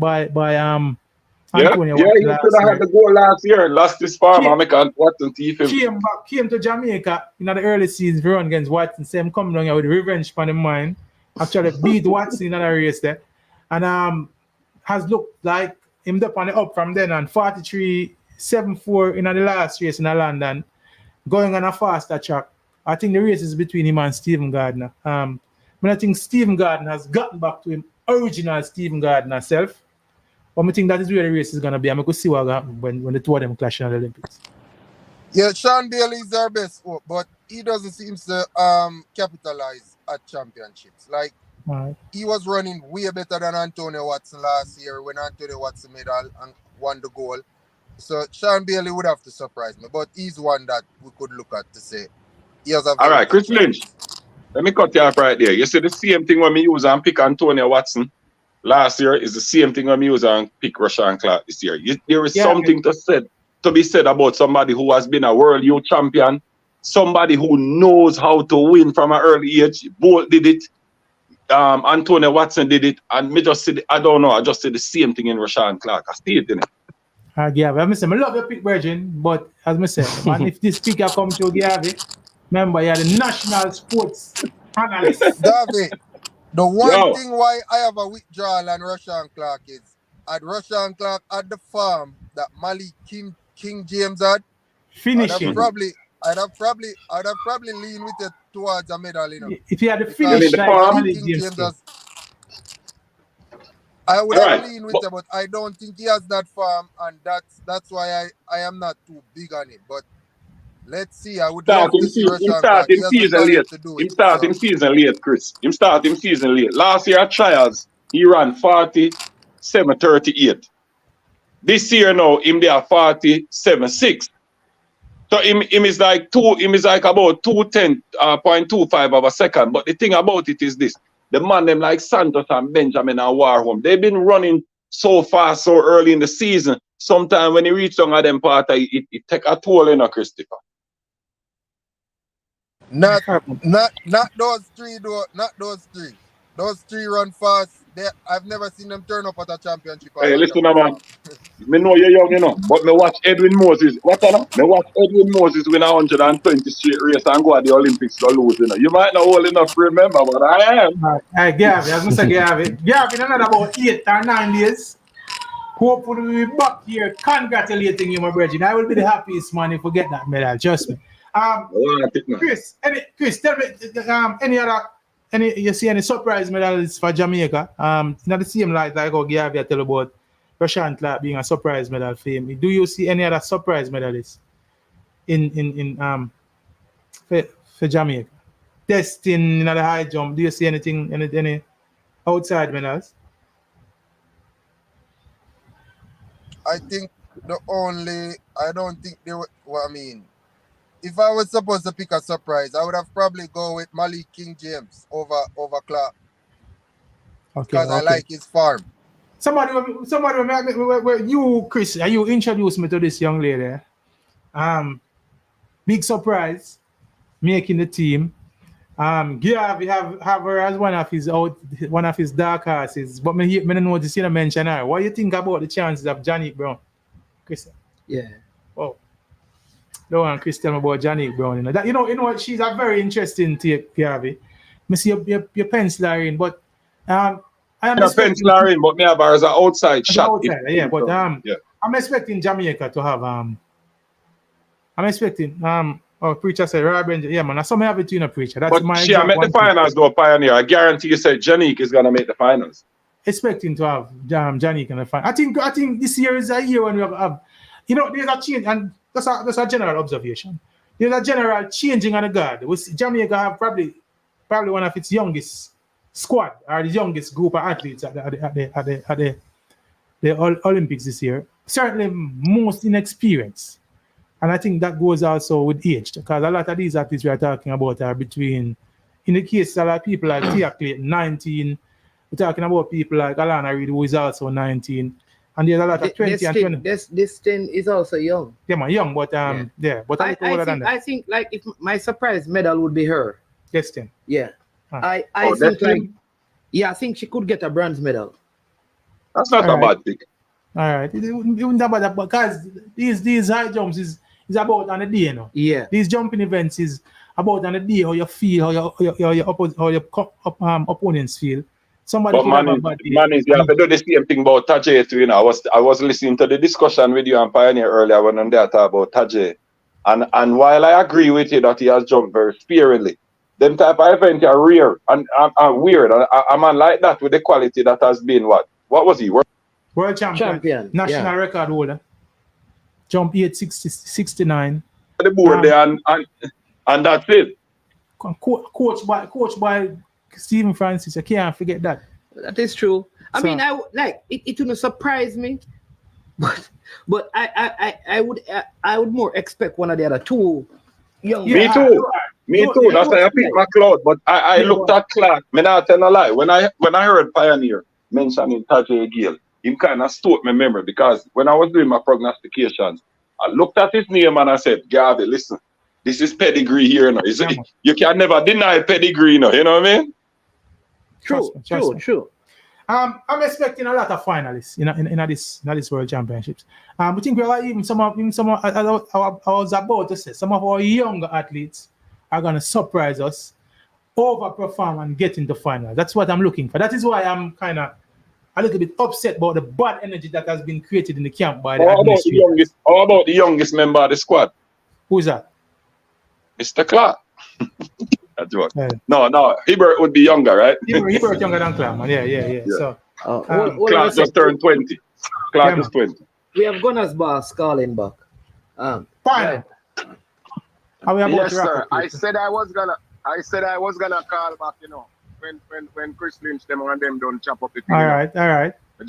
Antonio. Yeah, he could have had the goal last year. Lost his farm. Watson came to Jamaica in the early season to run against Watson. Same coming down here with revenge for the mind. Actually beat Watson in another race there. And has looked like him up on the up from then on 43-7-4 in the last race in London. Going on a faster track. I think the race is between him and Stephen Gardner. I think Stephen Gardner has gotten back to him original Stephen Gardner self. But I think that is where the race is going to be. I'm going to see what happens when the two of them clash in the Olympics. Yeah, Sean Bailey is our best hope, but he doesn't seem to capitalize at championships. Like, he was running way better than Antonio Watson last year when Antonio Watson medal and won the goal. So Sean Bailey would have to surprise me, but he's one that we could look at to say he has a all right, Chris Lynch. Let me cut you off right there. You see the same thing when we use and pick Antonio Watson last year is the same thing when we use and pick Rashawn Clark this year. There is something to be said about somebody who has been a world youth champion, somebody who knows how to win from an early age. Bolt did it. Antonio Watson did it, and me just said, I don't know, I just said the same thing in Rashawn Clark. I see it in it. I love your pick, Virgin, but as I said, man, if this pick come to Gavi, remember, you're the national sports analyst. Gavi, the one thing why I have a withdrawal on Rashawn Clark is at Rashawn Clark at the farm that Malik King James had. Finishing. I'd have probably leaned with it towards a medal, you know. If you had the finish like Malik James. I would have leaned with it, but I don't think he has that farm, and that's why I am not too big on it. But let's see. I would love to see Rashawn Clark. Him starting season late, Chris. Him starting season late. Last year at trials, he ran 47-38. This year now, him there 47-6. So him is like about 210.25 of a second. But the thing about it is this. The man them like Santos and Benjamin and Warholm, they've been running so fast so early in the season. Sometimes when you reach some of them part, it take a toll, you know, Christopher. Not those three though. Not those three. Those three run fast. I've never seen them turn up at a championship. Hey, listen, man. Me know you're young, you know, but me watch Edwin Moses. What you know? Me watch Edwin Moses win 120 straight race and go at the Olympics to lose, you know. You might not old enough to remember, but I am. Hey, Gavin, as I say, Gavin, in another about 8 or 9 years, hopefully we'll be back here congratulating you, my brethren. I will be the happiest man if we get that medal, trust me. Chris, tell me, you see any surprise medals for Jamaica? It's not the same like I Gavi tell about Rashawn Clark being a surprise medal for him. Do you see any other surprise medalists for Jamaica? Testing in the high jump. Do you see anything? Any outside medals? I think I don't think they were, well, I mean, if I was supposed to pick a surprise, I would have probably go with Malik King James over Clark. Okay. Because I like his farm. Somebody, you, Chris, you introduced me to this young lady. Big surprise, making the team. Garvey have her as one of his dark horses, but me don't know to mention her. What do you think about the chances of Janik Brown, Chris? Yeah. Oh, don't want Chris tell me about Janik Brown. You know that. You know she's a very interesting tape, Garvey. Me see your pencil her in, but I am pencil her in, but me have her as an outside shot. Yeah, but I'm expecting Jamaica to have I'm expecting Preacher said Robin, yeah man, I saw me have it in a Preacher. That's but my she make the finals though, Pioneer. I guarantee you said Janik is gonna make the finals. Expecting to have Janik in the final. I think this year is a year when we have there's a change, and that's a general observation. There's a general changing on the guard. Jamaica have probably one of its youngest squad or the youngest group of athletes at the Olympics this year. Certainly most inexperienced. And I think that goes also with age, because a lot of these athletes we are talking about are between, in the case of like people like Tia Clayton, 19. We're talking about people like Alana Reid, who is also 19. And there's a lot of 20 and 20. This thing is also young. Yeah, man, young, but but I think like if my surprise medal would be her. Destin. Yeah. Huh. I think she could get a bronze medal. That's not a bad pick. All right. It wouldn't be bad because these high jumps is about on the day, you know. Yeah. These jumping events is about on the day, how you feel, how your opponents feel. Somebody but man, you have to do the same thing about Tajay too, you know. I was listening to the discussion with you and Pioneer earlier when they talk about Tajay. And while I agree with you that he has jumped very sparingly, them type of event are rare and weird. A man like that with the quality that has been what was he? World champion. National record holder. Jump 869. The board there and that's it. Coach by Stephen Francis. I can't forget that. That is true. I mean, it wouldn't surprise me, but I would more expect one of the other two young. Yeah, me too. That's why I picked McLeod. But I looked at Clark. Me not tell a lie. When I heard Pioneer mentioning Tajay Gill, him kind of stopped my memory, because when I was doing my prognostications, I looked at his name and I said, Garvey, listen, this is pedigree here now. You can never deny pedigree now, you know what I mean? True. I'm expecting a lot of finalists in this World Championships. We think we are even some of I was about to say, some of our younger athletes are gonna surprise us, overperform and get into finals. That's what I'm looking for. That is why I'm kind of a little bit upset about the bad energy that has been created in the camp by the administration. How about the youngest member of the squad? Who's that? Mr. Clark. That's what. Yeah. No, Hibbert would be younger, right? Hibbert younger than Clark, man. Yeah. So Clark just turned 20. Clark is 20. We have Gunners boss calling back. Fine. Yes, sir. I said I was gonna call back, you know, when Chris Lynch them and them don't chop up the thing. All right. Me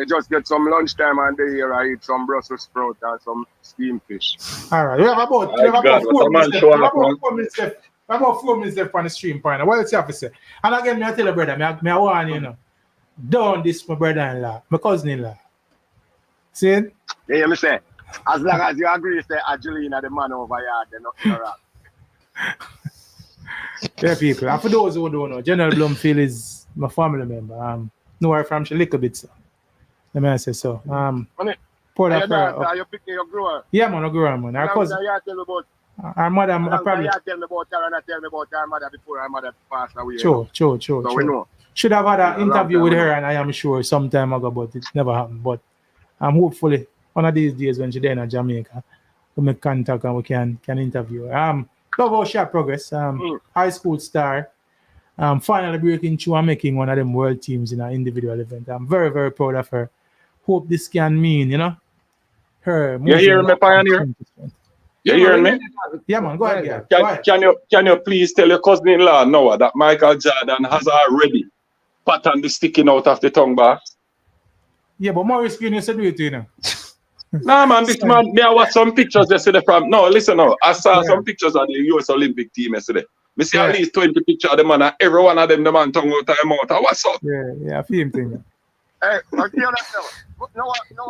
just get some lunchtime and day here. I eat some Brussels sprout and some steamed fish. All right. We have about 4 minutes left. About 4 minutes left on the stream, partner. What else you have to say? And again, I tell you, brother, I want you know, don't this my brother-in-law, my cousin-in-law. See? Yeah, me say. As long as you agree, say Angelina the man over here, they're not right. Yeah, people. And for those who don't know, General Blumfield is my family member. Know her from a little bit, so. Let me say so. Are you picking your grower? Yeah, man, a grower, man. Our cousin. Our mother, probably. You tell me about her and I tell me about her mother before her mother passed away. True. So we know. Should have had an interview with her, and I am sure some time ago, but it never happened. But hopefully, one of these days when she's there in Jamaica, we make contact and we can interview her. Love how she progress. High school star. Finally breaking through and making one of them world teams in an individual event. I'm very, very proud of her. Hope this can mean, you know, her. You hearing me, Pioneer? You hearing me? Yeah, man. Go ahead. Can you please tell your cousin-in-law Noah that Michael Jordan has already pattern be sticking out of the tongue bar. Yeah, but Maurice Green used to do it, you know. Nah, man, this man, me I watch some pictures yesterday from, no, listen now, I saw some pictures of the US Olympic team yesterday. Me see at least 20 pictures of them, and every one of them, the man tongue out of him out. What's up? Yeah, I feel him thing. Hey, but you know that now. No one can do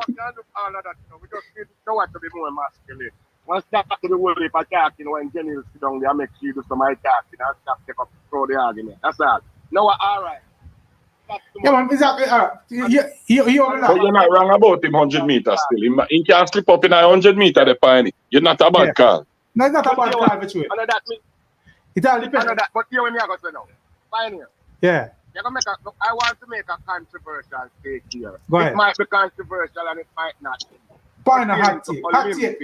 all of that. We just need to know what to be more masculine. Once that to the world, if I talk, when Jenny sit down there, make sure you do some high talking and stop take up throw the argument. That's all. No, all right. Yeah, man, exactly. But you're not wrong about him 100 meters still. He can slip up in a 100 meter, the pioneer. You're not a bad call. No, it's not a bad call, but you. It all depends. But you when you go say now, pioneer. Yeah. You're gonna make I want to make a controversial take here. Go ahead. It might be controversial and it might not. Pioneer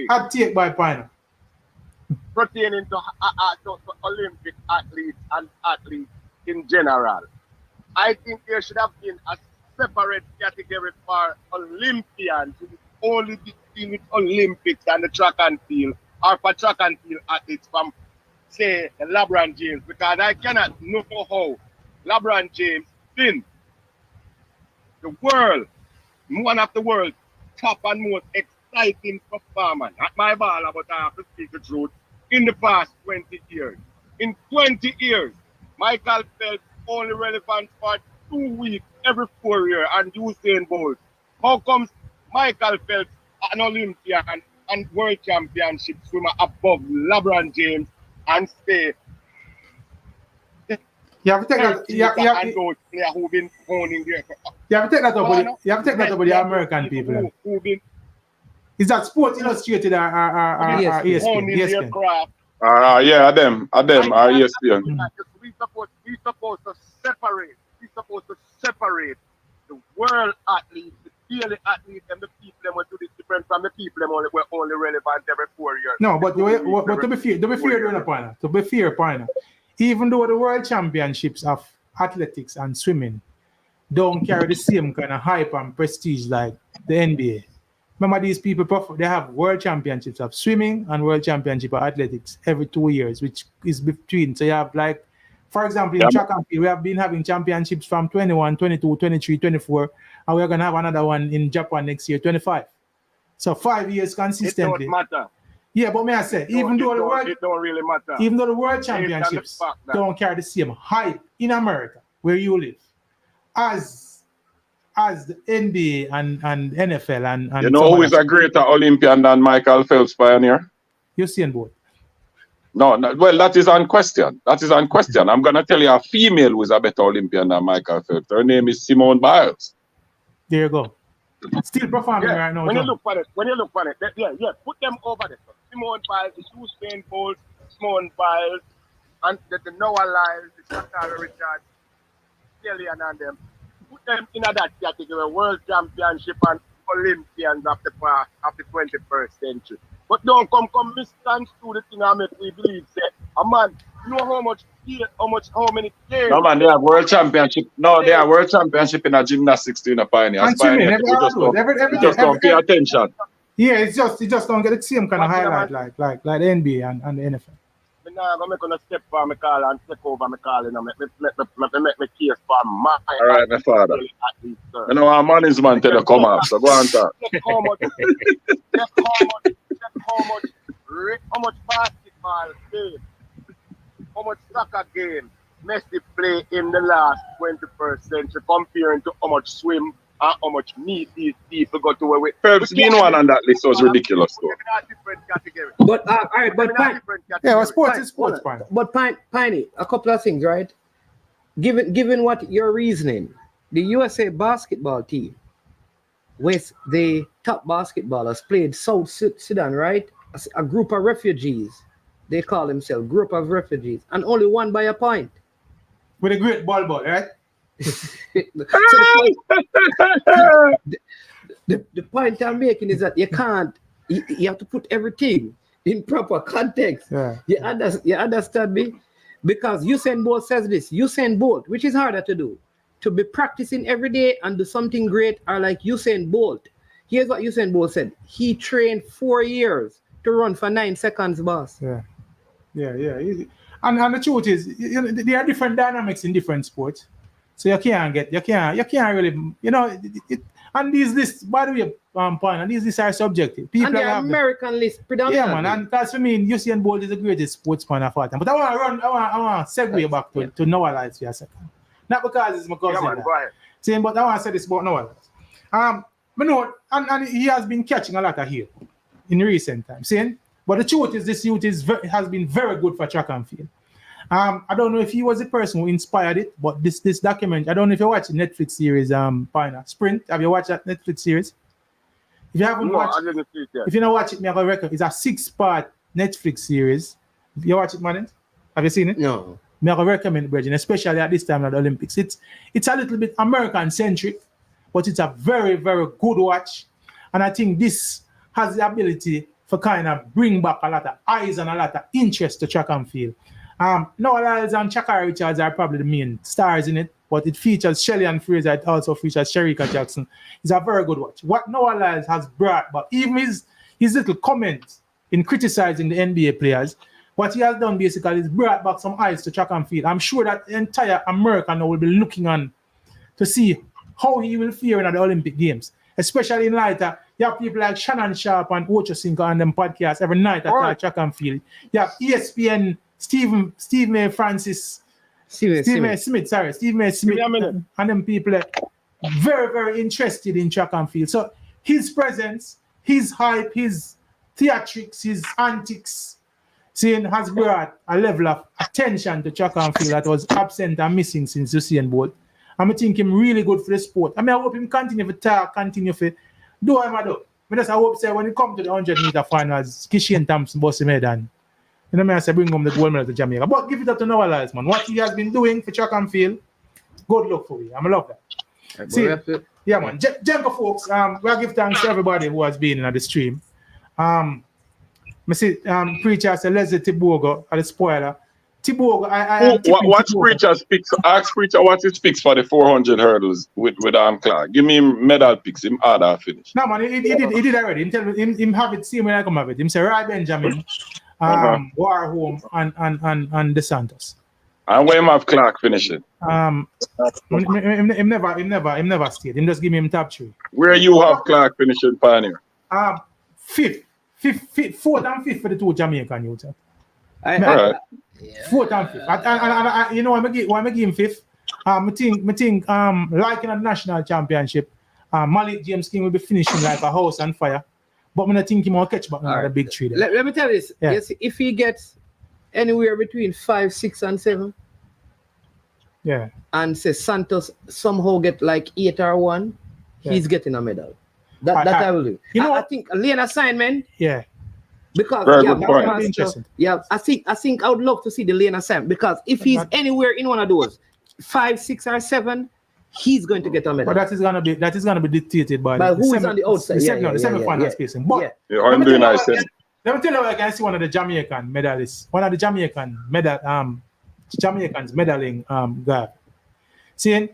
hot take by Pioneer. Pertaining to Olympic athletes and athletes in general. I think there should have been a separate category for Olympians who only deal with Olympics and the track and field, or for track and field athletes from, say, LeBron James, because I cannot know how LeBron James been the world, one of the world's top and most exciting performer, not my ball, but I have to speak the truth, in the past 20 years. In 20 years, Michael Phelps only relevant for 2 weeks every 4 years, and Usain Bolt. How comes Michael Phelps, an Olympian and World Championship swimmer, above LeBron James and stay? You have to take that. You have to take that up. You have to take that up with the American people. Is that Sports Illustrated or ESPN? Yeah, them are ESPN. We supposed to separate the world athletes, the daily athletes, and the people that will do this different from the people that were only relevant every 4 years. No, but to be fair, Pioneer, even though the World Championships of athletics and swimming don't carry the same kind of hype and prestige like the NBA. Remember, these people, they have World Championships of swimming and World Championship of athletics every 2 years, which is between. So you have, like, for example, in track and field, we have been having championships from 21, 22, 23, 24, and we're going to have another one in Japan next year, 25. So 5 years consistently. It don't matter. Yeah, but may I say, even though it don't really matter. Even though the World Championships don't carry the same hype in America, where you live, as the NBA and NFL and you know who is a greater Olympian than Michael Phelps, Pioneer? Usain Bolt. No, well, that is on question. I'm going to tell you a female who is a better Olympian than Michael Phelps. Her name is Simone Biles. There you go. Still performing right now. When you look for it, put them over there. Simone Biles, Usain Bolt, Simone Biles, and the Noah Lyles, the Shakara Richards, Kellyanne and them. Put them in that category, World Championship and Olympians of the past, of the 21st century. But don't come misconstrue the thing and make we believe that a man, you know how many games. No man, they have World Championship. No, they have World Championship in a gymnastics team in a Pioneer. And Pioneer, every just don't pay attention. Yeah, it just don't get the same kind of highlight like the NBA and the NFL. I'm not going to step for my call and take over my call and make me case for my. All right, my father. You know, our management tell you come up, so go on, sir. How much basketball game, how much soccer game Messi play in the last 21st century comparing to how much swim and how much meat these people got to with. Phelps being one on that list was ridiculous, though. But all right, but sports is sports, Pine. But Piney, a couple of things, right? Given what your reasoning, the USA basketball team with the top basketballers played South Sudan, right? A group of refugees. They call themselves group of refugees, and only won by a point. With a great ball, right? The point I'm making is that you can't. You have to put everything in proper context. Yeah. You understand me? Because Usain Bolt says this. Usain Bolt, which is harder to do, to be practicing every day and do something great, are like Usain Bolt. Here's what Usain Bolt said. He trained 4 years to run for 9 seconds, boss. Yeah. And the truth is, there are different dynamics in different sports. So you can't really, and these lists, by the way, point, and these lists are subjective. People and the have American list predominantly. Yeah, man, and that's for me, Usain Bolt is the greatest sportsman of all time. But I want to segue back to Noah Lyles for a second. Not because it's my cousin. Yeah, man, go ahead. Saying, but I want to say this about Noah Lyles. But no, and he has been catching a lot of heat in recent times. Saying, but the truth is, this youth has been very good for track and field. I don't know if he was the person who inspired it, but this document, I don't know if you watched the Netflix series, Pioneer Sprint. Have you watched that Netflix series? If you haven't watched, I didn't see it yet. if you don't watch it, me have a record. It's a 6-part Netflix series. You watch it, man? Have you seen it? No. Me have a recommend, Bridget, especially at this time of the Olympics. It's a little bit American centric, but it's a very, very good watch. And I think this has the ability for kind of bring back a lot of eyes and a lot of interest to track and field. Noah Lyles and Sha'Carri Richards are probably the main stars in it, but it features Shelley and Fraser. It also features Shericka Jackson. It's a very good watch. What Noah Lyles has brought, but even his little comment in criticizing the NBA players, what he has done basically is brought back some eyes to track and field. I'm sure that the entire America now will be looking on to see how he will fare in the Olympic Games, especially in light of you have people like Shannon Sharp and Ocho Cinco on them podcasts every night at track and field. You have ESPN, Steve May Smith, and them people are very, very interested in track and field. So his presence, his hype, his theatrics, his antics, has brought a level of attention to track and field that was absent and missing since Usain Bolt. I think him really good for the sport. I hope him continue to talk, continue to do what I do. I just hope say when it comes to the 100-meter finals, Kishian Thompson boss him head and I say bring home the gold medal to Jamaica. But give it up to Noah Lyles, man. What he has been doing for track and field, good luck for you. I love that. Yeah, man. Jenko folks, we'll give thanks to everybody who has been in the stream. I see Preacher say Leslie Tibogo at the spoiler. Tibogo, what Preacher speaks? Ask Preacher what he speaks for the 400 hurdles with Clark. Give me medal picks. Him harder finish. No, man, he did already. Him have it same when I come have it. Him say Ray Benjamin, Warholm, and DeSantos. And when him have Clark finish it? Him never stayed. Him just give me him top 3. Where you have Clark finishing, Pioneer? 4th and 5th for the 2 Jamaican youths. All right. 4th and 5th. And you know why I give him 5th? I think like in a national championship, Malik James King will be finishing like a house on fire. But I think he will catch back on the big 3. Let me tell you this. Yeah. Yes, if he gets anywhere between 5, 6, and 7, yeah, and say Santos somehow get like 8 or 1, he's getting a medal. That I will do. You know, I think lane assignment. Yeah. Because I think I would love to see the lane assignment because if he's anywhere in one of those 5, 6, or 7, he's going to get a medal. But that is gonna be dictated by who is on the outside. The semi-final spacing. But I'm doing nice. Let me tell you where I can see one of the Jamaican medalists, one of the Jamaicans medaling guy. Seeing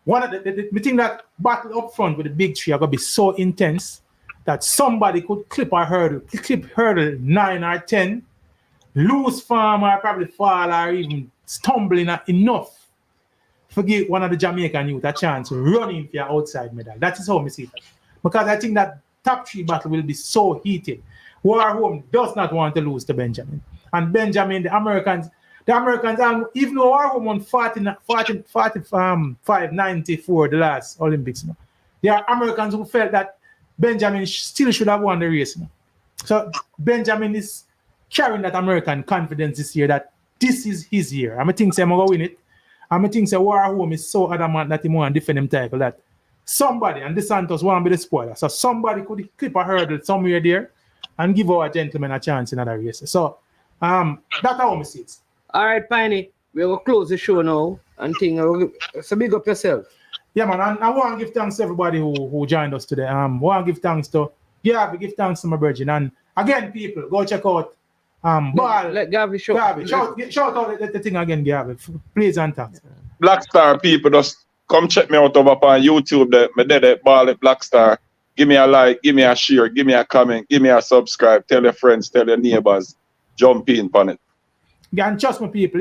one of the thing that battle up front with the big 3 are gonna be so intense that somebody could clip hurdle 9 or 10, lose form or probably fall or even stumbling enough. Forget one of the Jamaican youth a chance running for your outside medal. That is how I see it. Because I think that top 3 battle will be so heated. Warholm does not want to lose to Benjamin. And Benjamin, the Americans, even though Warholm won 45-94 the last Olympics, there are Americans who felt that Benjamin still should have won the race. So Benjamin is carrying that American confidence this year that this is his year. I think I'm going to win it. I think Warholm is so adamant that he want to defend him title that somebody, and DeSantos want to be the spoiler, so somebody could clip a hurdle somewhere there and give our gentleman a chance in another race. So that's how I see it. All right, Piney, we will close the show now and so big up yourself. Yeah, man, and I want to give thanks to everybody who joined us today. I want to give thanks to Gavi, give thanks to my virgin. And again, people, go check out Ball. Let Gavi show. Shout out the thing again, Gavi. Please and thanks. Black Star people, just come check me out over on YouTube. My dad Ball at Black Star. Give me a like, give me a share, give me a comment, give me a subscribe. Tell your friends, tell your neighbors. Jump in on it. Yeah, and trust me, people.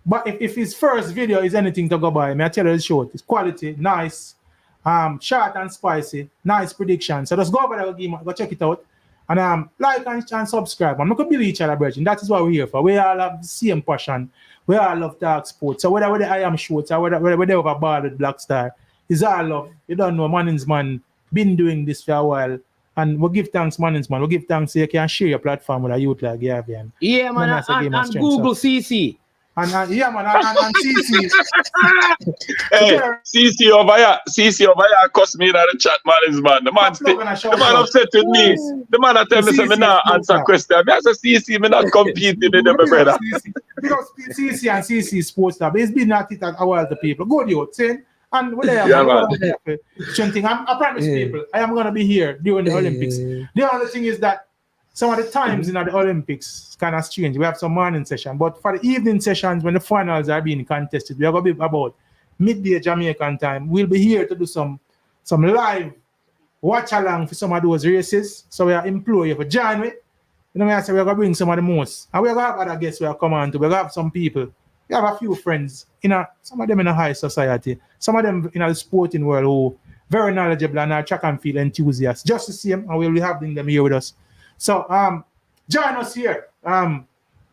But if his first video is anything to go by, may I tell you it's short. It's quality, nice, short and spicy, nice prediction. So just go over there, go check it out. And like and subscribe. I'm not going to believe each other, brethren. That is what we're here for. We all have the same passion. We all love talk sports. So whether I am short or whether they have a ball with Black Star, it's all love. You don't know, Mannings Man been doing this for a while. And we give thanks, Mannings Man. We give thanks so you can share your platform with a youth like Gavian. Yeah, man, and Google CC. And yeah, man, and CC. Hey, CC over here cuss me in the chat, man. The man upset with me. The man that tell me say me not answer question. I say CC, me not competing with them, brother. Because CC and CC sports stuff, it's been at it at a while to people. Good you saying? And what I promise people, I am gonna be here during the Olympics. The only thing is that some of the times in the Olympics kind of strange. We have some morning session, but for the evening sessions when the finals are being contested, we are going to be about midday Jamaican time. We'll be here to do some live watch along for some of those races. So we are employed for join with. You know, I say we're going to bring some of the most. And we're going to have other guests we are coming to. We're going to have some people. We have a few friends, some of them in a high society, some of them in the sporting world who very knowledgeable and are track and field enthusiasts. Just the same, and we'll be having them here with us. So, join us here. Yeah,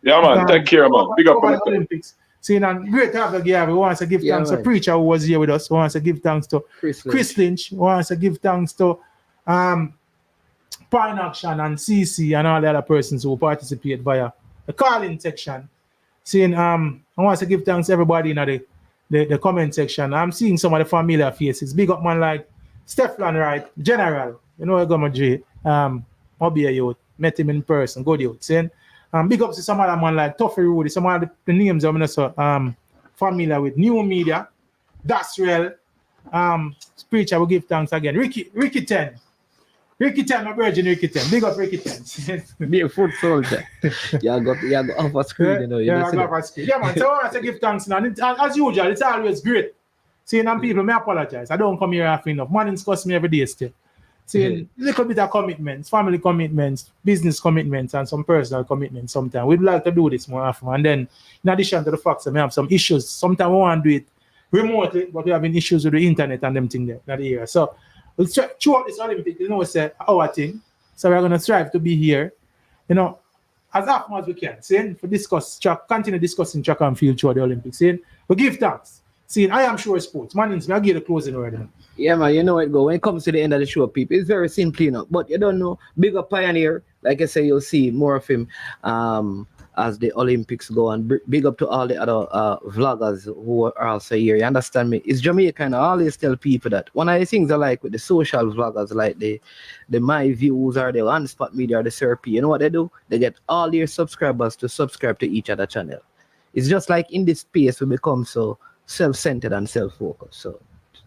man. Take care, man. Big up on the Olympics. See, great to have the guy. We want to give thanks to Preacher who was here with us. We want to give thanks to Chris Lynch. We want to give thanks to Pine Action and CC and all the other persons who participate via the calling section. Seeing, I want to give thanks to everybody in the comment section. I'm seeing some of the familiar faces. Big up man like Stefan Wright, General. You know, I got my J. Hobby youth, met him in person, good youth. Saying, big up to some other man like Toffee Rudy, some of the names I'm not familiar with. New Media, That's Real, Preacher, will give thanks again. Ricky 10, my virgin Ricky 10. Big up Ricky 10. Be a foot soldier. you got off a screen, you know. I got off a screen. Yeah, man, so I want to give thanks now. As usual, it's always great. Seeing people, may apologize. I don't come here often enough. Mannings cost me every day still. See, a little bit of commitments, family commitments, business commitments, and some personal commitments sometimes. We'd like to do this more often. And then, in addition to the fact that we have some issues, sometimes we want to do it remotely, but we're having issues with the internet and them things there in the area. So, we'll throughout this Olympics, it's our thing. So, we're going to strive to be here, as often as we can, continue discussing track and field throughout the Olympics. We give thanks. I am sure sports. Mannings, I'll give the closing word. Yeah, man, you know it go. When it comes to the end of the show, people, it's very simple enough. But you don't know, bigger Pioneer, like I say, you'll see more of him as the Olympics go. And big up to all the other vloggers who are also here. You understand me? It's Jamaica, and I always tell people that one of the things I like with the social vloggers, like the My Views or the On Spot Media or the Sir P, you know what they do? They get all their subscribers to subscribe to each other channel. It's just like in this space we become so self-centered and self-focused. So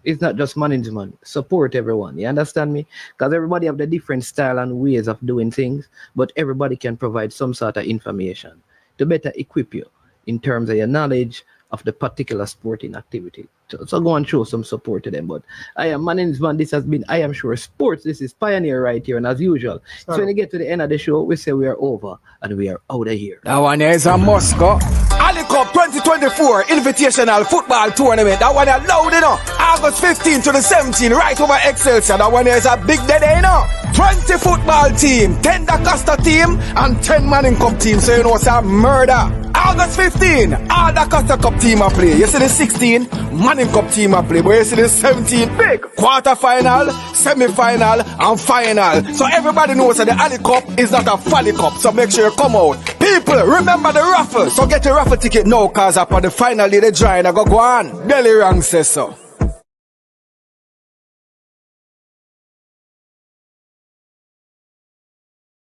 it's not just management. Support everyone. You understand me? Because everybody have the different style and ways of doing things, but everybody can provide some sort of information to better equip you in terms of your knowledge of the particular sporting activity. So go and show some support to them. But I am management. This has been I Am Sure Sports. This is Pioneer right here. And as usual, so when you get to the end of the show, we say we are over and we are out of here. That one here is a Moscow. Ali Cup 2024 Invitational Football Tournament. That one is loud, August 15 to the 17th, right over Excelsior. That one is a big day, 20 football team, 10 Da Costa team, and 10 Manning Cup team. So it's a murder. August 15, all Da Costa Cup team are play. You see the 16, Manning Cup team are play. But you see the 17, big quarter-final, semi-final, and final. So everybody knows that the Ali Cup is not a Folly Cup. So make sure you come out. People, remember the raffle. So get your raffle ticket now, cause upon the final day, the drawing go on. Belly Rang says so.